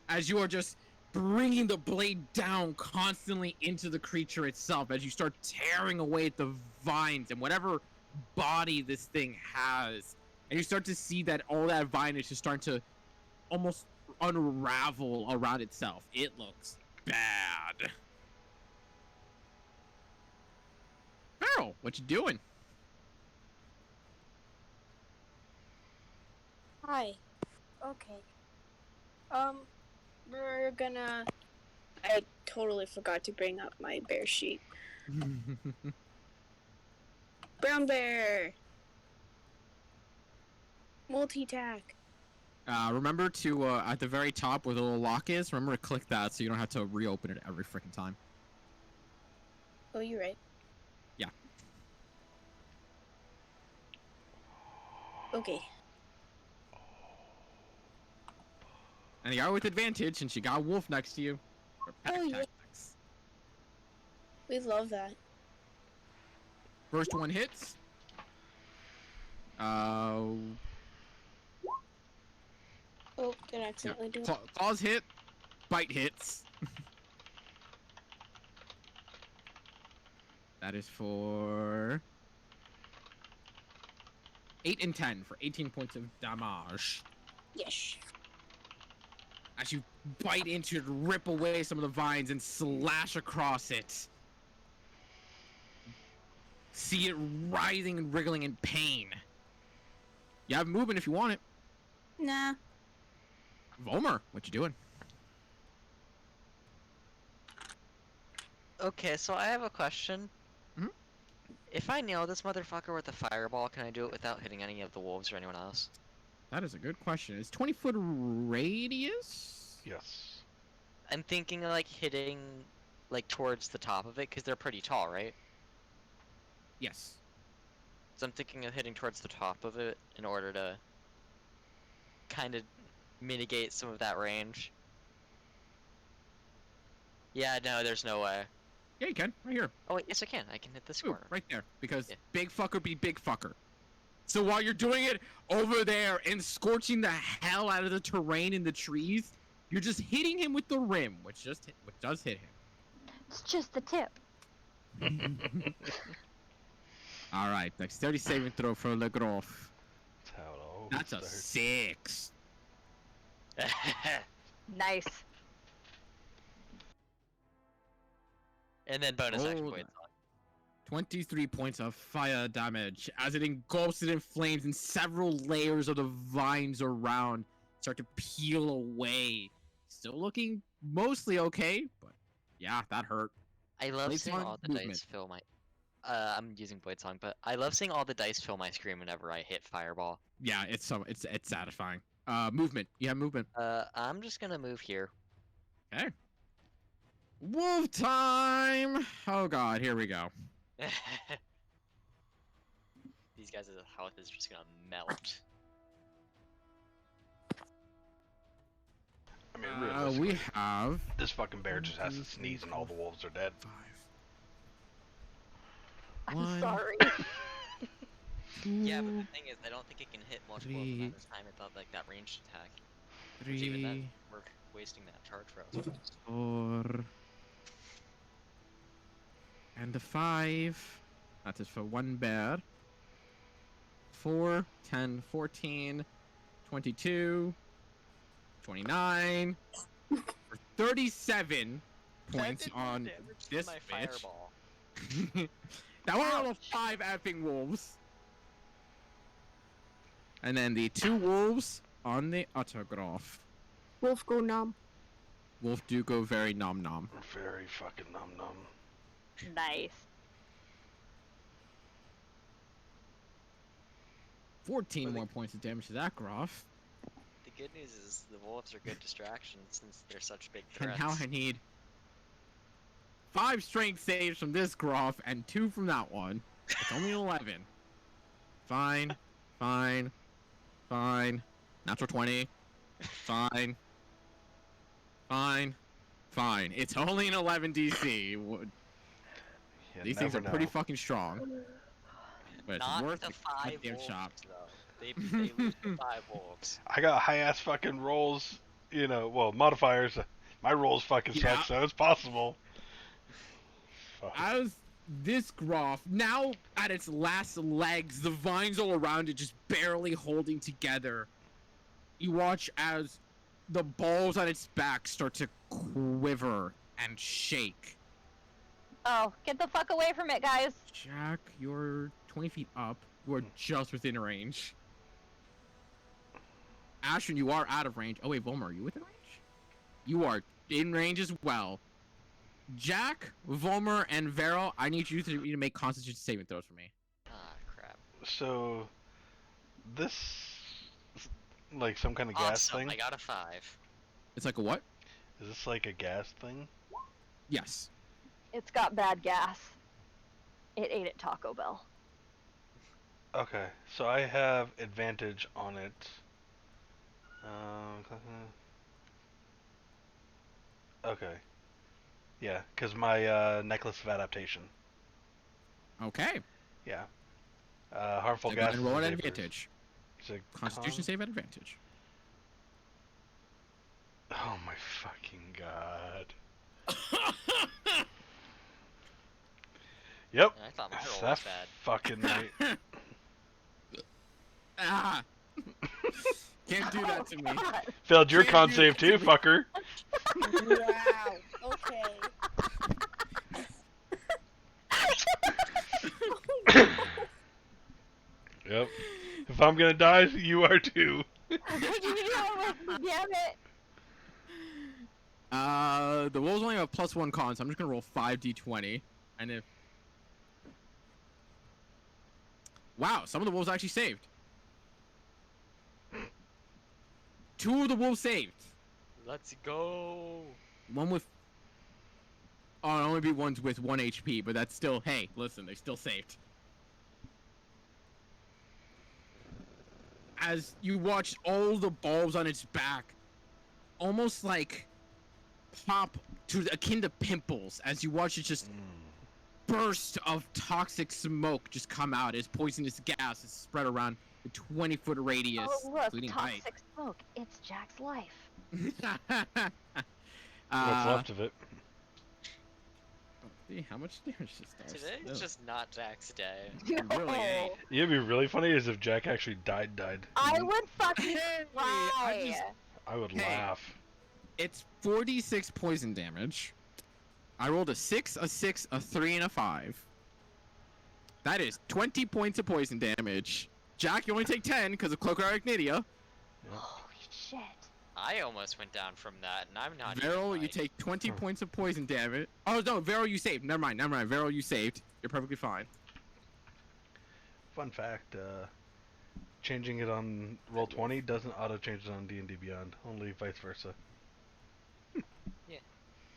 As you are just bringing the blade down constantly into the creature itself, as you start tearing away at the vines and whatever body this thing has. And you start to see that all that vinage is starting to almost unravel around itself. It looks bad. Farrell, what you doing? Hi. Okay. We're gonna. I totally forgot to bring up my bear sheet. Brown bear. Multi-tack. Remember to, at the very top where the little lock is, remember to click that so you don't have to reopen it every freaking time. Oh, you're right. Yeah. Okay. And you are with advantage since you got a wolf next to you. Or pack Oh, yeah. tactics. We love that. First one hits. Oh, did I accidentally do it? Claws hit. Bite hits. That is for 8 and 10 for 18 points of damage. Yes. As you bite into it, rip away some of the vines and slash across it. See it writhing and wriggling in pain. You have movement if you want it. Nah. Vomer, what you doing? Okay, so I have a question. Mhm. If I nail this motherfucker with a fireball, can I do it without hitting any of the wolves or anyone else? That is a good question. Is 20-foot radius? Yes. I'm thinking like hitting like towards the top of it because they're pretty tall, right? Yes. So I'm thinking of hitting towards the top of it in order to kind of mitigate some of that range. Yeah, no, there's no way. Yeah, you can. Right here. Oh wait, yes I can. I can hit this Ooh, corner. right there. Because Yeah. big fucker be big fucker. So while you're doing it over there and scorching the hell out of the terrain in the trees, you're just hitting him with the rim, which does hit him. It's just the tip. All right, dexterity saving throw for Legroff. That's how it all That's a starts. 6. Nice. And then bonus action Hold points on. on. 23 points of fire damage as it engulfs it in flames and several layers of the vines around start to peel away. Still looking mostly okay, but yeah, that hurt. I love Blade seeing Song, all the movement. dice fill my. I'm using Blade Song, but I love seeing all the dice fill my screen whenever I hit Fireball. Yeah, it's satisfying. Movement. You have movement. I'm just gonna move here. Okay. Wolf time! Oh god, here we go. These guys' health is just gonna melt. I mean, realistically, We have this fucking bear just has to sneeze and all the wolves are dead. 5. I'm One, sorry. Yeah, but the 2, thing is, I don't think it can hit multiple Three. amount of time above like that ranged attack. Which even then, 3, we're wasting that charge rail. 4, and the 5. That is for one bear. 4, 10, 14, 22, 29, for 37 points on this my bitch. fireball. That one out of 5 effing wolves. And then the 2 wolves on the autograph. Wolf go numb. Wolf do go very nom nom. Very fucking num num. Nice. 14 more points of damage to that graph. The good news is the wolves are good distractions since they're such big And threats. now I need 5 strength saves from this graph and 2 from that one. It's only 11. Fine. Fine. Fine. Natural 20. Fine. Fine. Fine. It's only an 11 DC. You These things never are pretty know. fucking strong. But it's Not worth the the 5 goddamn wolves, shot. though. They lose the 5 wolves. I got high ass fucking rolls, well, modifiers. My rolls fucking Yeah. suck, so it's possible. Fuck. As this graph, now at its last legs, the vines all around it just barely holding together. You watch as the balls on its back start to quiver and shake. Oh, get the fuck away from it, guys. Jack, you're 20 feet up. You are just within range. Ashwin, you are out of range. Oh wait, Volmer, are you within range? You are in range as well. Jack, Volmer, and Vero, I need you to make Constitution saving throws for me. Ah, crap. So, this, like some kind of gas Awesome, thing? I got a 5. It's like a what? Is this like a gas thing? Yes. It's got bad gas. It ate at Taco Bell. Okay, so I have advantage on it. Okay. Yeah, because my necklace of adaptation. Okay. Yeah. Harmful So go ahead gases. and roll and at vapors. advantage. Is it Constitution save at advantage. Oh my fucking god. Yep. And I thought my It's roll that was bad. fucking night. Ah! Can't do that to me. Failed your Can't con do save that to too, me. fucker. Wow. Okay. Yep. If I'm gonna die, you are too. Damn it. The wolves only have +1 con, so I'm just gonna roll 5d20. And if... Wow, some of the wolves actually saved. 2 of the wolves saved. Let's go. One with... Oh, it only be ones with 1 HP, but that's still... Hey, listen, they still saved. As you watch all the bulbs on its back almost like pop to akin to pimples as you watch it just burst of toxic smoke just come out as poisonous gas is spread around a 20-foot radius, Oh, look, including height. toxic smoke. It's Jack's life. What's Uh, left of it? see, how much damage this does? Today is just not Jack's day. Really ain't. It'd be really funny is if Jack actually died. I would fucking Hey, cry. I would Hey. laugh. It's 46 poison damage. I rolled a 6, a 6, a 3, and a 5. That is 20 points of poison damage. Jack, you only take 10 because of Cloak Arachnidia. Holy shit. I almost went down from that, and I'm not. Veryl, even, you like... take 20 points of poison damage. Oh, no, Veryl, you saved. Never mind. Veryl, you saved. You're perfectly fine. Fun fact, changing it on Roll20 doesn't auto-change it on D&D Beyond, only vice versa.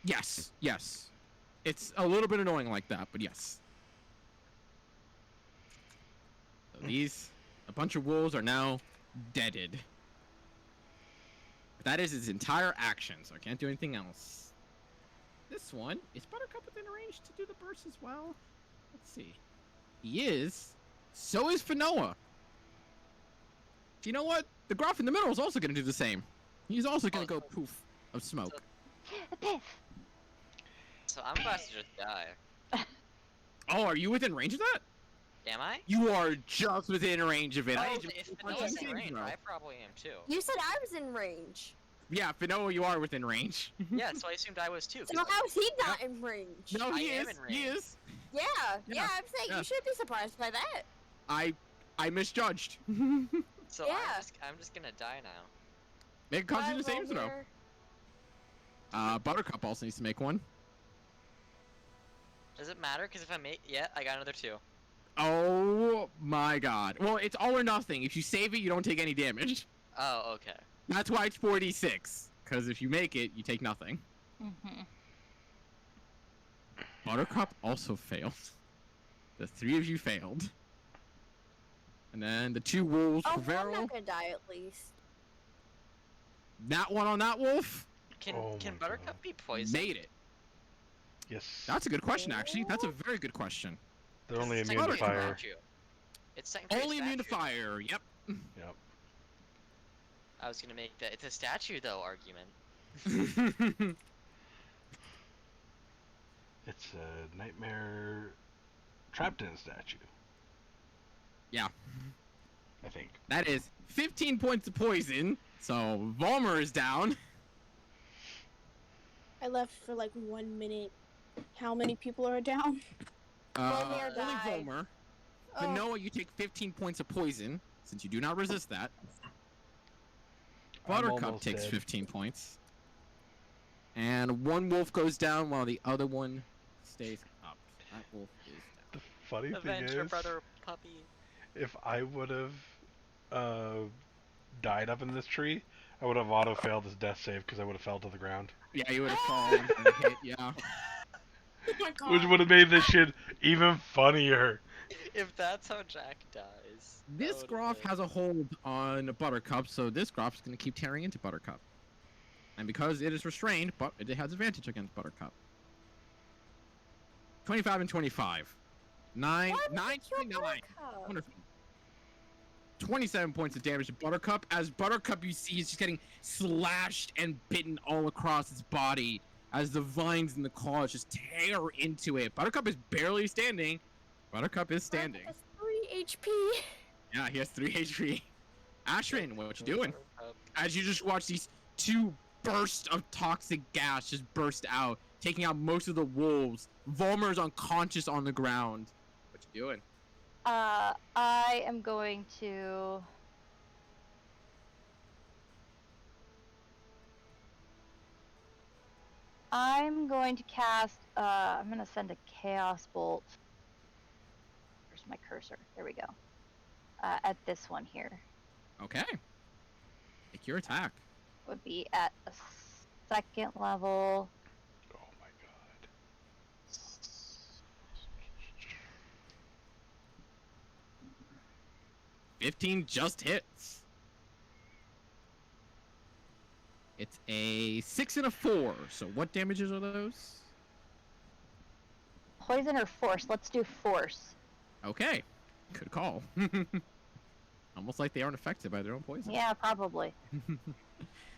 Yes, yes. It's a little bit annoying like that, but yes. So a bunch of wolves are now deaded. That is his entire action, so I can't do anything else. This one, is Buttercup within range to do the burst as well? Let's see. He is. So is Fanoa. You know what? The Gruff in the middle is also going to do the same. He's also going to go poof of smoke. So I'm about to just die. Oh, are you within range of that? Am I? You are just within range of it. Oh, I if Fanoa's in range, I probably am too. You said I was in range. Yeah, Fanoa, you are within range. Yeah, so I assumed I was too. So how is he not in range? No, he I am is. in He range. is. Yeah, I'm saying yeah. you should be surprised by that. I misjudged. So Yeah. I'm just gonna die now. Make a constitution saving throw. Volmir. Buttercup also needs to make one. Does it matter? Because if I make, yeah, I got another 2. Oh my god. Well, it's all or nothing. If you save it, you don't take any damage. Oh, okay. That's why it's 4d6. Because if you make it, you take nothing. Mm-hmm. Buttercup also failed. The 3 of you failed. And then the 2 wolves Oh, for well, I'm Veryl. not gonna die at least. That one on that wolf Can Oh can my Buttercup God. be poisoned? made it. Yes. That's a good question, actually. That's a very good question. They're only It's immune to technically a fire. statue. It's technically a Only immune to statue. fire. Yep. Yep. I was gonna make that. It's a statue, though, argument. It's a nightmare trapped in a statue. Yeah. I think. That is 15 points of poison. So Volmer is down. I left for like 1 minute. How many people are down? Volmer Only died. Volmer. Oh. Noah, you take 15 points of poison, since you do not resist that. I'm Buttercup almost takes dead. 15 points. And one wolf goes down while the other one stays up. That wolf is down. The funny thing Avenge your is, brother, puppy. if I would have died up in this tree, I would have auto failed his death save because I would have fell to the ground, Yeah, you would have fallen and hit, yeah. Oh my god. which would have made this shit even funnier. If that's how Jack dies. This Groff has a hold on Buttercup, so this Groff is going to keep tearing into Buttercup. And because it is restrained, but it has advantage against Buttercup. 25 and 25. 9, 9, 29. Wonderful. 27 points of damage to Buttercup. As Buttercup, you see, is just getting slashed and bitten all across its body as the vines and the claws just tear into it. Buttercup is barely standing. Buttercup is standing. That's 3 HP. Yeah, he has 3 HP. Ashrin, what you doing? Buttercup. As you just watch these 2 bursts of toxic gas just burst out, taking out most of the wolves. Volmer is unconscious on the ground. What you doing? I am going to. I'm going to cast. I'm going to send a Chaos Bolt. Where's my cursor? There we go. At this one here. Okay. Make your attack. Would be at a 2nd level. Oh my god. 15 just hits. It's a 6 and a 4. So what damages are those? Poison or force? Let's do force. Okay. Good call. Almost like they aren't affected by their own poison. Yeah, probably.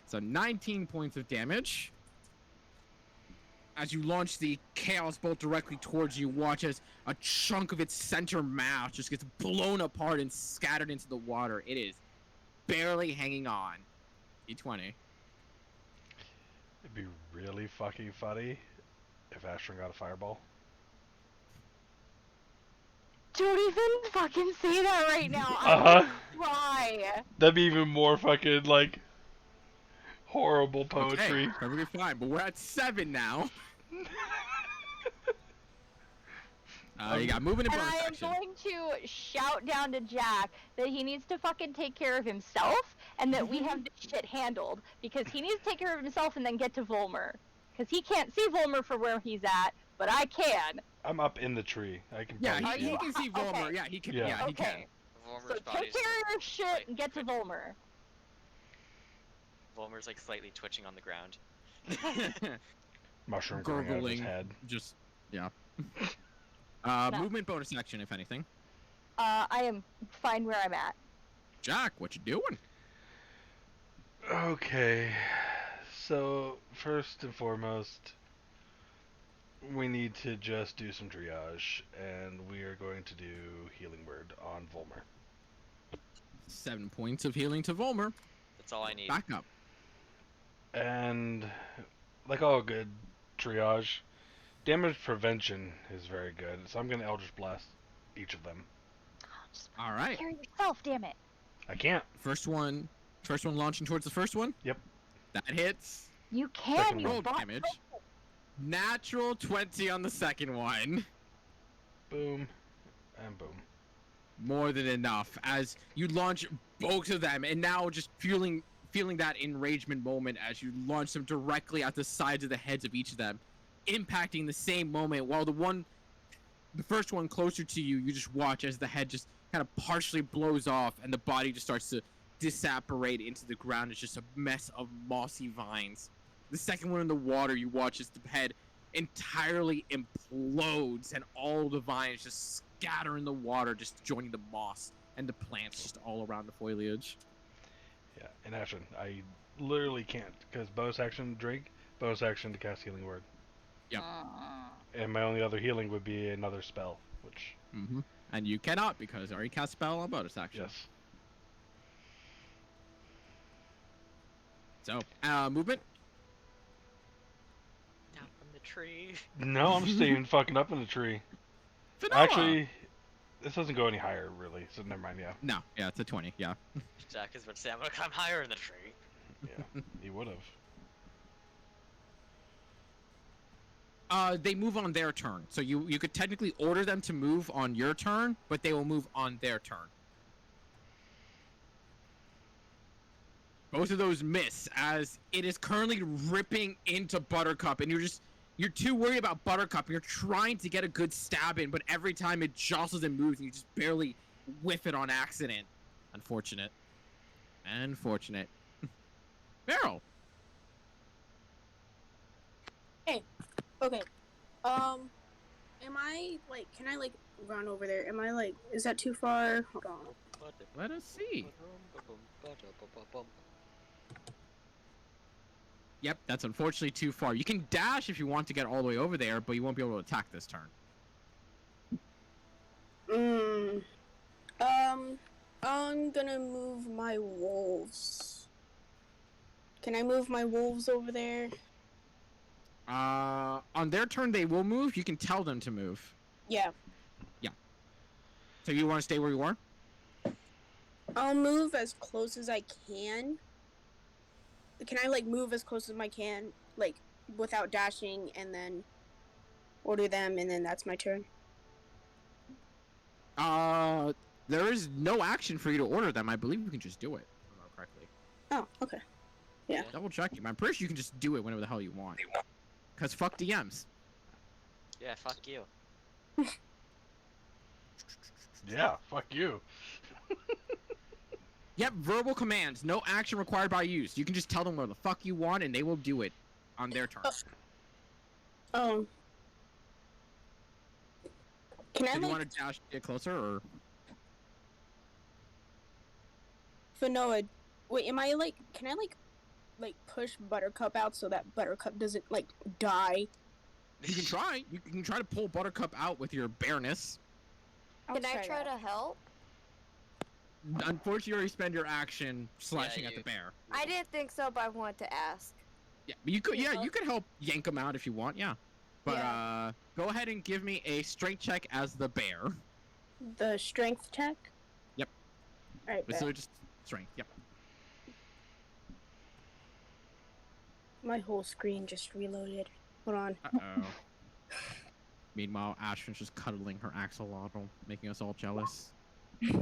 So 19 points of damage. As you launch the Chaos Bolt directly towards you, watch as a chunk of its center mass just gets blown apart and scattered into the water. It is barely hanging on. D20. It'd be really fucking funny if Ashton got a fireball. Don't even fucking say that right now. Uh-huh. Why? That'd be even more fucking, like, horrible Okay, poetry. perfectly fine. But we're at 7 now. You got movement and And bonus I am action. going to shout down to Jack that he needs to fucking take care of himself and that we have this shit handled. Because he needs to take care of himself and then get to Volmer. Because he can't see Volmer from where he's at, but I can. I'm up in the tree. I can Yeah, probably he see. can see Volmer. Okay. Yeah, he can. Yeah. Yeah, he can. Okay. Volmer's So take body's care of your like, shit and get to Volmer. Volmer's like slightly twitching on the ground. Mushroom growing out of his Gurgling. head. Just, yeah. No. Movement bonus action, if anything. I am fine where I'm at. Jack, what you doing? Okay. So, first and foremost, we need to just do some triage, and we are going to do Healing Word on Volmer. 7 points of healing to Volmer. That's all I need. Back up. And, like all good triage, damage prevention is very good, so I'm going to Eldritch Blast each of them. Just All right. take care of yourself, damn it. I can't. First one launching towards the first one. Yep. That hits. You can, Second you Roll bought damage. Natural 20 on the second one. Boom. And boom. More than enough as you launch both of them, and now just feeling that enragement moment as you launch them directly at the sides of the heads of each of them, impacting the same moment. While the first one closer to you, you just watch as the head just kind of partially blows off, and the body just starts to disapparate into the ground. It's just a mess of mossy vines. The second one in the water, you watch as the head entirely implodes, and all the vines just scatter in the water, just joining the moss and the plants just all around the foliage. Yeah, in action. I literally can't, because bonus action drink, bonus action to cast Healing Word. Yep. And my only other healing would be another spell, which, Mm-hmm. And you cannot because I already cast spell on bonus action. yes. So, movement. Down from the tree. No, I'm staying fucking up in the tree. Vanilla. Actually, this doesn't go any higher, really, so never mind, yeah. No, yeah, it's a 20. Yeah. Jack is about to say, I'm gonna climb higher in the tree. Yeah, he would have. They move on their turn, so you could technically order them to move on your turn, but they will move on their turn. Both of those miss as it is currently ripping into Buttercup, and you're too worried about Buttercup. You're trying to get a good stab in, but every time it jostles and moves, and you just barely whiff it on accident. Unfortunate. Meryl. Okay. Am I like? Can I like run over there? Am I like? Is that too far? Hold on. Let us see. Yep, that's unfortunately too far. You can dash if you want to get all the way over there, but you won't be able to attack this turn. I'm gonna move my wolves. Can I move my wolves over there? On their turn they will move. You can tell them to move. Yeah. So you want to stay where you are? I'll move as close as I can. Can I like move as close as I can, like without dashing, and then order them, and then that's my turn? There is no action for you to order them. I believe you can just do it. If I remember correctly. Oh, okay. Yeah. Double checking. I'm pretty sure you can just do it whenever the hell you want. Cause fuck DMs. Yeah, fuck you. Yeah, fuck you. Yep, verbal commands. No action required by use. You can just tell them what the fuck you want, and they will do it on their turn. Can I So do you like want to dash get closer, or? Fanoa? Wait, am I like? Can I like push Buttercup out so that Buttercup doesn't like die? You can try. You can try to pull Buttercup out with your bareness. I'll Can I try that. to help? Unfortunately, you already spend your action slashing at you- the bear. I didn't think so, but I wanted to ask. Yeah, but you could. Yeah, Yeah. you could help yank him out if you want. Yeah, but Yeah. go ahead and give me a strength check as the bear. The strength check? Yep. Alright, It's bet. just strength. Yep. My whole screen just reloaded. Hold on. Uh-oh. Meanwhile, Ashton's just cuddling her axolotl, making us all jealous. It's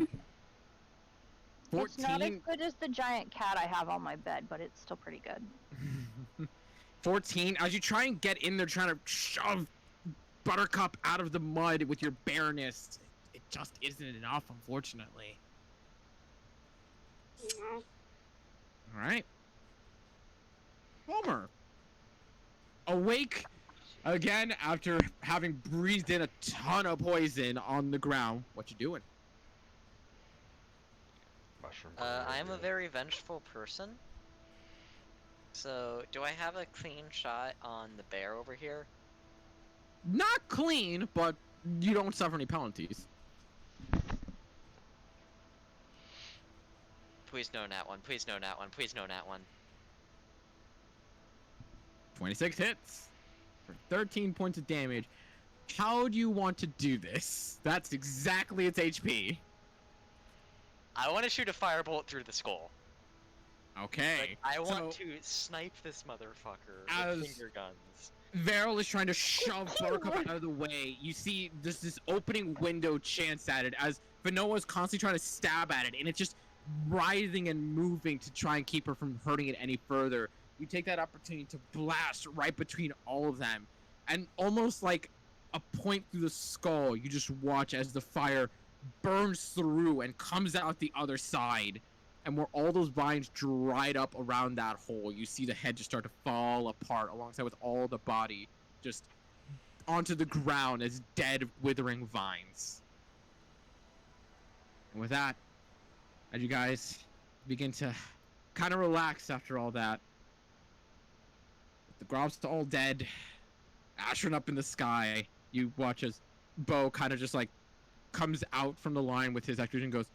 not as 14. good as the giant cat I have on my bed, but it's still pretty good. 14. As you try and get in there, trying to shove Buttercup out of the mud with your bareness, it just isn't enough, unfortunately. No. All right. Homer. Awake again after having breathed in a ton of poison on the ground. What you doing? Mushroom. I am a very vengeful person. So, do I have a clean shot on the bear over here? Not clean, but you don't suffer any penalties. Please no nat one, please no nat one, please no nat one. 26 hits for 13 points of damage. How do you want to do this? That's exactly its HP. I want to shoot a firebolt through the skull. Okay. Like, I want so to snipe this motherfucker As- with finger guns. Varel is trying to shove Buttercup out of the way. You see there's this opening window chance at it as Vanoa's constantly trying to stab at it, and it's just writhing and moving to try and keep her from hurting it any further. You take that opportunity to blast right between all of them, and almost like a point through the skull, you just watch as the fire burns through and comes out the other side. And where all those vines dried up around that hole, you see the head just start to fall apart alongside with all the body just onto the ground as dead, withering vines. And with that, as you guys begin to kind of relax after all that, the Grob's all dead, Ashern up in the sky, you watch as Bo kind of just like comes out from the line with his execution and goes,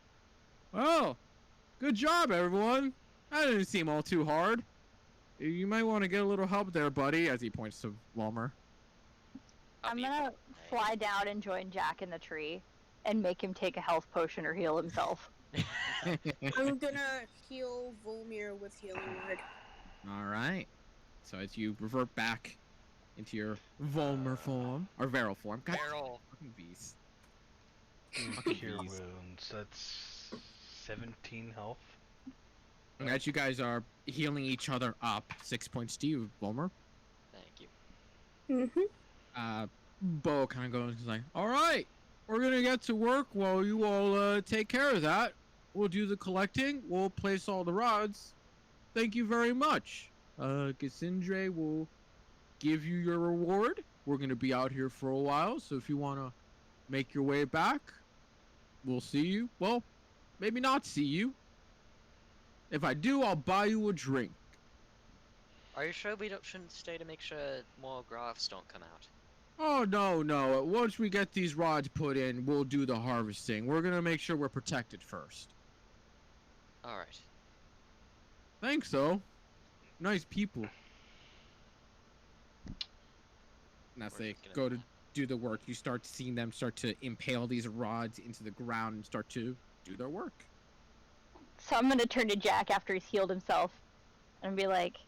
"Oh, good job, everyone. That didn't seem all too hard. You might want to get a little help there, buddy," as he points to Walmer. I'm gonna fly down and join Jack in the tree and make him take a health potion or heal himself. I'm gonna heal Volmir with Healing Word. All right. So as you revert back into your Volmer form, or Varel form. God, Barrel. fucking beast. Cure wounds. That's 17 health. And as you guys are healing each other up, 6 points to you, Volmer. Thank you. Mm-hmm. Bo kind of goes like, "All right, we're gonna get to work while you all take care of that. We'll do the collecting. We'll place all the rods. Thank you very much. Cassandre will give you your reward. We're gonna be out here for a while, so if you wanna make your way back, we'll see you. Well, maybe not see you. If I do, I'll buy you a drink." Are you sure we shouldn't stay to make sure more grafts don't come out? "Oh, no. Once we get these rods put in, we'll do the harvesting. We're gonna make sure we're protected first." Alright. "Thanks, though. Nice people." And as We're they just gonna- go to do the work, you start seeing them start to impale these rods into the ground and start to do their work. So I'm gonna turn to Jack after he's healed himself and be like,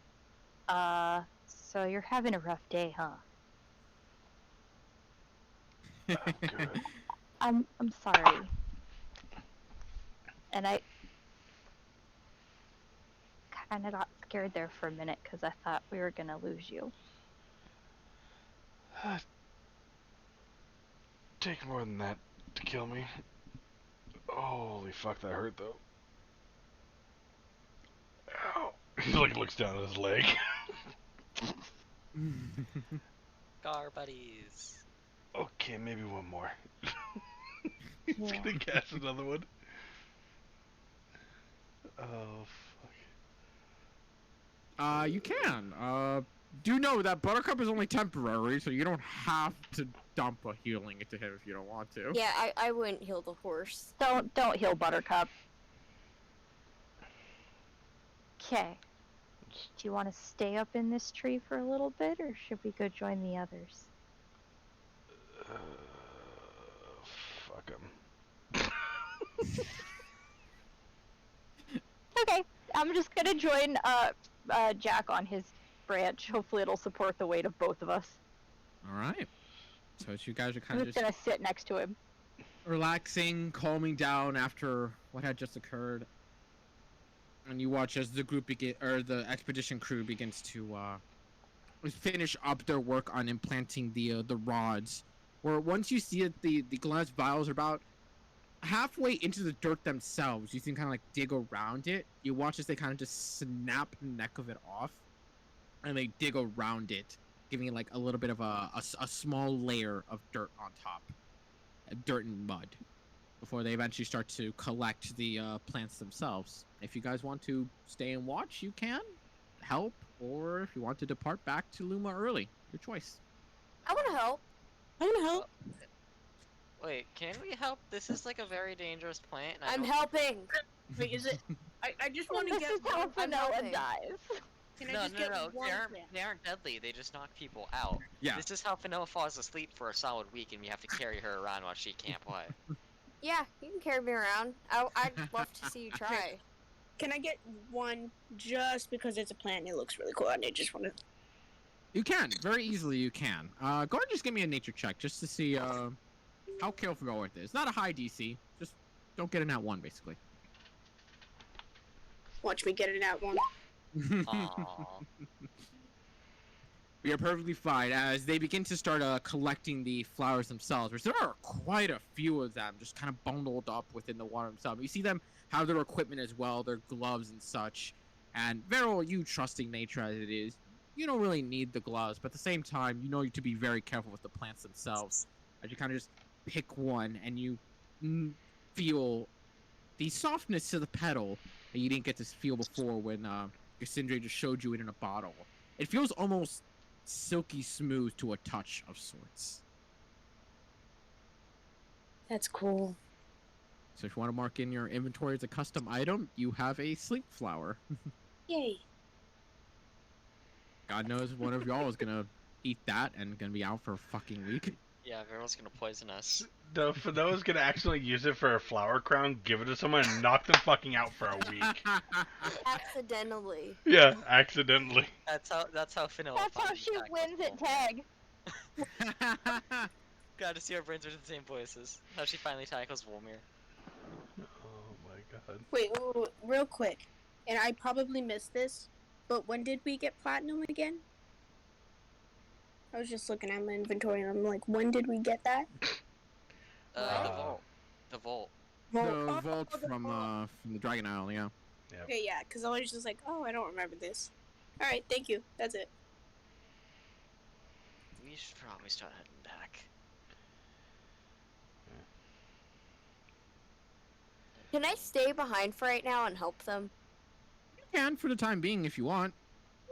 so you're having a rough day, huh? Good. I'm sorry. And I kind of got scared there for a minute because I thought we were gonna lose you. Take more than that to kill me. Holy fuck, that hurt though. Ow. He like looks down at his leg. Gar buddies. Okay, maybe one more. He's Yeah. gonna cast another one. Oh fuck. You can. Do know that Buttercup is only temporary, so you don't have to dump a healing into him if you don't want to. Yeah, I wouldn't heal the horse. Don't heal Buttercup. Okay. Do you want to stay up in this tree for a little bit, or should we go join the others? Fuck him. Okay, I'm just gonna join Jack on his branch. Hopefully, it'll support the weight of both of us. All right. So you guys are I'm kind of just gonna sit next to him. relaxing, calming down after what had just occurred, and you watch as the group the expedition crew begins to finish up their work on implanting the rods. Where once you see that the glass vials are about halfway into the dirt themselves, you can kind of like dig around it. You watch as they kind of just snap the neck of it off, and they dig around it, giving it like a little bit of a small layer of dirt on top, dirt and mud, before they eventually start to collect the plants themselves. If you guys want to stay and watch, you can help, or if you want to depart back to Luma early, your choice. I want to help. I'm gonna help. Wait, can we help? This is like a very dangerous plant. And I I'm don't- helping. Wait, is it? I just want to This get is how one. I'm Fanoa helping. dies. Can I No, just no, get no, one they plant? aren't deadly. They just knock people out. Yeah. This is how Fanoa falls asleep for a solid week, and we have to carry her around while she can't play. Yeah, you can carry me around. I'd love to see you try. Can I get one just because it's a plant and it looks really cool and I just want to. You can very easily. You can. Go ahead and just give me a nature check just to see how careful you are with this. Not a high DC. Just don't get in that one, basically. Watch me get it out one. Aww. We are perfectly fine as they begin to start collecting the flowers themselves, which there are quite a few of them just kind of bundled up within the water themselves. You see them have their equipment as well, their gloves and such. And Veril, you trusting nature as it is, you don't really need the gloves, but at the same time, you know to be very careful with the plants themselves. As you kind of just pick one and you feel the softness to the petal that you didn't get to feel before when Cassandra just showed you it in a bottle. It feels almost silky smooth to a touch of sorts. That's cool. So if you want to mark in your inventory as a custom item, you have a sleep flower. Yay. God knows one of y'all is gonna eat that and gonna be out for a fucking week. Yeah, Veryl's gonna poison us. No, Fanoa's gonna actually use it for a flower crown, give it to someone, and knock them fucking out for a week. Accidentally. Yeah, accidentally. That's how Fanoa That's how finally she tackles wins at Volmir. tag. Glad to see our brains are the same voices. How she finally tackles Volmir. Oh my god. Wait, real quick. And I probably missed this, but when did we get platinum again? I was just looking at my inventory and I'm like, when did we get that? The Uh, vault. The vault. The vault the from vault. the Dragon Isle, yeah. Okay, yeah, because I was just like, oh, I don't remember this. Alright, thank you. That's it. We should probably start heading back. Can I stay behind for right now and help them? You can for the time being if you want.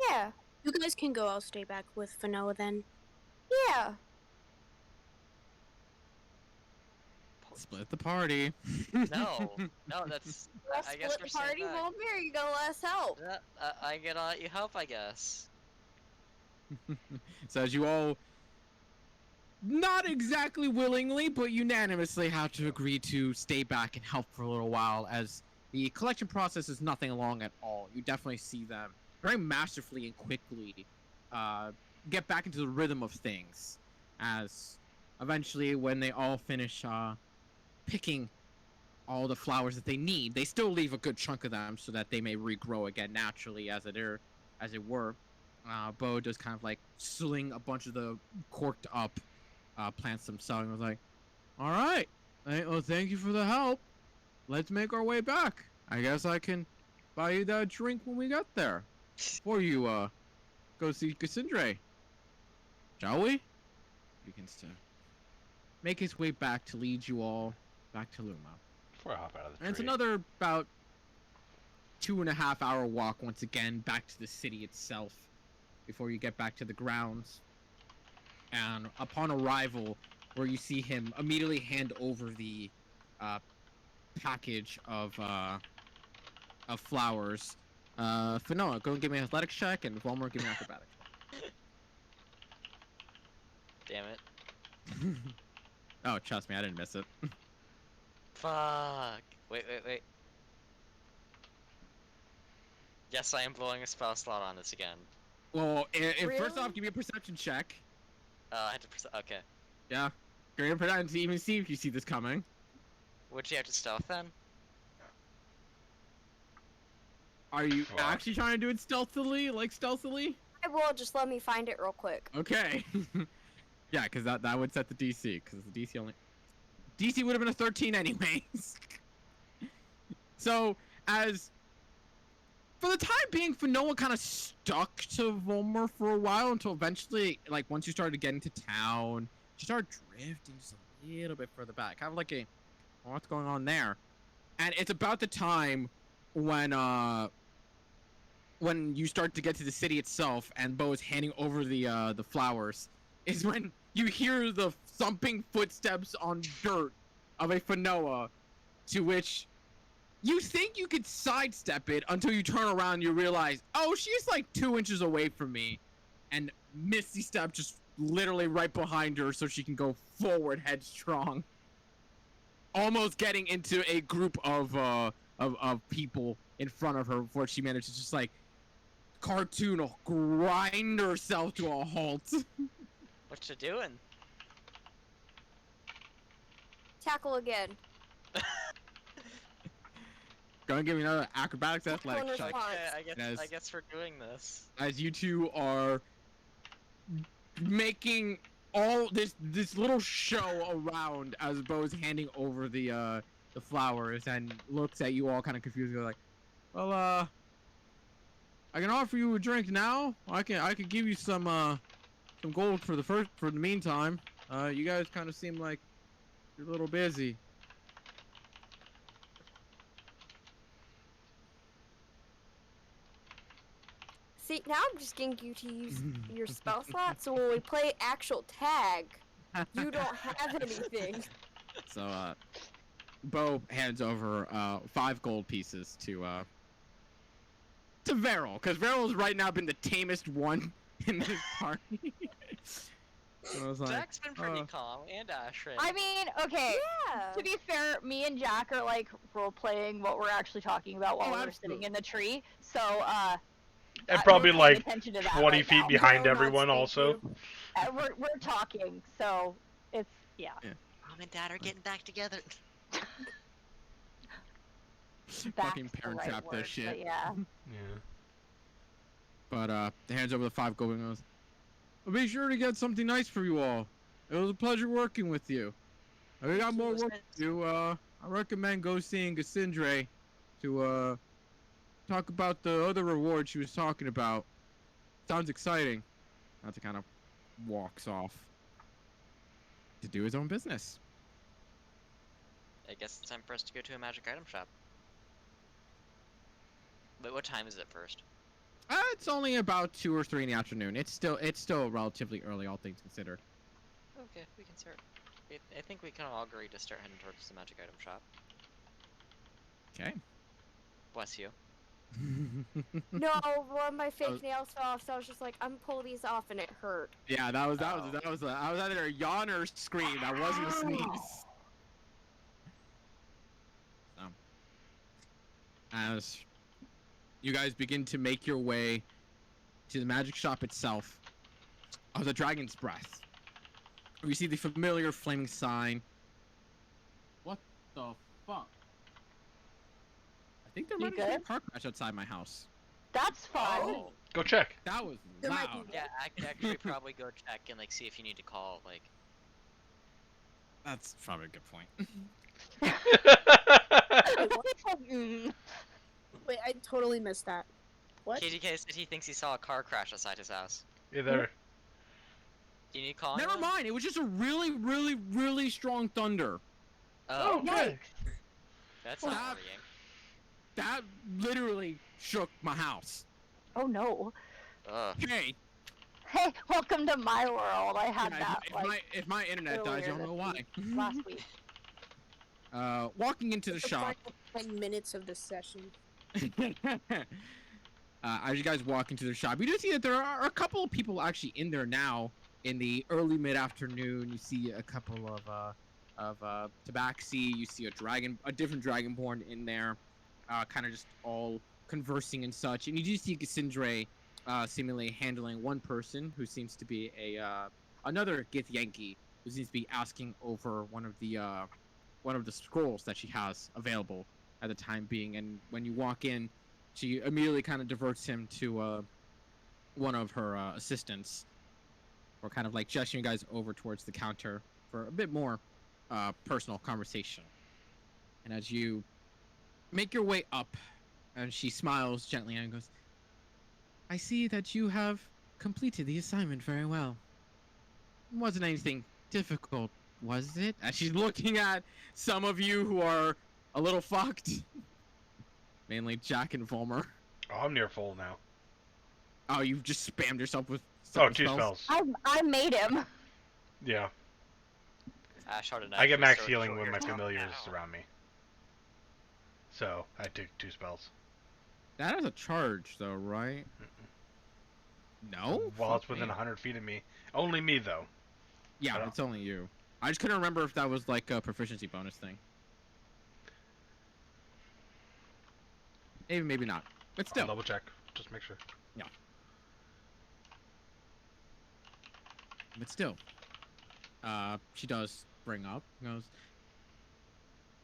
Yeah. You guys can go. I'll stay back with Fanoa then. Yeah. Split the party. No, no, that's. We'll I guess split we're the party. staying back. Volmir, you gonna let us help? Yeah, I get to let you help, I guess. So as you all, not exactly willingly, but unanimously have to agree to stay back and help for a little while, as the collection process is nothing long at all. You definitely see them very masterfully and quickly get back into the rhythm of things, as eventually when they all finish picking all the flowers that they need, they still leave a good chunk of them so that they may regrow again naturally as it were. Bo just kind of like sling a bunch of the corked up plants themselves and was like, all right, well, thank you for the help. Let's make our way back. I guess I can buy you that drink when we get there. Before you go see Cassandra. Shall we? Begins to make his way back to lead you all back to Luma. Before I hop out of the tree. And it's another about 2.5 hour walk once again back to the city itself before you get back to the grounds. And upon arrival, where you see him immediately hand over the package of flowers. Fanoa, go and give me an athletics check, and Volmir, give me an acrobatics. Damn it. Oh, trust me, I didn't miss it. Fuck. Wait. Yes, I am blowing a spell slot on this again. Well, first off, Really? give me a perception check. I had to okay. Yeah. Great perception to even see if you see this coming. Would you have to stealth then? Are you Fuck. actually trying to do it stealthily? Like stealthily? I will, just let me find it real quick. Okay. Yeah, because that would set the DC. Because the DC only... DC would have been a 13 anyways. So, as... For the time being, Fanoa kind of stuck to Volmer for a while until eventually, like, once you started getting to town, she started drifting just a little bit further back. Kind of like a, what's going on there? And it's about the time when you start to get to the city itself and Bo is handing over the flowers, is when you hear the thumping footsteps on dirt of a Fanoa, to which you think you could sidestep it until you turn around and you realize, oh, she's like 2 inches away from me, and Misty Step just literally right behind her so she can go forward headstrong, almost getting into a group of people in front of her before she manages to just like cartoon grind herself to a halt. What you doing? Tackle again. Gonna give me another acrobatics Tackle athletic and check. response. Okay, Yes. I guess we're doing this. As you two are making all this little show around as Bo's handing over the flowers and looks at you all kind of confused. You're like, well, I can offer you a drink now. I can give you some gold for the meantime. You guys kind of seem like you're a little busy. See, now I'm just getting you to use your spell slot, so when we play actual tag, you don't have anything. So, Bo hands over 5 gold pieces to Veril, because Veril's right now been the tamest one in this party. So I was like, Jack's been pretty calm, and Ashrin. I mean, okay. Yeah. To be fair, me and Jack are like role playing what we're actually talking about while Oh, we're absolutely. sitting in the tree. So, And we're probably paying like attention to that 20 right feet now. behind No, not everyone speak also. to. We're talking, so it's yeah. Mom and Dad are getting back together. That's fucking the parent right trap word, this shit. but yeah. Yeah. But hands over the 5 gold and goes, "I'll be sure to get something nice for you all. It was a pleasure working with you. If you got more work to do, I recommend go seeing Cassandra to talk about the other reward she was talking about. Sounds exciting." That's kind of walks off to do his own business. I guess it's time for us to go to a magic item shop. Wait, what time is it first? It's only about 2 or 3 in the afternoon. It's still relatively early, all things considered. Okay, we can start. I think we can all agree to start heading towards the magic item shop. Okay. Bless you. No, one of my fake nails fell off, so I was just like, I'm pull these off, and it hurt. Yeah, I was either a yawn or a scream. That wasn't a sneeze. So, as you guys begin to make your way to the magic shop itself of the Dragon's Breath, you see the familiar flaming sign. What the fuck? I think there You might have been a good? car crash outside my house. That's fun. Oh. Go check. That was There might loud. be- Yeah, I could actually probably go check and like see if you need to call like. That's probably a good point. Mm. Wait, I totally missed that. What? KDK said he thinks he saw a car crash outside his house. Hey there. Do you need to call Never anyone? mind. It was just a really, really, really strong thunder. Oh, Okay. that's Stop. not worrying. That literally shook my house. Oh no. Ugh. Hey, Hey, welcome to my world. I had yeah, that like if my internet dies, earlier you'll know why. this last week. Walking into the shop. final 10 minutes of this session. As you guys walk into the shop, you do see that there are a couple of people actually in there now. In the early mid-afternoon, you see a couple of tabaxi. You see a different dragonborn in there, kind of just all conversing and such. And you do see Cassandra seemingly handling one person who seems to be another Githyanki, who seems to be asking over one of the scrolls that she has available at the time being. And when you walk in, she immediately kind of diverts him to one of her assistants, or kind of like gesturing you guys over towards the counter for a bit more personal conversation. And as you make your way up, and she smiles gently and goes, I see that you have completed the assignment very well. It wasn't anything difficult, was it? And she's looking at some of you who are a little fucked. Mainly Jack and Volmer. Oh, I'm near full now. Oh, you've just spammed yourself with Oh, 2 spells. I made him. Yeah. Ashard and I get max so healing short when my your familiar is now. around me. So, I took 2 spells. That is a charge, though, right? No? While Fuck it's within me. 100 feet of me. Only me, though. Yeah, it's only you. I just couldn't remember if that was like a proficiency bonus thing. Maybe not. But I'll still. double check. Just make sure. Yeah. But still. She does bring up, goes,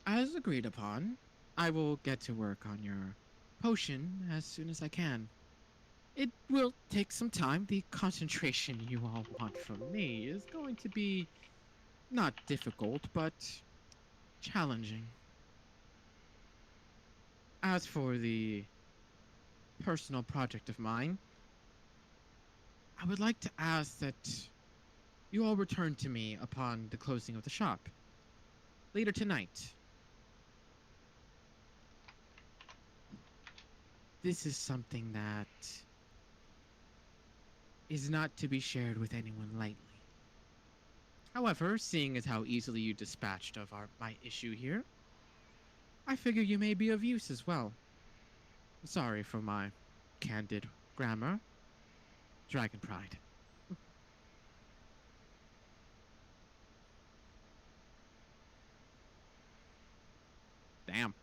as agreed upon, I will get to work on your potion as soon as I can. It will take some time. The concentration you all want from me is going to be not difficult, but challenging. As for the personal project of mine, I would like to ask that you all return to me upon the closing of the shop. Later tonight. This is something that is not to be shared with anyone lightly. However, seeing as how easily you dispatched of my issue here, I figure you may be of use as well. Sorry for my candid grammar. Dragon pride. Damn.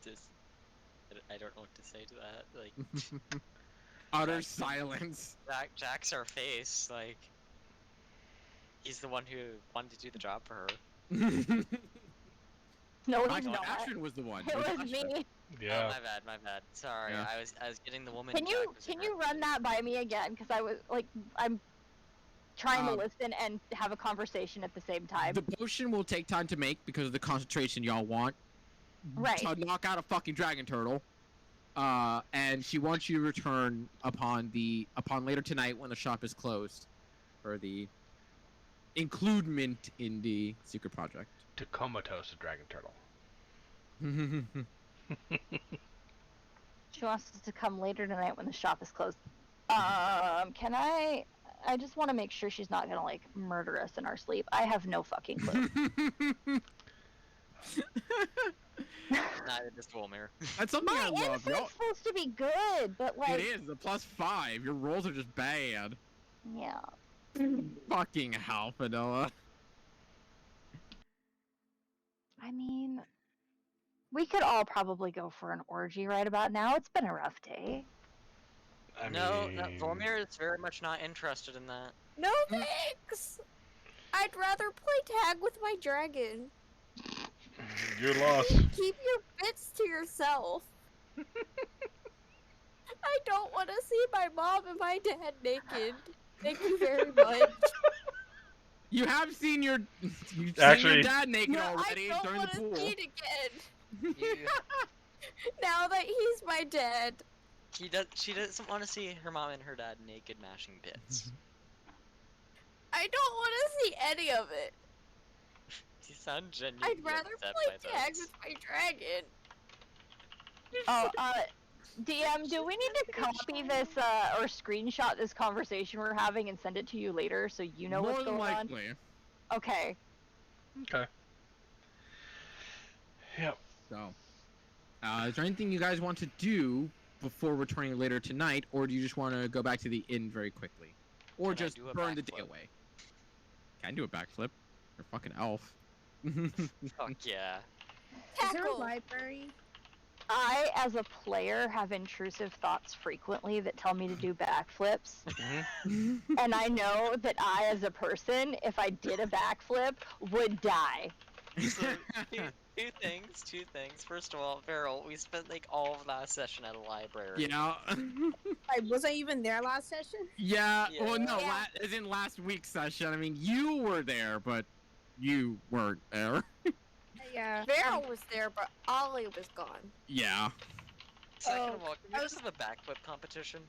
Just, I don't know what to say to that. Like, Utter Jack- silence. Jack's our face. Like, he's the one who wanted to do the job for her. No, he's Actually, not. Ashton was the one. It was Ashton. me. Yeah. Oh, my bad. Sorry, Yeah. I was getting the woman. Can you run that by me again? Because I was like, I'm trying to listen and have a conversation at the same time. The potion will take time to make because of the concentration y'all want. Right. To knock out a fucking dragon turtle. And she wants you to return upon later tonight when the shop is closed for the includement in the secret project. To comatose a dragon turtle. She wants us to come later tonight when the shop is closed. Can I just want to make sure she's not gonna like murder us in our sleep. I have no fucking clue. Neither does Volmir. That's something My I love. insight's Y'all, supposed to be good, but like, it is a +5. Your rolls are just bad. yeah. Fucking hell, Fanoa. I mean, we could all probably go for an orgy right about now. It's been a rough day. No, mean, Volmir is very much not interested in that. No thanks. I'd rather play tag with my dragon. You're lost. Keep your bits to yourself. I don't want to see my mom and my dad naked. Thank you very much. You have seen your Actually- dad naked No, already I don't during want the to pool. see it again. You, Now that he's my dad. she doesn't want to see her mom and her dad naked mashing bits. I don't want to see any of it. You sound genuinely I'd rather upset play by tag this. with my dragon. Oh, DM, do we need to copy this or screenshot this conversation we're having and send it to you later so you know More what's than going likely. on? Okay. Okay. Yep. So, is there anything you guys want to do before returning later tonight, or do you just want to go back to the inn very quickly, or Can I just do a burn the day backflip? away? Can do a backflip. You're a fucking elf. Fuck yeah. Is there a Tackle. library? I, as a player, have intrusive thoughts frequently that tell me to do backflips. And I know that I, as a person, if I did a backflip, would die. So, two things. First of all, Farrell, we spent like all of last session at a library. Yeah. Was I even there last session? Yeah. Well, no, Yeah. as in last week's session. I mean, you were there, but you weren't there. Yeah. Vero was there, but Ollie was gone. Yeah. Second of all, can I we was- just have a backflip competition?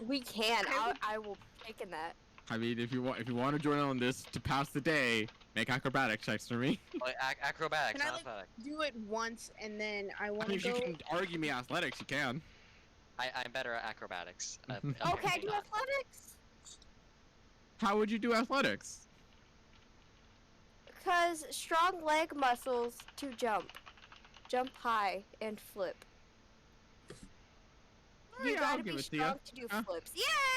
We can. I would- I will take in that. I mean, if you want to join on this to pass the day, make acrobatic checks for me. Like acrobatics, Can I, not like, athletics. Do it once and then I I want mean, to if you go. can argue me athletics, you can. I'm better at acrobatics. Oh, can I do not. athletics? How would you do athletics? Because strong leg muscles to jump. Jump high and flip. You Yeah, I'll gotta give be it to you. strong to do Huh? flips.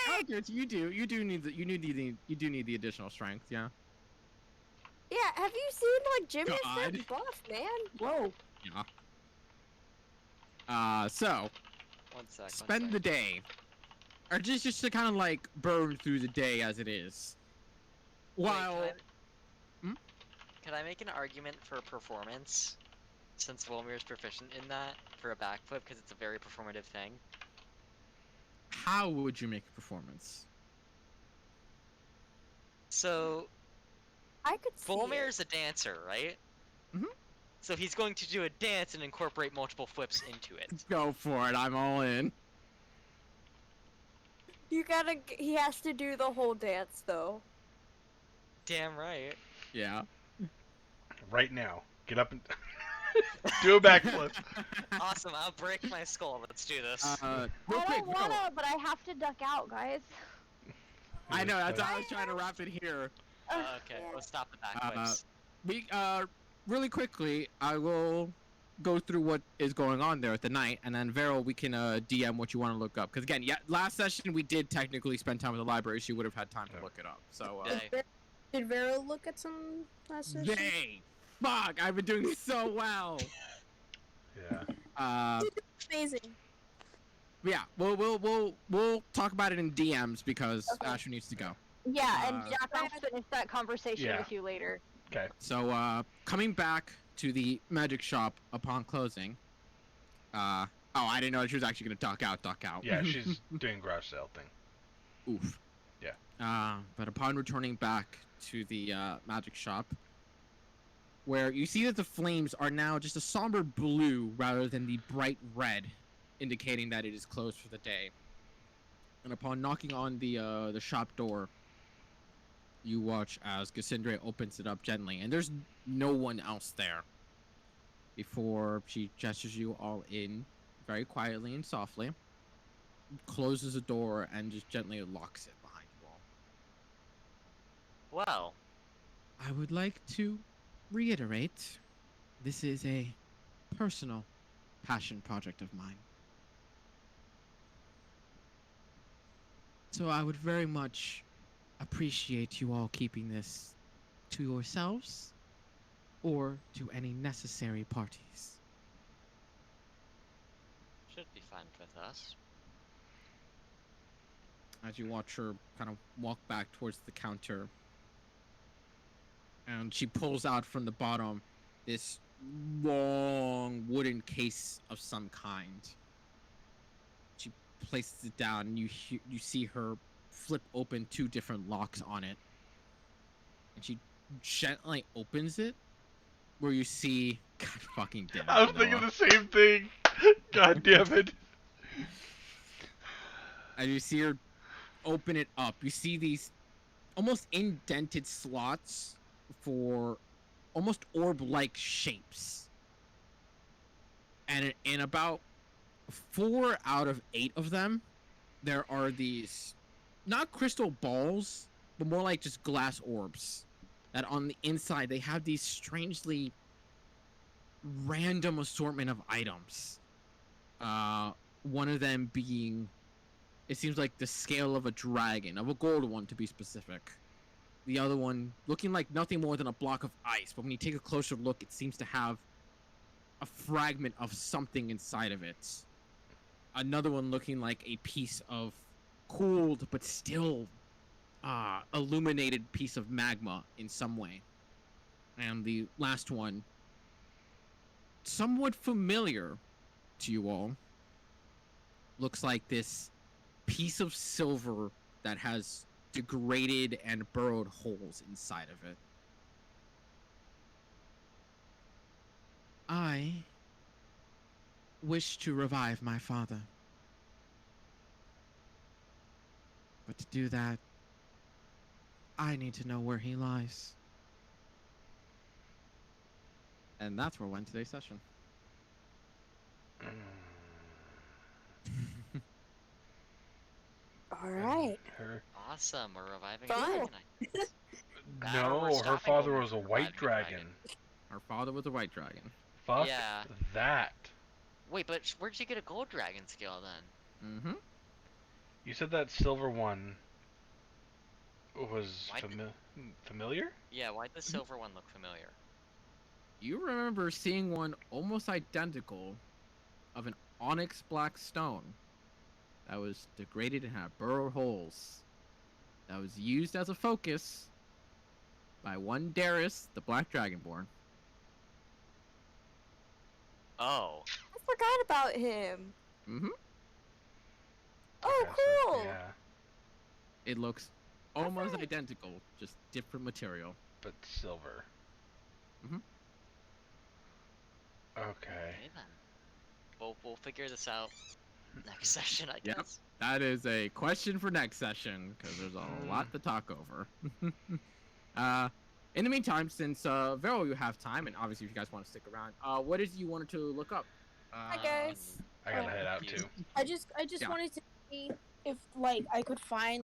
I'll Yay! give it to you. You do need the additional strength. Yeah. Yeah, have you seen like gymnasts God. that buff, man? Whoa. Yeah. So One sec. spend the day, or just to kind of like burn through the day as it is. While Can I make an argument for performance? Since Volmir's proficient in that for a backflip, because it's a very performative thing. how would you make a performance? So I could see Volmir's a dancer, right? Mhm. So he's going to do a dance and incorporate multiple flips into it. Go for it. I'm all in. He has to do the whole dance though. Damn right. Yeah. Right now. Get up and do a backflip. Awesome, I'll break my skull. Let's do this. Real I quick, don't wanna, but I have to duck out, guys. I know that's why I was trying to wrap it here. Okay, Yeah. let's stop the backflips. We really quickly, I will go through what is going on there at the night, and then Vero, we can DM what you want to look up. Because again, yeah, last session we did technically spend time at the library. She would have had time to look it up. So Yeah. Did Vero look at some last session? yay! Fuck! I've been doing so well. Yeah. Amazing. Yeah, we'll talk about it in DMs because Okay. Asher needs to go. Yeah, and Uh, Jack, I'll finish that conversation Yeah. with you later. Okay. So coming back to the magic shop upon closing. Oh, I didn't know she was actually gonna duck out. Yeah, she's doing garage sale thing. Oof. Yeah. But upon returning back to the magic shop, where you see that the flames are now just a somber blue rather than the bright red, indicating that it is closed for the day. And upon knocking on the shop door, you watch as Cassandra opens it up gently, and there's no one else there. Before she gestures you all in, very quietly and softly, closes the door and just gently locks it behind you all. Well, I would like to reiterate, this is a personal passion project of mine. So I would very much appreciate you all keeping this to yourselves or to any necessary parties. should be fine with us. As you watch her kind of walk back towards the counter, and she pulls out from the bottom this long wooden case of some kind. She places it down, and you see her flip open 2 different locks on it, and she gently opens it, where you see, God fucking damn it, I was thinking Noah. the same thing. God damn it. And you see her open it up. You see these almost indented slots for almost orb-like shapes. And in about 4 out of 8 of them, there are these, not crystal balls, but more like just glass orbs. That on the inside, they have these strangely random assortment of items. One of them being, it seems like the scale of a dragon, of a gold one to be specific. The other one looking like nothing more than a block of ice, but when you take a closer look, it seems to have a fragment of something inside of it. Another one looking like a piece of cooled but still illuminated piece of magma in some way. And the last one, somewhat familiar to you all, looks like this piece of silver that has degraded and burrowed holes inside of it. I wish to revive my father. But to do that, I need to know where he lies. And that's where we'll end today's session. All right. Her. Awesome, we're reviving Fun. a dragon. I guess. No, we're her stopping father when was a we're white reviving a dragon. Our father was a white dragon. Fuck Yeah. that. Wait, but where'd you get a gold dragon skill then? Mm-hmm. You said that silver one was Why did- familiar? Yeah, why'd the silver one look familiar? You remember seeing one almost identical of an onyx black stone that was degraded and had burrowed holes. That was used as a focus by one Darius, the Black Dragonborn. Oh. I forgot about him. Mm-hmm. Oh, Okay, so, cool. yeah, It looks almost Perfect. identical, just different material. but silver. Mhm. Okay. Okay then. We'll figure this out next session, I Yep. guess. That is a question for next session, because there's a lot to talk over. In the meantime, since Vero, you have time, and obviously if you guys want to stick around, what is it you wanted to look up? Hi guys. I gotta Oh. head out too. I just Yeah. wanted to see if like I could find